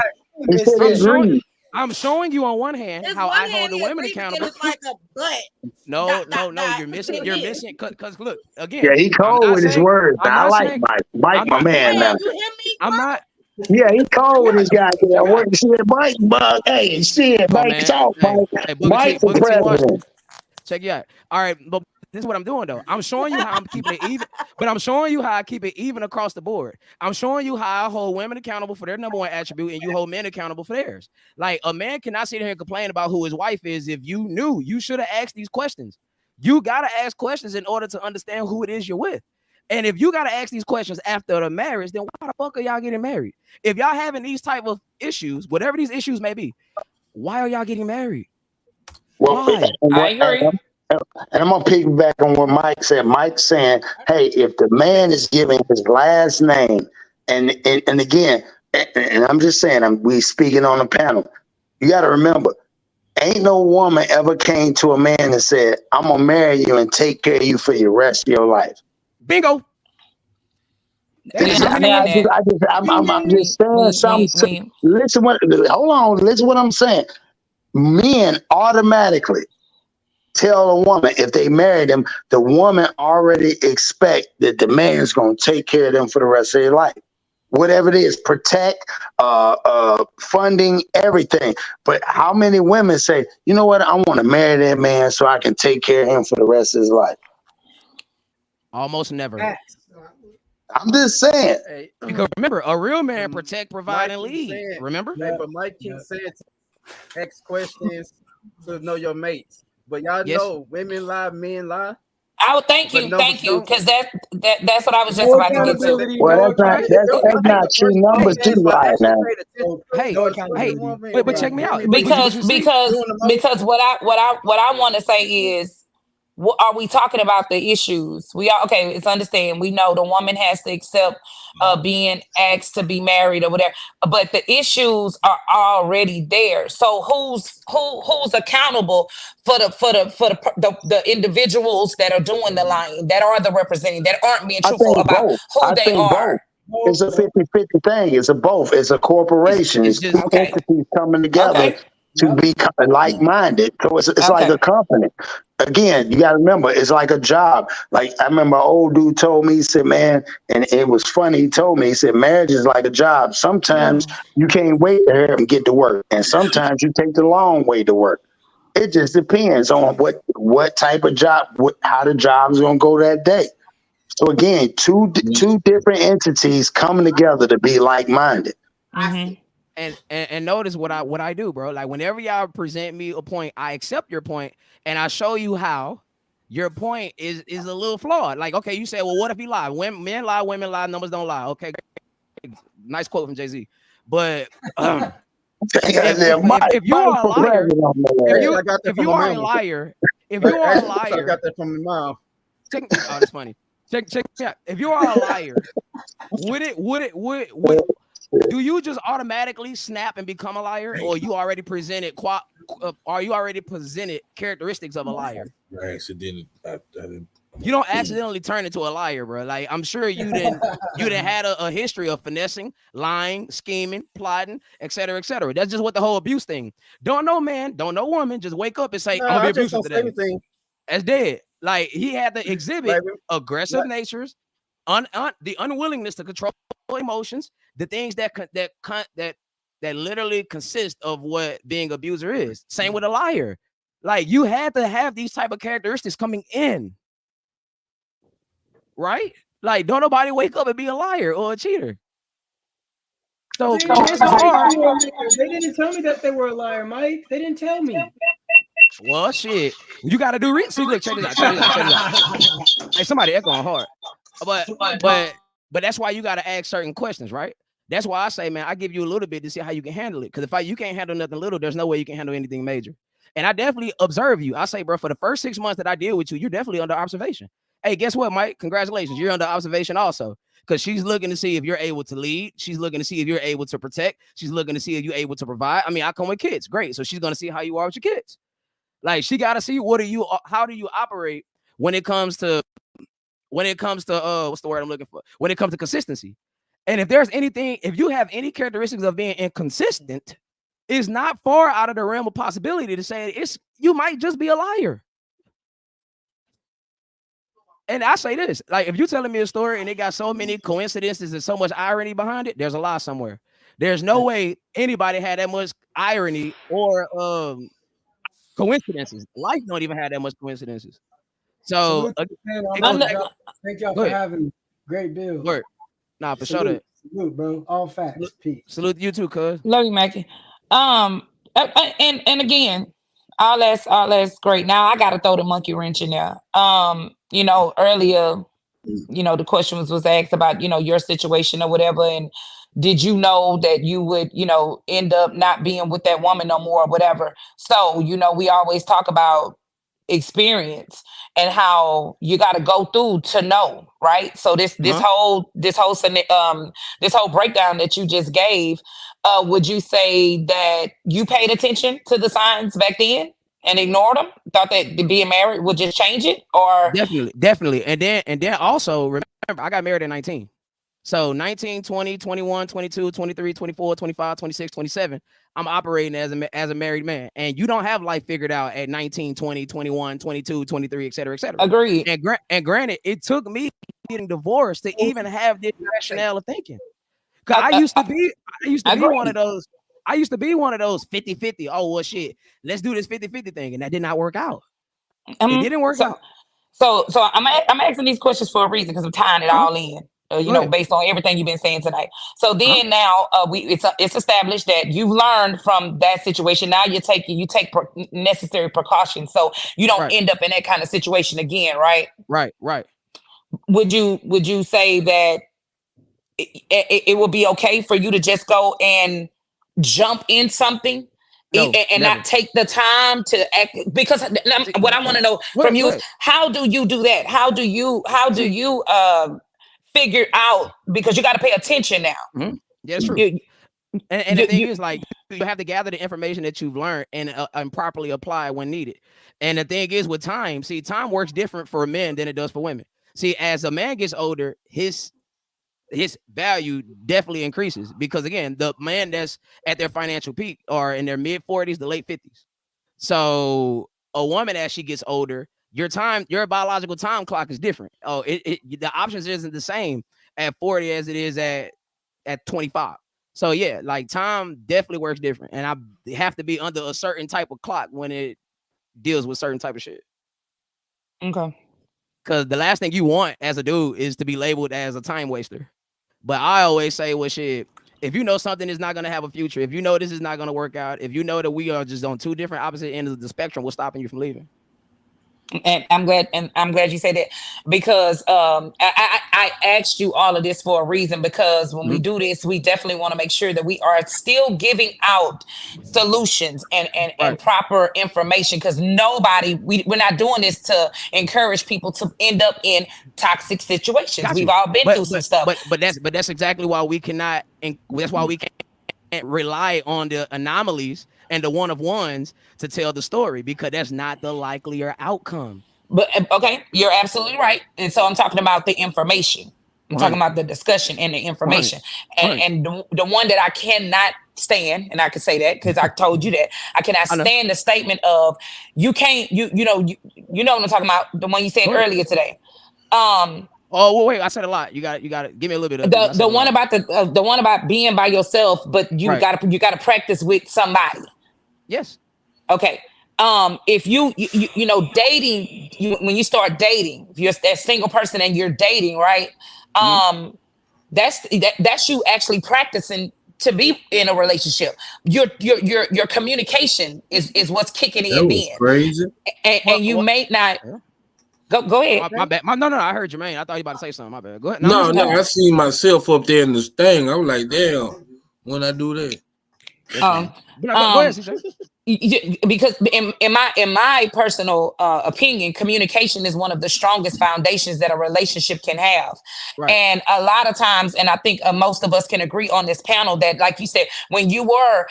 He said he agreed. I'm showing you on one hand It's how one I hold hand the he women agreed, but then accountable. it's like a but. No, Dot, no, dot, no. dot. You're missing. You're missing. Cause look again. Yeah, he I'm cold not with his saying. words. I'm I not like saying. Mike. Mike, I'm my not. man now. Man, you hear me? I'm not. Yeah, he cold with his Yeah. goddamn Check it out. work. Shit, Mike, bug. Hey, shit, Come on, Mike, man. talk, Hey, Mike. Booker Mike T. for Booker T. Washington. president. Check you out. All right, but this is what I'm doing though. I'm showing you how I'm keeping it even, but I'm showing you how I keep it even across the board. I'm showing you how I hold women accountable for their number one attribute, and you hold men accountable for theirs. Like a man cannot sit here and complain about who his wife is if you knew. You should have asked these questions. You gotta ask questions in order to understand who it is you're with. And if you gotta ask these questions after the marriage, then why the fuck are y'all getting married? If y'all having these type of issues, whatever these issues may be, why are y'all getting married? Well, Why? I agree. And I'm gonna piggyback on what Mike said. Mike's saying, "Hey, if the man is giving his last name, and again, and I'm just saying, we speaking on the panel. You got to remember, ain't no woman ever came to a man and said, "I'm gonna marry you and take care of you for the rest of your life." Bingo. I'm just saying something. Listen, hold on. Listen, what I'm saying. Men automatically tell a woman if they marry them, the woman already expect that the man is going to take care of them for the rest of their life. Whatever it is, protect, funding, everything. But how many women say, you know what, I want to marry that man so I can take care of him for the rest of his life? Almost never. I'm just saying. Hey, because remember, a real man protect, provide, and lead. saying, Remember? Hey, but Mike keeps saying X questions to know your mates. But y'all know women lie, men lie. Oh, thank you, because that's what I was just No about to get to. accountability, Well, that's not true. Numbers do lie now. Hey, but check me out. Because what I want to say is, are we talking about the issues? We are okay. It's understand. We know the woman has to accept being asked to be married or whatever, but the issues are already there. So who's accountable for the individuals that are doing the lying, that are the representing, that aren't being truthful about who they are? It's a 50-50 thing. It's a both. It's a corporation. It's two entities coming together to be like-minded. So it's like a company. Again, you got to remember, it's like a job. Like I remember an old dude told me, he said, man, and it was funny. He told me, he said, marriage is like a job. Sometimes you can't wait to hurry and get to work. And sometimes you take the long way to work. It just depends on what type of job, how the job's going to go that day. So again, two different entities coming together to be like-minded. And notice what I do, bro. Like whenever y'all present me a point, I accept your point and I show you how your point is a little flawed. Like, okay, you say, well, what if he lied? Men lie, women lie, numbers don't lie. Okay, nice quote from Jay-Z. But if you are a liar, if you are a liar, I got that from my mom. Oh, that's funny. Check me out. If you are a liar, would do you just automatically snap and become a liar, or you already presented characteristics of a liar? I accidentally. I didn't. You don't accidentally turn into a liar, bro. Like I'm sure you didn't had a history of finessing, lying, scheming, plotting, etc., etc. That's just what the whole abuse thing. Don't know man, don't know woman. Just wake up and say, I'm gonna be abusive today. That's dead. Like he had to exhibit aggressive natures, the unwillingness to control emotions, the things that literally consist of what being abuser is. Same with a liar. Like you had to have these type of characteristics coming in, right? Like don't nobody wake up and be a liar or a cheater. So chances are, they didn't tell me that they were a liar, Mike. They didn't tell me. Well, shit, you got to do research. See, look, check this out. Hey, somebody echoing hard, but that's why you got to ask certain questions, right? That's why I say, man, I give you a little bit to see how you can handle it. Because if you can't handle nothing little, there's no way you can handle anything major. And I definitely observe you. I say, bro, for the first 6 months that I deal with you, you're definitely under observation. Hey, guess what, Mike? Congratulations, you're under observation also. Because she's looking to see if you're able to lead. She's looking to see if you're able to protect. She's looking to see if you're able to provide. I mean, I come with kids, great. So she's gonna see how you are with your kids. Like she got to see how do you operate when it comes to what's the word I'm looking for? When it comes to consistency. And if there's anything, if you have any characteristics of being inconsistent, it's not far out of the realm of possibility to say you might just be a liar. And I say this, like, if you're telling me a story and it got so many coincidences and so much irony behind it, there's a lie somewhere. There's no way anybody had that much irony or coincidences. Life don't even have that much coincidences. So thank y'all for having me. Great bill. Word. Nah, for sure. That. Salute, bro. All facts. Peace. Salute you too, cuz. Love you, Mackie. And again, all that's great. Now I gotta throw the monkey wrench in there. You know, earlier, you know, the question was asked about, you know, your situation or whatever, and did you know that you would, you know, end up not being with that woman no more or whatever? So, you know, we always talk about experience and how you got to go through to know, right? So this whole breakdown that you just gave, would you say that you paid attention to the signs back then and ignored them? Thought that being married would just change it? Or definitely. And then also remember, I got married at 19. So 19, 20, 21, 22, 23, 24, 25, 26, 27, I'm operating as a married man. And you don't have life figured out at 19, 20, 21, 22, 23, et cetera, et cetera. Agreed. And granted, it took me getting divorced to even have this rationale of thinking. Because I used to be one of those. I used to be one of those 50-50. Oh, well, shit, let's do this 50-50 thing. And that did not work out. It didn't work out. So I'm asking these questions for a reason, because I'm tying it all in. You know, based on everything you've been saying tonight. So then now it's established that you've learned from that situation. Now you take necessary precautions so you don't end up in that kind of situation again, right? Right. Would you say that it would be okay for you to just go and jump in something? No, and not take the time to act? Because what I want to know from you is, how do you do that? How do you figure out, because you got to pay attention now. Mm-hmm. Yeah, it's true. And the thing is, like, you have to gather the information that you've learned and properly apply when needed. And the thing is, with time, time works different for men than it does for women. See, as a man gets older, his value definitely increases, because again, the man that's at their financial peak are in their mid 40s to late 50s. So a woman, as she gets older, your biological time clock is different. The options isn't the same at 40 as it is at 25. So yeah, like, time definitely works different, and I have to be under a certain type of clock when it deals with certain type of shit. Okay. Because the last thing you want as a dude is to be labeled as a time waster. But I always say, well, shit, if you know something is not going to have a future, if you know this is not going to work out, if you know that we are just on two different opposite ends of the spectrum, what's stopping you from leaving? And I'm glad you say that, because I asked you all of this for a reason, because when we do this, we definitely want to make sure that we are still giving out solutions and proper information, because we're not doing this to encourage people to end up in toxic situations. We've all been through some stuff. But that's exactly why we cannot, and that's why we can't rely on the anomalies and the one-of-ones to tell the story, because that's not the likelier outcome. But okay, you're absolutely right. And so I'm talking about the information. I'm talking about the discussion and the information. And the one that I cannot stand, and I can say that because I told you that, I cannot stand the statement of you can't, you know what I'm talking about, the one you said earlier today. Oh, well, wait, I said a lot. You got to give me a little bit of the one about the one about being by yourself, but you got to practice with somebody. Yes. Okay. If you know, dating, when you start dating, if you're that single person and you're dating, right? That's you actually practicing to be in a relationship. Your communication is what's kicking in then. Crazy. And you may not. Go ahead. My bad. No, I heard Jermaine. I thought you were about to say something. My bad. Go ahead. No, I seen myself up there in this thing. I was like, damn, when I do that. Go ahead, CJ. because in my personal opinion, communication is one of the strongest foundations that a relationship can have. Right. And a lot of times, and I think most of us can agree on this panel that, like you said, when you were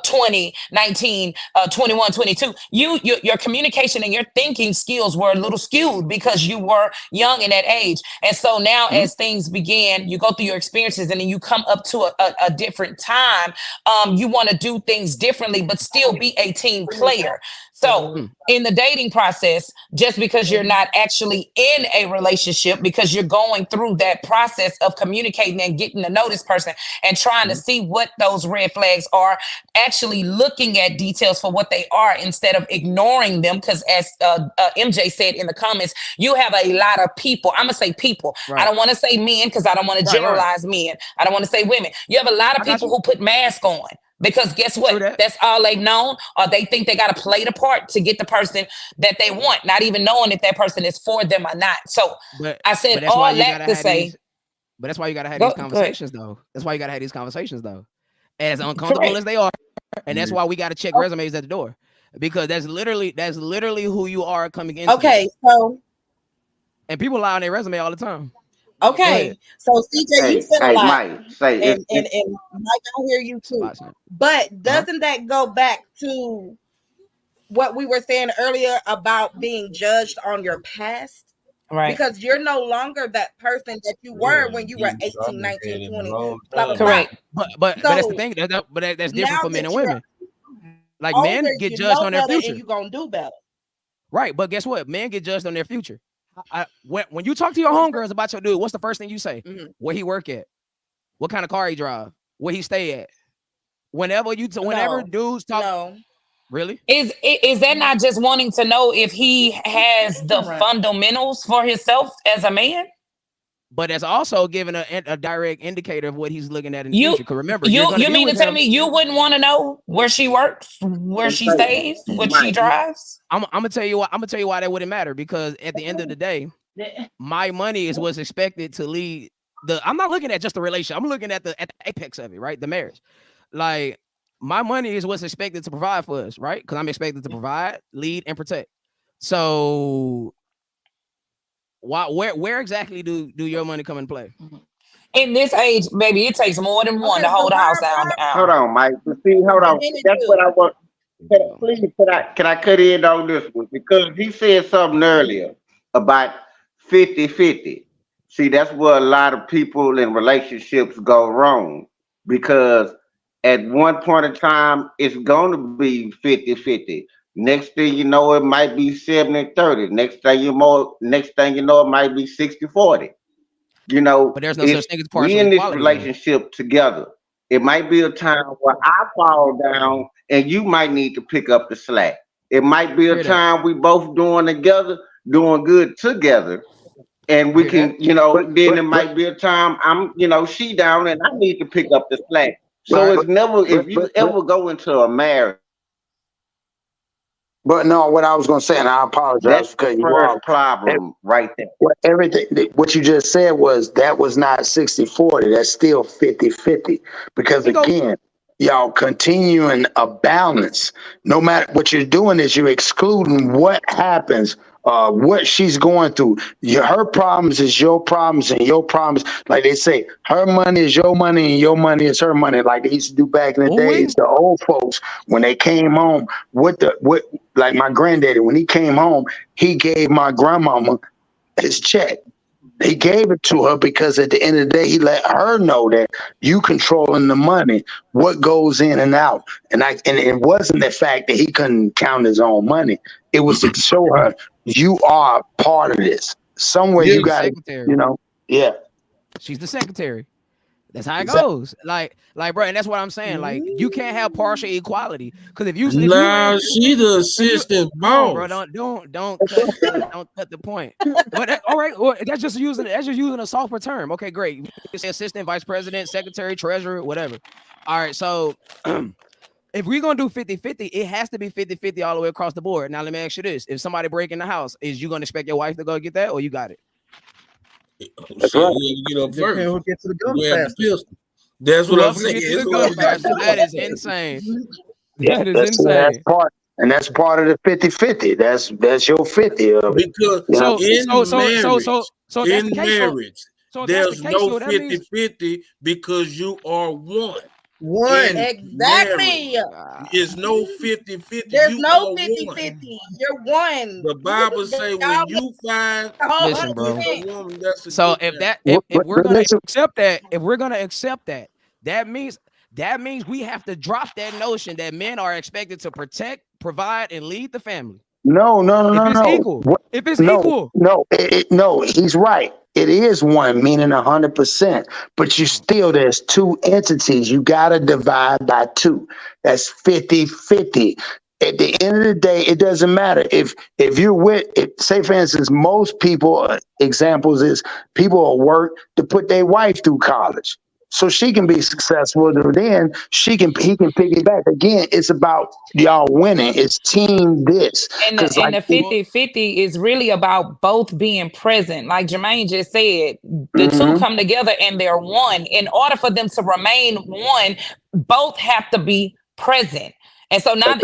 20, 19, 21, 22, your communication and your thinking skills were a little skewed because you were young in that age. And so now as things begin, you go through your experiences and then you come up to a different time. You want to do things differently, but still be a team player. So in the dating process, just because you're not actually in a relationship, because you're going through that process of communicating and getting to know this person and trying to see what those red flags are, actually looking at details for what they are instead of ignoring them. Because as MJ said in the comments, you have a lot of people. I'm going to say people. I don't want to say men because I don't want to generalize men. I don't want to say women. You have a lot of people who put masks on. Because guess what? That's all they've known, or they think they got to play the part to get the person that they want, not even knowing if that person is for them or not. So I said all that to say. But that's why you got to have these conversations, though. That's why you got to have these conversations, though. As uncomfortable as they are. And that's why we got to check resumes at the door. Because that's literally who you are coming into. Okay, so. And people lie on their resume all the time. Okay, so CJ, you said a lot, Mike, and Mike, I hear you too. But doesn't that go back to what we were saying earlier about being judged on your past? Right. Because you're no longer that person that you were when you were 18, 19, 20. Blah, blah, Correct. blah. But that's the thing. That's different for men and women. Like men get judged on their future. And you're gonna do better. Right, but guess what? Men get judged on their future. When you talk to your homegirls about your dude, what's the first thing you say? Where he work at? What kind of car he drive? Where he stay at? Whenever dudes talk, really? Is that not just wanting to know if he has the fundamentals for himself as a man? But that's also giving a direct indicator of what he's looking at in the You- future. Because remember, You you're gonna be mean to with tell him. me you wouldn't want to know where she works, where she stays, what she drives? I'm gonna tell you why. I'm gonna tell you why that wouldn't matter. Because at the end of the day, my money is what's expected to lead I'm not looking at just the relationship. I'm looking at the apex of it, right? The marriage. Like my money is what's expected to provide for us, right? Because I'm expected to provide, lead, and protect. So where exactly do your money come into play? In this age, baby, it takes more than one to hold a house down. Hold on, Mike. See, hold on. That's what I want. Can I cut in on this one? Because he said something earlier about 50-50. See, that's where a lot of people in relationships go wrong. Because at one point in time, it's going to be 50-50. Next thing you know, it might be 70-30. Next thing you know, it might be 60-40. You know, but there's no such thing as partial we in this equality, relationship together. It might be a time where I fall down and you might need to pick up the slack. It might be a time we both doing good together. And we can, then it might be a time she down and I need to pick up the slack. So it's never, if you ever go into a marriage. But no, what I was going to say, and I apologize for cutting you off. Problem right there. What you just said was that was not 60-40. That's still 50-50. Because again, y'all continuing a balance. No matter what you're doing is you're excluding what happens, what she's going through. Her problems is your problems and your problems. Like they say, her money is your money and your money is her money. Like they used to do back in the days, the old folks, when they came home, like my granddaddy, when he came home, he gave my grandmama his check. He gave it to her because at the end of the day, he let her know that you controlling the money, what goes in and out. And it wasn't the fact that he couldn't count his own money. It was to show her you are part of this. Somewhere you got to, yeah. She's the secretary. That's how it goes. Like, bro, and that's what I'm saying. Like, you can't have partial equality because if she's the assistant boss, bro. Don't cut the point. But all right, well, that's just using a softer term. Okay, great. You say assistant, vice president, secretary, treasurer, whatever. All right, so if we're gonna do 50-50, it has to be 50-50 all the way across the board. Now let me ask you this: if somebody break in the house, is you gonna expect your wife to go get that, or you got it? That's right. First. Who gets to the gun We have fast? the pistol. That's what I'm saying. That is insane. Yeah, That is that's insane. part, and that's part of the 50-50. That's your 50 of it. Because You know? So if that's the in case, marriage, so if that's the there's case, no so that means 50-50 because you are one. One. Exactly. Is no 50-50. There's You no are 50-50. one. You're one. The Bible say when you find listen, bro. a woman, that's a So good if we're gonna accept that, that means we have to drop that notion that men are expected to protect, provide, and lead the family. No. If it's equal. If it's equal. No, he's right. It is one, meaning 100%. But you still, there's two entities. You got to divide by two. That's 50-50. At the end of the day, it doesn't matter if you're with, say for instance, most people, examples is people will work to put their wife through college. So she can be successful. Then he can piggyback. Again, it's about y'all winning. It's team this. And the 50-50 is really about both being present. Like Jermaine just said, the two come together and they're one. In order for them to remain one, both have to be present. And so now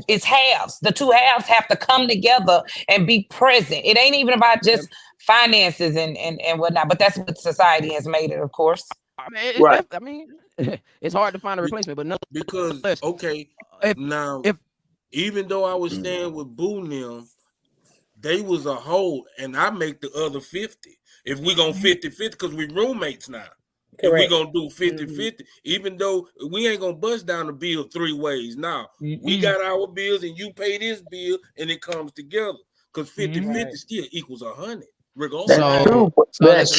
it's halves. The two halves have to come together and be present. It ain't even about just finances and whatnot, but that's what society has made it, of course. I mean, it's hard to find a replacement, but no. Because even though I was staying with Boo Nim, they was a whole, and I make the other 50. If we gonna 50-50, because we roommates now. If we gonna do 50-50, even though we ain't gonna bust down the bill 3 ways. Now we got our bills and you pay this bill and it comes together. Because 50-50 still equals 100. That's true. That's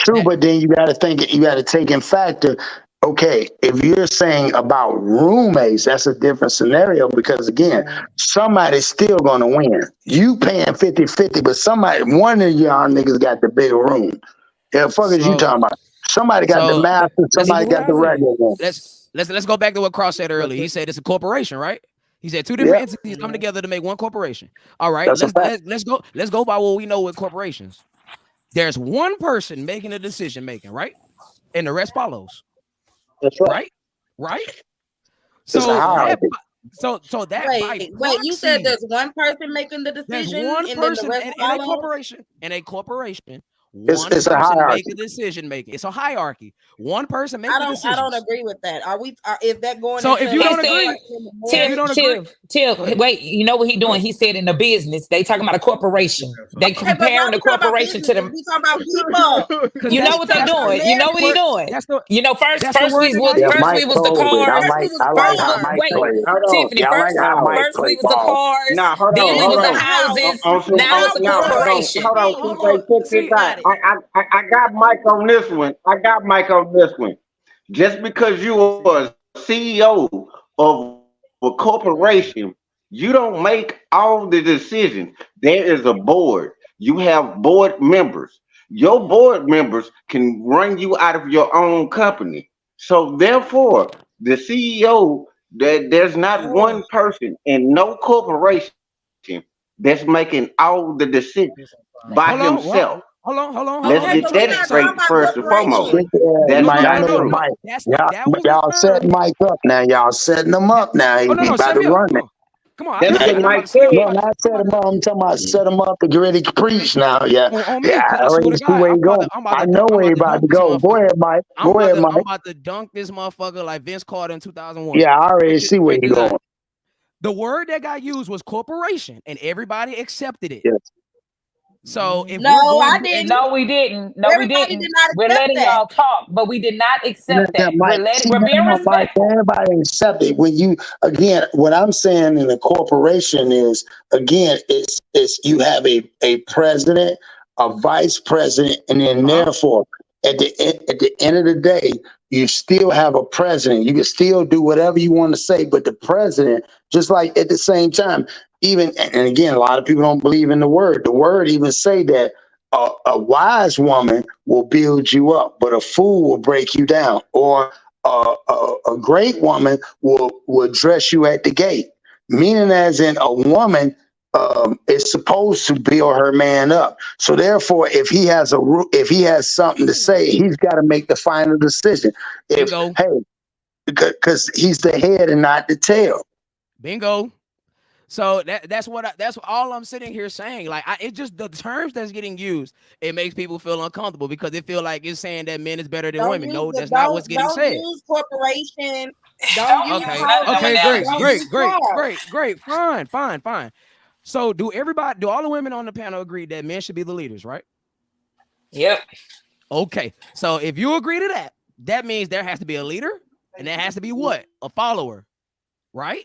true. But then you got to think. You got to take in factor. Okay, if you're saying about roommates, that's a different scenario because again, somebody's still going to win. You paying 50-50, but one of y'all niggas got the bigger room. The fuck is you talking about? Somebody got the master. Somebody got the regular one. Let's go back to what Cross said earlier. He said it's a corporation, right? He said 2 different entities come together to make one corporation. All right, let's go by what we know with corporations. There's one person making the decision making, right? And the rest follows. That's right. Right? So wait, you said there's one person making the decision, there's one and person then the rest follows? In a corporation. It's a hierarchy. Make a decision making. It's a hierarchy. One person makes the decision. I don't agree with that. Is that going? So if you don't agree, Tiff, wait. You know what he doing? He said in the business, they talking about a corporation. They comparing the corporation to them. We talking about people. You know what they're doing. You know what he doing. First we was the cars. Tiffany. First we was the cars. Then we was the houses. Now it's a corporation. Hold on. I got Mike on this one. Just because you are a CEO of a corporation, you don't make all the decisions. There is a board. You have board members. Your board members can run you out of your own company. So therefore, the CEO, there's not one person in no corporation that's making all the decisions by himself. Hold on. Let's get that straight first and foremost. Y'all setting Mike up now. Y'all setting them up now. He about to run it. Come on. That's what Mike said. No, not set him up. I'm talking about set him up to get ready to preach now. Yeah. I already see where he going. I know where he about to go. Go ahead, Mike. I'm about to dunk this motherfucker like Vince Carter in 2001. Yeah, I already see where he going. The word that got used was corporation, and everybody accepted it. Yes. So if I didn't. No, we didn't. We're letting y'all talk, but we did not accept that. We're being respectful. Everybody accept it. When you what I'm saying in a corporation is it's you have a president, a vice president, and then therefore at the end of the day, you still have a president. You can still do whatever you want to say, but the president, just like at the same time. And again, a lot of people don't believe in the word. The word even say that a wise woman will build you up, but a fool will break you down. Or a great woman will dress you at the gate. Meaning as in a woman is supposed to build her man up. So therefore, if he has something to say, he's got to make the final decision. because he's the head and not the tail. Bingo. So that's all I'm sitting here saying. Like, it just, the terms that's getting used, it makes people feel uncomfortable because they feel like it's saying that men is better than women. No, that's not what's getting said. Don't use corporation. Don't use Great. Fine. So do all the women on the panel agree that men should be the leaders, right? Yep. Okay. So if you agree to that, that means there has to be a leader and there has to be what? A follower, right?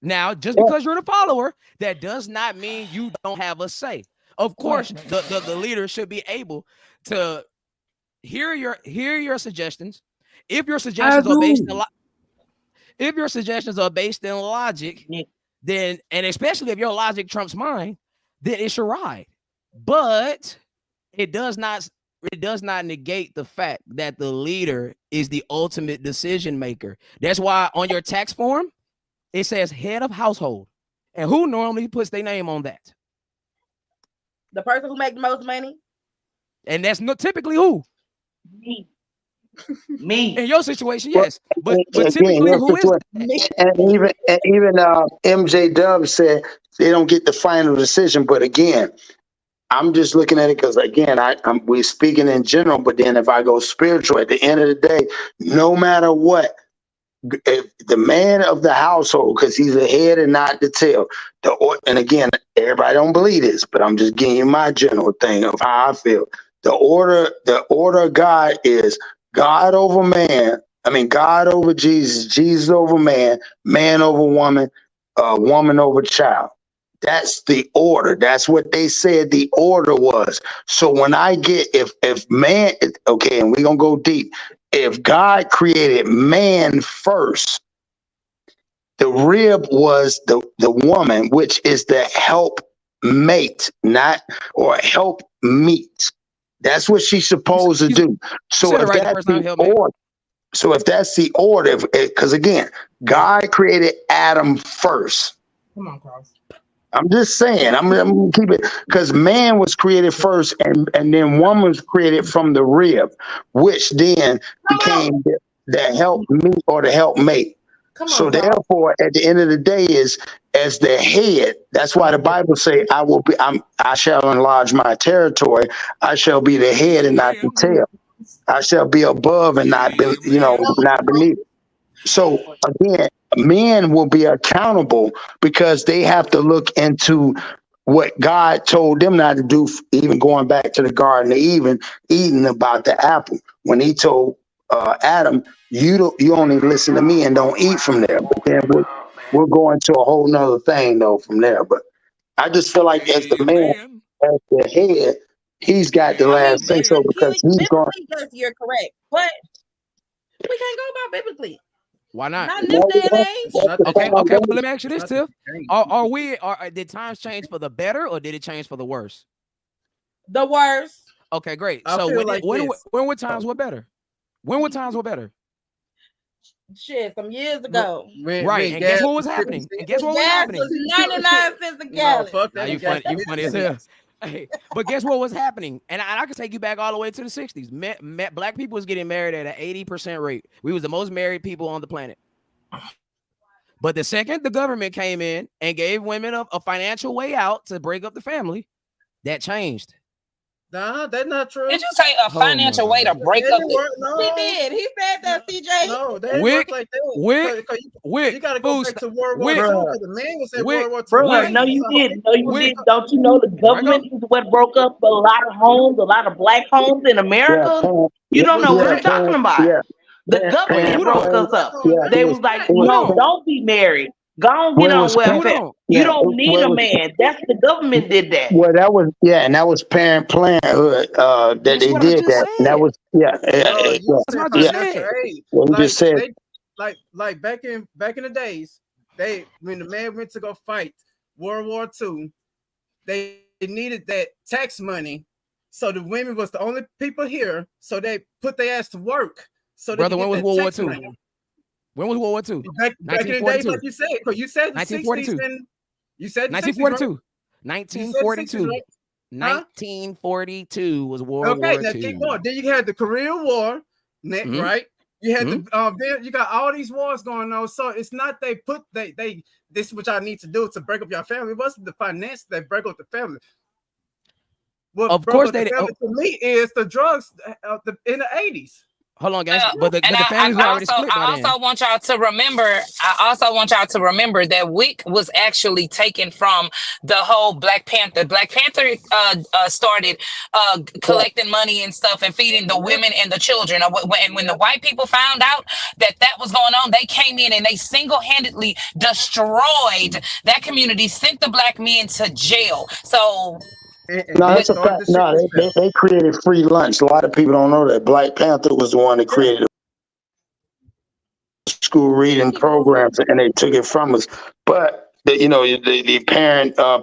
Now, just because you're the follower, that does not mean you don't have a say. Of course, the leader should be able to hear your suggestions. If your suggestions are based in logic, then, and especially if your logic trumps mine, then it should ride. But it does not negate the fact that the leader is the ultimate decision maker. That's why on your tax form, it says head of household. And who normally puts their name on that? The person who makes the most money. And that's not typically who? Me. In your situation, yes. But typically, who is that? And even MJ Dub said they don't get the final decision. But again, I'm just looking at it because, again, we're speaking in general. But then if I go spiritual, at the end of the day, no matter what, if the man of the household, because he's the head and not the tail. And again, everybody don't believe this, but I'm just giving you my general thing of how I feel. The order of God is God over man. I mean, God over Jesus, Jesus over man, man over woman, woman over child. That's the order. That's what they said the order was. So when I get, if man, okay, and we're going to go deep. If God created man first, the rib was the woman, which is the help mate, or help meet. That's what she's supposed to do. So if that's the order, because again, God created Adam first. Come on, Cross. I'm just saying, I'm gonna keep it, because man was created first, and then woman was created from the rib, which then became the help meet or the helpmate. So therefore, at the end of the day, is as the head. That's why the Bible say, I shall enlarge my territory. I shall be the head and not the tail. I shall be above and not beneath. So again, men will be accountable because they have to look into what God told them not to do, even going back to the Garden of Eden, eating about the apple. When he told Adam, you only listen to me and don't eat from there. But then we'll go into a whole nother thing though from there. But I just feel like as the man, as the head, he's got the last say so because he's going. Yes, you're correct, but we can't go about biblically. Why not? Not in this day and age. Okay. Well, let me ask you this, Tiff. Did times change for the better or did it change for the worse? The worst. Okay, great. I So feel when like were times were better? When were times were better? Shit, some years ago. Right. And guess what was happening? And guess what was Gas happening? was 99 cents a gallon. fuck Now that. you funny as hell. Hey, but guess what was happening? And I can take you back all the way to the 60s. Black people was getting married at an 80% rate. We was the most married people on the planet. But the second the government came in and gave women a financial way out to break up the family, that changed. Nah, that's not true. Did you say a financial way to break up? He did. He said that, CJ. No, they didn't work like that. You got to go back to World War II. The man was in World War II. Bro, no, you didn't. No, you didn't. Don't you know the government is what broke up a lot of homes, a lot of black homes in America? You don't know what I'm talking about. The government broke us up. They was like, no, don't be married. Go on, get on welfare. You don't need a man. That's the government did that. Well, that was and that was Parent Parenthood that they did that. And that was Just said like back in the days, when the man went to go fight World War II, they needed that tax money. So the women was the only people here, so they put their ass to work. So brother, when was World War II? When was World War II? Back in the days, like you said, because you said 1942. 60s and you said 1942. 1942. 1942 was World War II. Okay, now keep going. Then you had the Korean War, right? You had then you got all these wars going on. So it's not they this is what y'all need to do to break up your family. It wasn't the finance that break up the family. What Of broke course up the they family to me is the drugs in the 80s. Hold on, guys. But the families were already split by then. I also want y'all to remember that WIC was actually taken from the whole Black Panther. Black Panther started collecting money and stuff and feeding the women and the children. And when the white people found out that was going on, they came in and they single-handedly destroyed that community, sent the black men to jail. So No, that's a fact. No, they created free lunch. A lot of people don't know that. Black Panther was the one that created school reading programs, and they took it from us. But the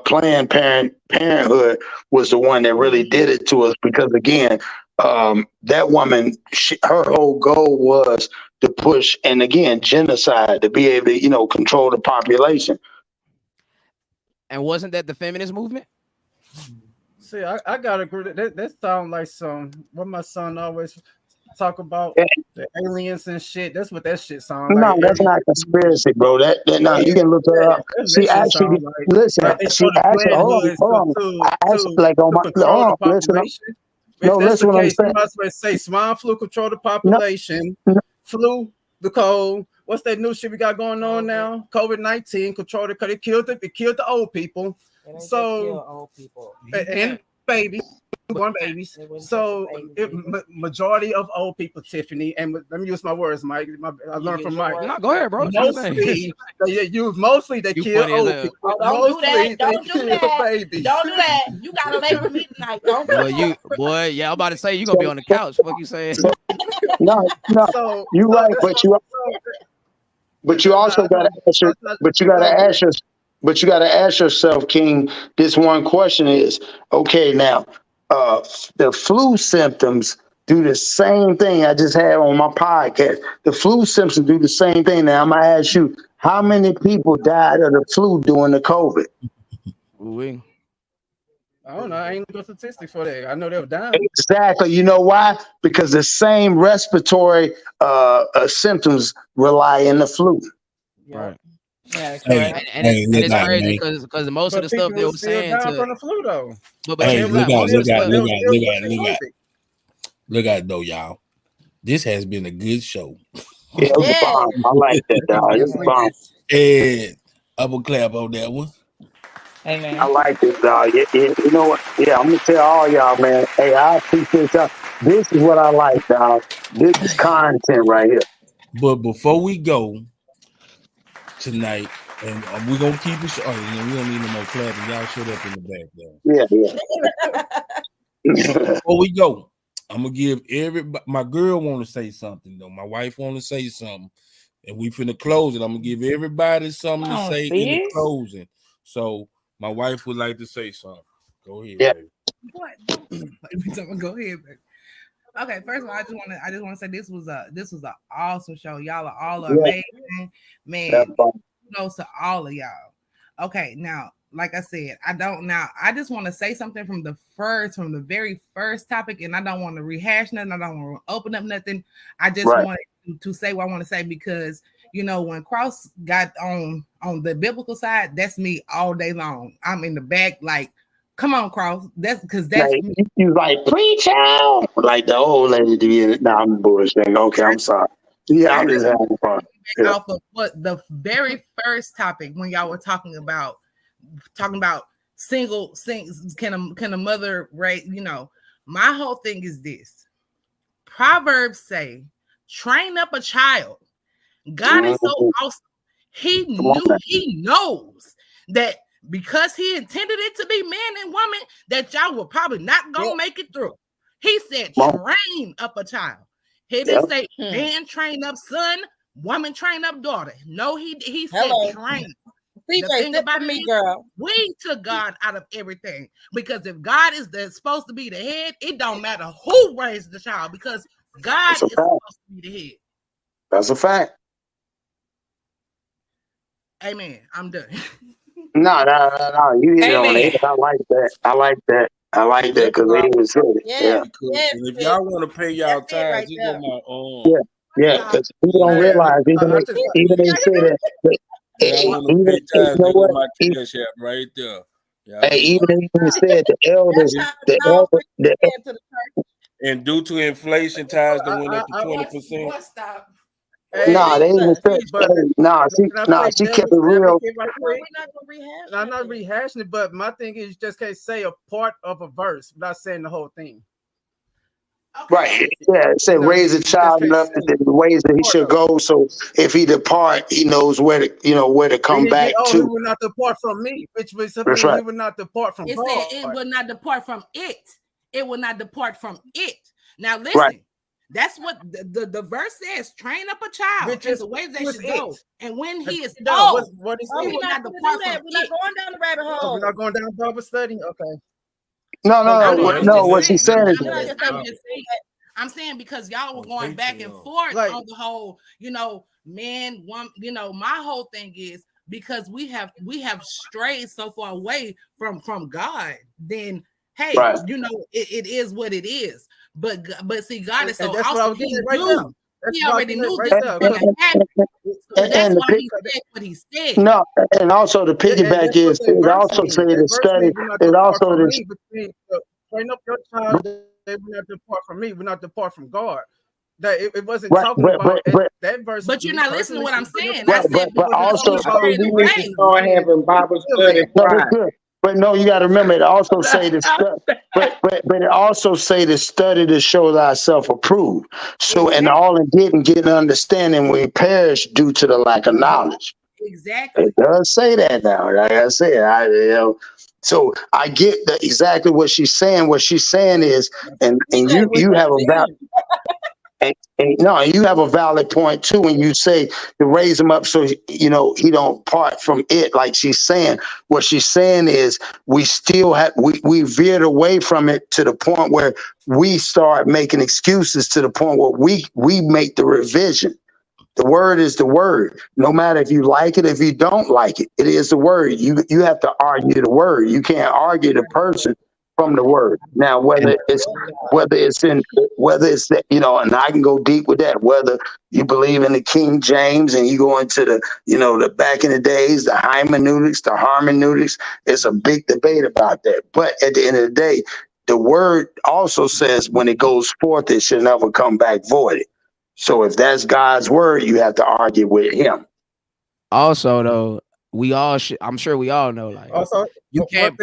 Planned Parenthood was the one that really did it to us, because again, that woman, her whole goal was to push, and again, genocide, to be able to control the population. And wasn't that the feminist movement? See, I gotta agree. That sounds like what my son always talk about, the aliens and shit. That's what that shit sounds like. No, that's not conspiracy, bro. That no, you can look it up. See, actually, listen. See, actually, hold on. I actually, like on my, hold on, listen. No, listen what I'm saying. You might as well say swine flu control the population, flu, the cold. What's that new shit we got going on now? COVID-19 control it because it killed the old people. So old people and babies, newborn babies. So majority of old people, Tiffany, and let me use my words, Mike. I learned from Mike. No, go ahead, bro. Mostly they kill old people. Don't do that. Don't do that. Babies. Don't do that. You gotta lay with me tonight. Don't do that. Yeah, I'm about to say you're gonna be on the couch. Fuck you saying? No, you're right, but you also gotta ask yourself, King, this one question is, okay, now, the flu symptoms do the same thing I just had on my podcast. The flu symptoms do the same thing. Now, I'm going to ask you, how many people died of the flu during the COVID? I don't know. I ain't no statistics for that. I know they were dying. Exactly. You know why? Because the same respiratory symptoms rely in the flu. Right. Yeah, and it's crazy because most of the stuff they were saying from the flu though. Look at though, y'all. This has been a good show. Yeah, it was a bomb. I like that, dog. It's a bomb. And I'm gonna clap on that one. Amen. I like this, dog. Yeah, you know what? Yeah, I'm gonna tell all y'all, man. Hey, I appreciate y'all. This is what I like, dog. This is content right here. But before we go tonight, and we're gonna keep it short. We don't need no more clapping. Y'all shut up in the back there. Yeah. Before we go, I'm gonna give everybody. My girl want to say something though. My wife want to say something, and we finna close it. I'm gonna give everybody something to say in the closing. So my wife would like to say something. Go ahead. Yeah. Baby. What? Go ahead, baby. Okay, first of all, I just want to say this was an awesome show. Y'all are all amazing, man. Kudos to all of y'all. Okay, now, like I said, I just want to say something from the very first topic, and I don't want to rehash nothing. I don't want to open up nothing. I just wanted to say what I want to say because when Cross got on the biblical side, that's me all day long. I'm in the back like. Come on, Cross. That's because that's like, you like preach out like the old lady to be in it. Nah, I'm bullshitting. Okay, I'm sorry. Yeah, I'm just having fun. Yeah. Off of what the very first topic when y'all were talking about single can a mother raise? My whole thing is this. Proverbs say, "Train up a child." God is so awesome. He knows that. Because he intended it to be man and woman, that y'all were probably not gonna make it through. He said, train up a child. He didn't say man train up son, woman train up daughter. No, he said train. The thing about me, girl, we took God out of everything. Because if God is supposed to be the head, it don't matter who raised the child, because God is supposed to be the head. That's a fact. Amen. I'm done. No. You hit it on it. I like that because they was good. And if y'all want to pay y'all tithes, you go my Yeah, because people don't realize even they say that. Yeah, I want to Even pay you tithes know with what? my cash app right there. Yeah, Hey, even they said the elders, and due to inflation, tithes that went up to 20%. Stop. nah, they even said, But she kept it real. Right quick? I'm not rehashing it, but my thing is, you just can't say a part of a verse without saying the whole thing. Right. Yeah, it said raise a child enough to the ways that he should go. So if he depart, he knows where to come back He to. will not depart from me, which means That's right. he will not depart from It God. said it will not depart from it. It will not depart from it. Now listen, Right. that's what the verse says. Train up a child Which in is the way they who should is go, it? and when he is No, old, what is he it? will not depart from We're not it. going down the rabbit Oh, hole. we're not going down Bible study? Okay. No. What she's saying is, I'm saying because y'all were going back and forth on the whole, man, woman, my whole thing is because we have strayed so far away from God, then hey, right. it is what it is. But see, God is so that's what I awesome. was He getting right knew. now. He already knew right this there. was going to happen. So that's why he said what he said. No, and also the piggyback is it also say to study. It also is Train up your child. They will not depart from me. Will not depart from God. That it wasn't right, talking about that verse. But you're not listening to what I'm saying. Right, but also we need to start having Bible study Friday. good. But no, you got to remember it also say to but it also say to study to show thyself approved. So and all in getting understanding we perish due to the lack of knowledge. Exactly. It does say that now. Like I said, so I get exactly what she's saying. What she's saying is, and you have a valid. No, you have a valid point too when you say to raise him up so he don't part from it. Like she's saying, what she's saying is we still have we veered away from it to the point where we start making excuses to the point where we make the revision. The word is the word. No matter if you like it, if you don't like it, it is the word. You have to argue the word. You can't argue the person from the word. Now, whether it's that, and I can go deep with that, whether you believe in the King James and you go into the back in the days, the hermeneutics, the hermeneutics, it's a big debate about that. But at the end of the day, the word also says when it goes forth, it should never come back void. So if that's God's word, you have to argue with him. Also, though, I'm sure we all know, like, also, you can't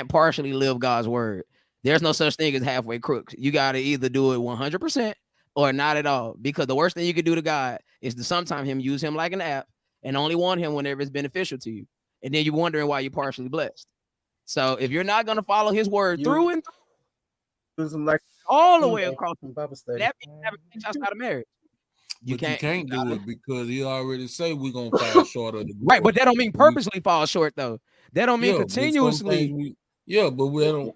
partially live God's word. There's no such thing as halfway crooks. You got to either do it 100% or not at all. Because the worst thing you could do to God is to sometimes use him like an app and only want him whenever it's beneficial to you. And then you're wondering why you're partially blessed. So if you're not going to follow his word through and through, all the way across the Bible study, that means you haven't reached outside of marriage. You can't do it because he already say we're gonna fall short of the glory. Right, but that don't mean purposely fall short though. That don't mean continuously. But we don't.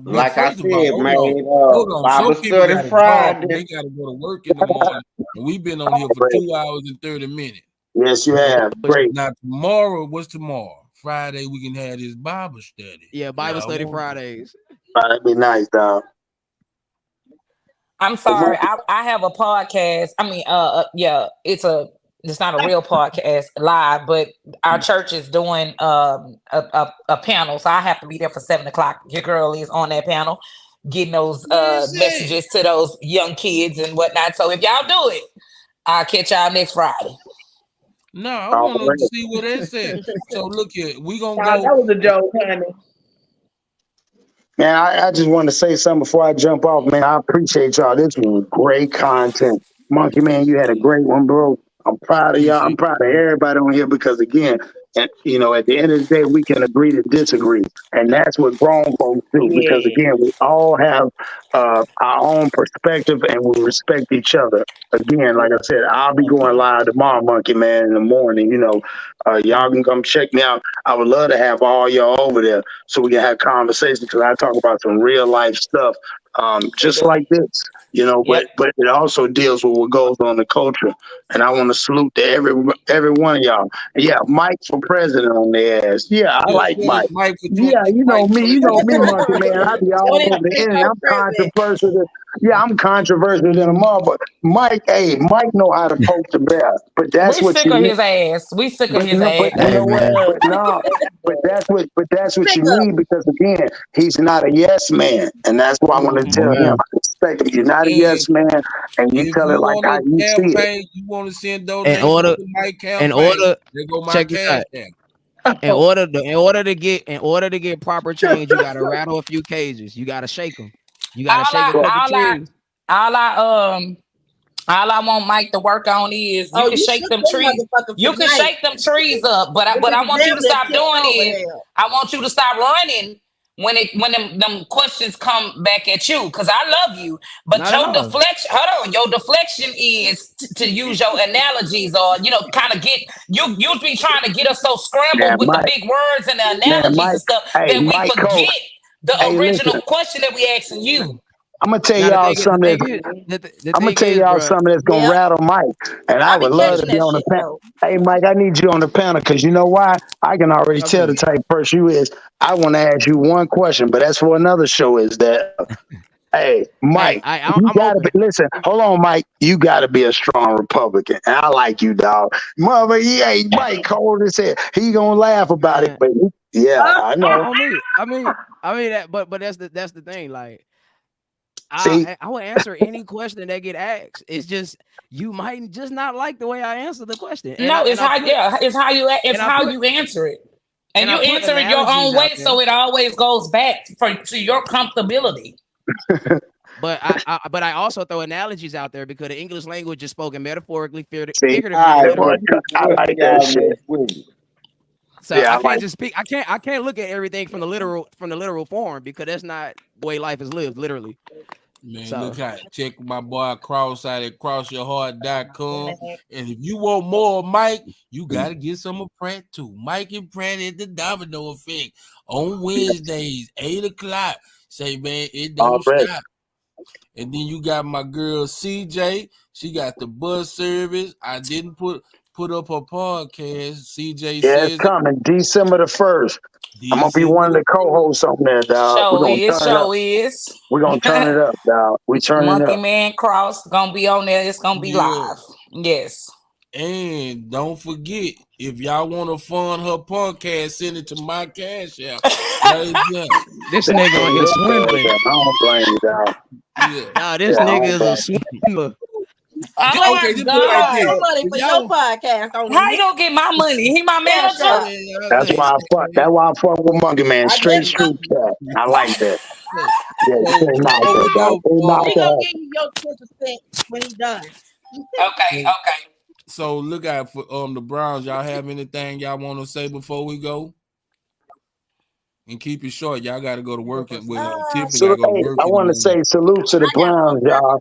Like I said, man, hold on. Bible study Friday. They gotta go to work in the morning. And we've been on here for 2 hours and 30 minutes. Yes, you have. Great. Now tomorrow, what's tomorrow? Friday, we can have this Bible study. Yeah, Bible study Fridays. That'd be nice, dog. I'm sorry. I have a podcast. I mean, it's not a real podcast live, but our church is doing a panel, so I have to be there for 7:00. Your girl is on that panel, getting those messages to those young kids and whatnot. So if y'all do it, I'll catch y'all next Friday. No, I want to see what it said. So look here, we gonna go. That was a joke, honey. Man, I just want to say something before I jump off, man. I appreciate y'all. This was great content. Monkey Man, you had a great one, bro. I'm proud of y'all. I'm proud of everybody on here because, again, at the end of the day, we can agree to disagree. And that's what grown folks do because, again, we all have our own perspective and we respect each other. Again, like I said, I'll be going live tomorrow, Monkey Man, in the morning. Y'all can come check me out. I would love to have all y'all over there so we can have conversations because I talk about some real life stuff just like this. But it also deals with what goes on in the culture. And I want to salute to every one of y'all. Yeah, Mike for president on their ass. Yeah, I like Mike. Yeah, you know me, Monkey Man. I be all over the internet. I'm controversial. I'm controversial than a mother. Mike know how to poke the bear, but that's We what sick you of need. his ass. We sick of But his no, but ass. you know what? But that's what you need, because again, he's not a yes man, and that's why I want to tell him. I respect him. You're not a yes man, and you If tell you it like want how to you see it. campaign, you want to send In donations order, to my in campaign, order, there go my check this cash out. app. In order to get proper change, you gotta rattle a few cages. You gotta shake them. You gotta shake a couple trees. All I want Mike to work on is you Oh, can you shake shook them them trees. motherfuckers You can tonight. shake them trees up, but With what this I want you to bell that stop tipped doing over is there. I want you to stop running when them questions come back at you, because I love you, but Not at your all. deflection, hold on, your deflection is to use your analogies, or kind of get you be trying to get us so Man, scrambled with the Mike, big words and the man, analogies Mike, and stuff hey, that we Mike Cole, forget the hey, original listen, question that we asking you. I'm gonna tell Now y'all something. the I'm gonna thing tell is, y'all bro. something that's gonna rattle Mike, and I I be would love to catching be that on the shit panel. though. Hey, Mike, I need you on the panel because you know why? I can already tell the type of person you is. I want to ask you one question, but that's for another show. Is that, hey, Mike, you I'm gotta open. listen. Hold on, Mike. You gotta be a strong Republican, and I like you, dog. Mother, hey, Mike, cold as hell. He gonna laugh about it, but yeah, I know. On me. I mean that, but that's the thing. Like, See, I will answer any question that get asked. It's just you might just not like the way I answer the question. No, it's how you answer it. And you I put answer it your analogies own way, out there. so it always goes back to your comfortability. But I also throw analogies out there because the English language is spoken metaphorically, see, figuratively, I and literally. like that shit. So Yeah, I I can't like. just speak. I can't look at everything from the literal form, because that's not the way life is lived, literally. Man, So look out. Check my boy Cross out at crossyourheart.com. And if you want more of Mike, you got to get some of Pratt too. Mike and Pratt at the Domino Effect on Wednesdays, 8 o'clock. Say, man, it don't stop. And then you got my girl CJ. She got the bus service. I didn't put up her podcast. CJ Yeah, says it's coming December the 1st. I'm gonna be one of the co-hosts on there, dog. We're gonna turn it up. Is. We're gonna turn it up, dog. We turning it Monkey up. Man Cross gonna be on there. It's gonna be live. Yes. And don't forget, if y'all want to fund her podcast, send it to my cash app. Right there. This nigga on here swindling. I don't blame you, dog. Yeah. Nah, this nigga is a swindler. Oh Okay, my just put it like this. God. Money for your podcast on How you gonna get my money? He my manager. That's why I fuck with Monkey Man. Straight street cat. I like that. Yeah, you can't knock that, dog. Can't knock He gonna that. give you your 10% when he done. Okay. So look out for the Browns. Y'all have anything y'all want to say before we go? And keep it short. Y'all got to go to work. Tiffany got So, to go to hey, work. I want to say salute to the Browns, y'all.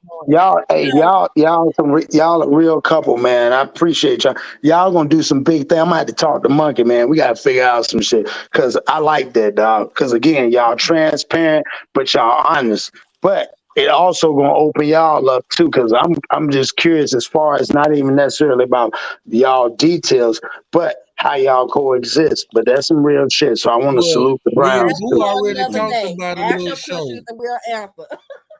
Y'all a real couple, man. I appreciate y'all. Y'all gonna do some big thing. I'm gonna have to talk to Monkey, man. We gotta figure out some shit, cause I like that, dog. Cause again, y'all transparent, but y'all honest. But it also gonna open y'all up too, cause I'm just curious as far as not even necessarily about y'all details, but how y'all coexist. But that's some real shit. So I want to salute the Browns Boo too. already talked about a Ask little your show. questions and we'll answer.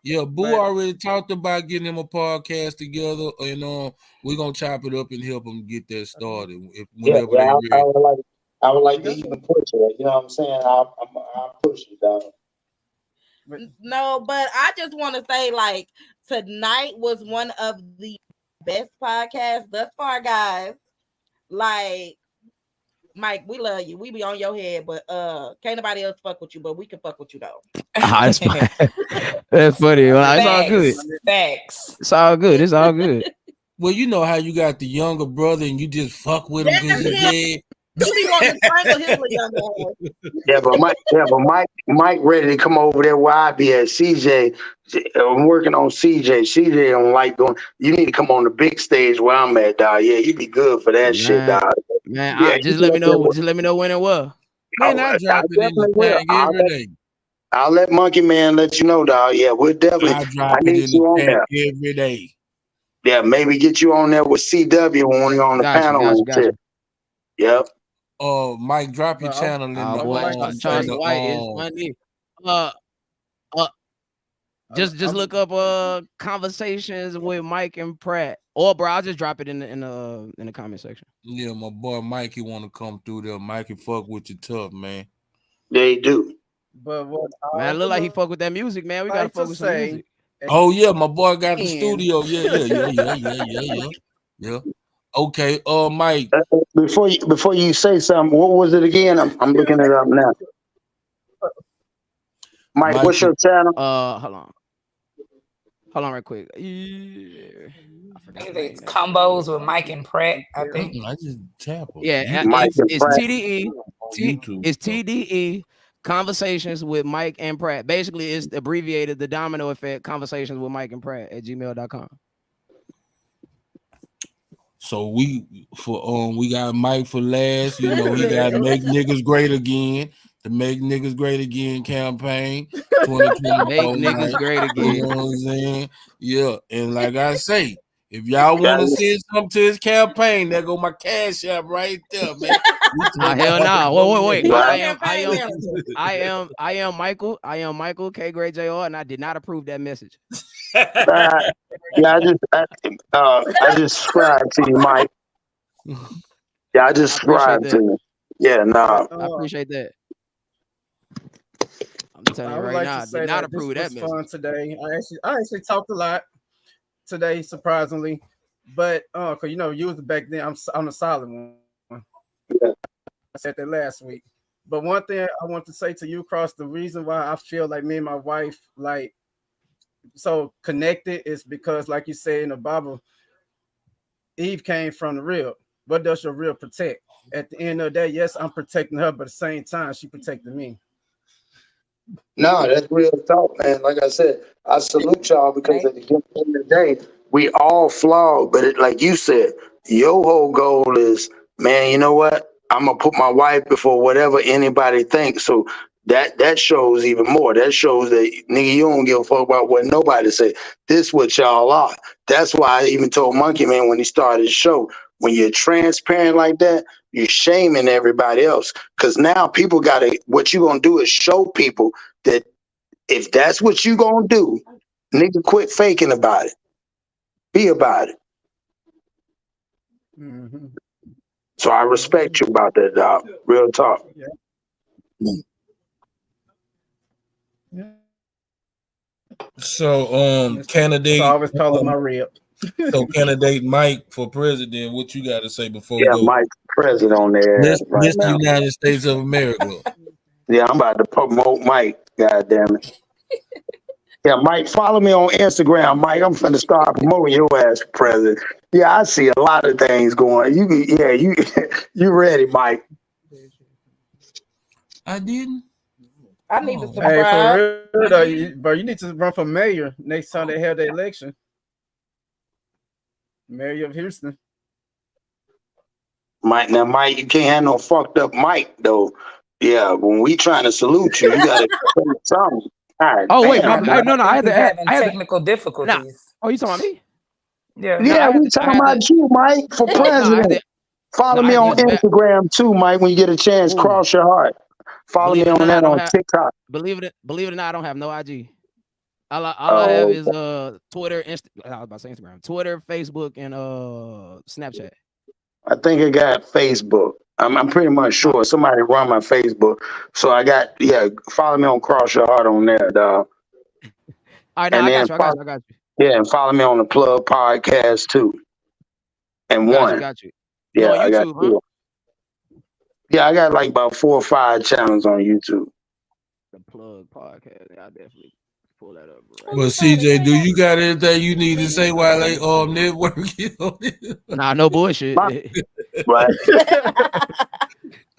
Yeah, Boo already talked about getting him a podcast together, and we're gonna chop it up and help him get that started. Whenever they're ready. I would like to even push it. You know what I'm saying? I'll push it, dog. No, but I just want to say, like, tonight was one of the best podcasts thus far, guys. Like, Mike, we love you. We be on your head, but can't nobody else fuck with you, but we can fuck with you though. That's funny. That's funny. Well, it's all good. Facts. It's all good. It's all good. Well, you know how you got the younger brother and you just fuck with him because he's dead. You be wanting to strangle his little young Yeah, but Mike ready to come over there where I be at. CJ, I'm working on CJ. CJ don't like going. You need to come on the big stage where I'm at, dog. Yeah, you be good for that shit, dog. Man, Yeah, just let me know. Just let me know when it was. Man, I drop it in the tag every day. I'll let Monkey Man let you know, dog. Yeah, we'll definitely. I need you on there every day. Yeah, maybe get you on there with CW when you're on the panel and shit. Yep. Mike, drop your channel in the Charles White is funny. Just look up conversations with Mike and Pratt. Or bro, I'll just drop it in the comment section. Yeah, my boy Mikey want to come through there. Mikey fuck with you tough, man. They do. But what Man, look like he fuck with that music, man. We gotta like fuck to with some say, music. Oh yeah, my boy got the And- studio. Yeah. Okay, Mike. Before you say something, what was it again? I'm looking it up now. Mike, what's your channel? Hold on, right quick. I think it's combos with Mike and Pratt. I think. I just tap. Yeah, Mike and it's Pratt. TDE. It's TDE Conversations with Mike and Pratt. Basically, it's abbreviated the Domino Effect Conversations with Mike and Pratt at gmail.com. So we got Mike for last. You know, he got Make Niggas Great Again. The Make Niggas Great Again campaign. 2024. Make niggas great again. You know what I'm saying? Yeah. And like I say, if y'all want to send something to his campaign, there go my cash app right there, man. Hell no. Wait. Right. I am Michael K. Great Jr. and I did not approve that message. Yeah, I just subscribed to you, Mike. Yeah, I just subscribed to you. Yeah, nah. I appreciate that. I'm telling I you would right like now, to say did not that approve this that was message. fun today. I actually talked a lot today, surprisingly, but cause you know you was back then. I'm a solid one. Yeah. I said that last week. But one thing I want to say to you, Cross, the reason why I feel like me and my wife like so connected is because, like you say in the Bible, Eve came from the rib. What does your rib protect? At the end of the day, yes, I'm protecting her, but at the same time, she protected me. No, that's real talk, man. Like I said, I salute y'all because at the end of the day, we all flawed. But like you said, your whole goal is, man, you know what? I'm gonna put my wife before whatever anybody thinks. So that shows even more. That shows that nigga, you don't give a fuck about what nobody say. This what y'all are. That's why I even told Monkey Man when he started the show, when you're transparent like that, you're shaming everybody else. Cause now people gotta, what you gonna do is show people that if that's what you gonna do, nigga, quit faking about it. Be about it. Mm-hmm. So I respect you about that, dog. Real talk. So candidate. So I always call it my rib. So candidate Mike for president, what you got to say before we Yeah, go? Mike's president on there right This now. United States of America. Yeah, I'm about to promote Mike. God damn it. Yeah, Mike, follow me on Instagram, Mike. I'm finna start promoting your ass for president. Yeah, I see a lot of things going. You ready, Mike? I didn't. I need to Hey, subscribe. for real though, bro, you need to run for mayor next time they have the election. Mayor of Houston. Mike, now, Mike, you can't have no fucked up Mike, though. Yeah, when we trying to salute you, you gotta say something. God Oh wait, damn, no, I had He's to having I had to, technical difficulties. Oh, you talking about me? Yeah. No, Yeah, I had we to- I talking had about to- you, Mike, for No, I had president. to- Follow no, me I on just- Instagram too, Mike. When you get a chance, cross your heart. Follow me Believe it or on not, I that don't on have- TikTok. Believe it or not, I don't have no IG. All I have is Twitter, I was about to say Instagram, Twitter, Facebook, and Snapchat. I think I got Facebook. I'm pretty much sure somebody run my Facebook. So I got, follow me on Cross Your Heart on there, dog. All right, no, And I then got you. Yeah, and follow me on the Plug Podcast too. And Got you. Yeah, You on I got YouTube, huh? two. Yeah, I got like about 4 or 5 channels on YouTube. The Plug Podcast. Yeah, I definitely pull that up. Well, CJ, do you got anything you need to say while they networking on it? Nah, no bullshit. Right.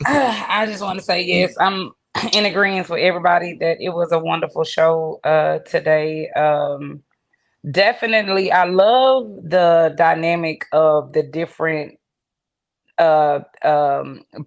I just want to say yes, I'm in agreement with everybody that it was a wonderful show today. Definitely, I love the dynamic of the different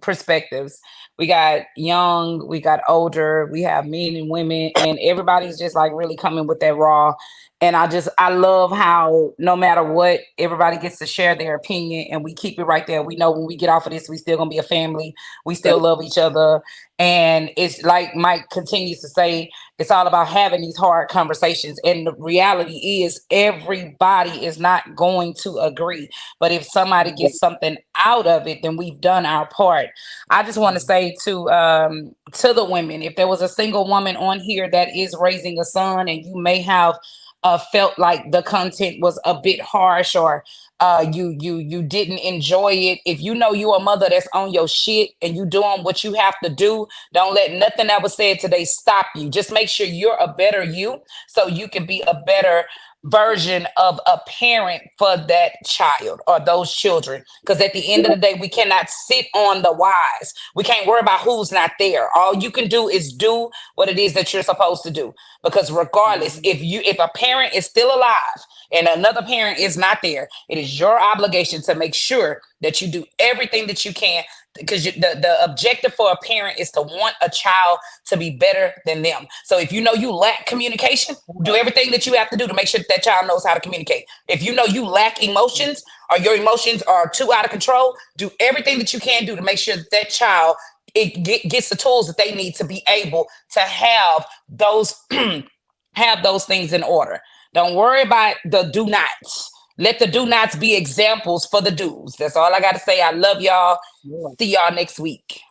perspectives. We got young, we got older, we have men and women, and everybody's just like really coming with that raw And I love how no matter what, everybody gets to share their opinion and we keep it right there. We know when we get off of this, we still gonna be a family. We still love each other. And it's like Mike continues to say, it's all about having these hard conversations. And the reality is everybody is not going to agree. But if somebody gets something out of it, then we've done our part. I just want to say to the women, if there was a single woman on here that is raising a son and you may have felt like the content was a bit harsh or you didn't enjoy it. If you know you're a mother that's on your shit and you doing what you have to do, don't let nothing that was said today stop you. Just make sure you're a better you so you can be a better version of a parent for that child or those children. Because at the end of the day, we cannot sit on the whys. We can't worry about who's not there. All you can do is do what it is that you're supposed to do. Because regardless, if a parent is still alive and another parent is not there, it is your obligation to make sure that you do everything that you can, because the objective for a parent is to want a child to be better than them. So if you know you lack communication, do everything that you have to do to make sure that child knows how to communicate. If you know you lack emotions or your emotions are too out of control, do everything that you can do to make sure that child gets the tools that they need to be able to have those have those things in order. Don't worry about the do nots. Let the do nots be examples for the do's. That's all I got to say. I love y'all. See y'all next week.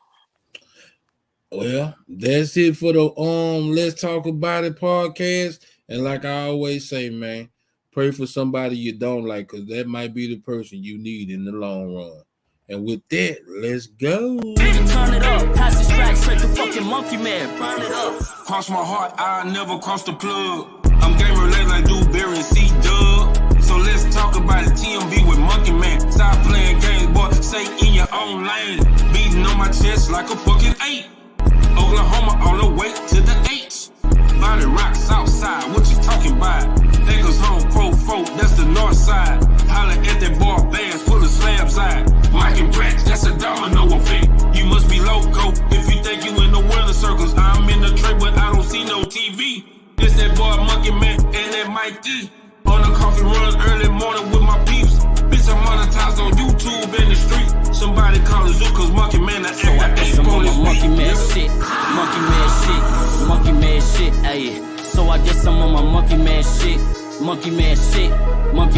Well, that's it for the Let's Talk About It podcast. And like I always say, man, pray for somebody you don't like, because that might be the person you need in the long run. And with that, let's go. Turn it up, pass this track straight to fucking Monkey Man. Burn it up. Cross my heart, I never cross the plug. I'm game related like Dewberry and C-Dub. So let's talk about it. TMB with Monkey Man. Stop playing games, boy. Stay in your own lane. Beating on my chest like a fucking 8. Oklahoma on the way to the H. Body rock, south side. What you talking about? Acres home, pro folk, that's the north side. Holla at that bar bands, full of slab side. Mike and Pratt, that's a domino effect. You must be loco if you think you in the weather circles. I'm in the tray, but I don't see no TV. It's that boy Monkey Man and that Mike D. On the coffee run early morning with my peeps. Bitch, I'm monetized on YouTube in the street. Somebody call it Zoo, cause Monkey Man, I act like I'm on my Monkey Man shit. Monkey Man shit. Monkey Man shit, ayy. So I guess I'm on my Monkey Man shit. Monkey Man shit. Monkey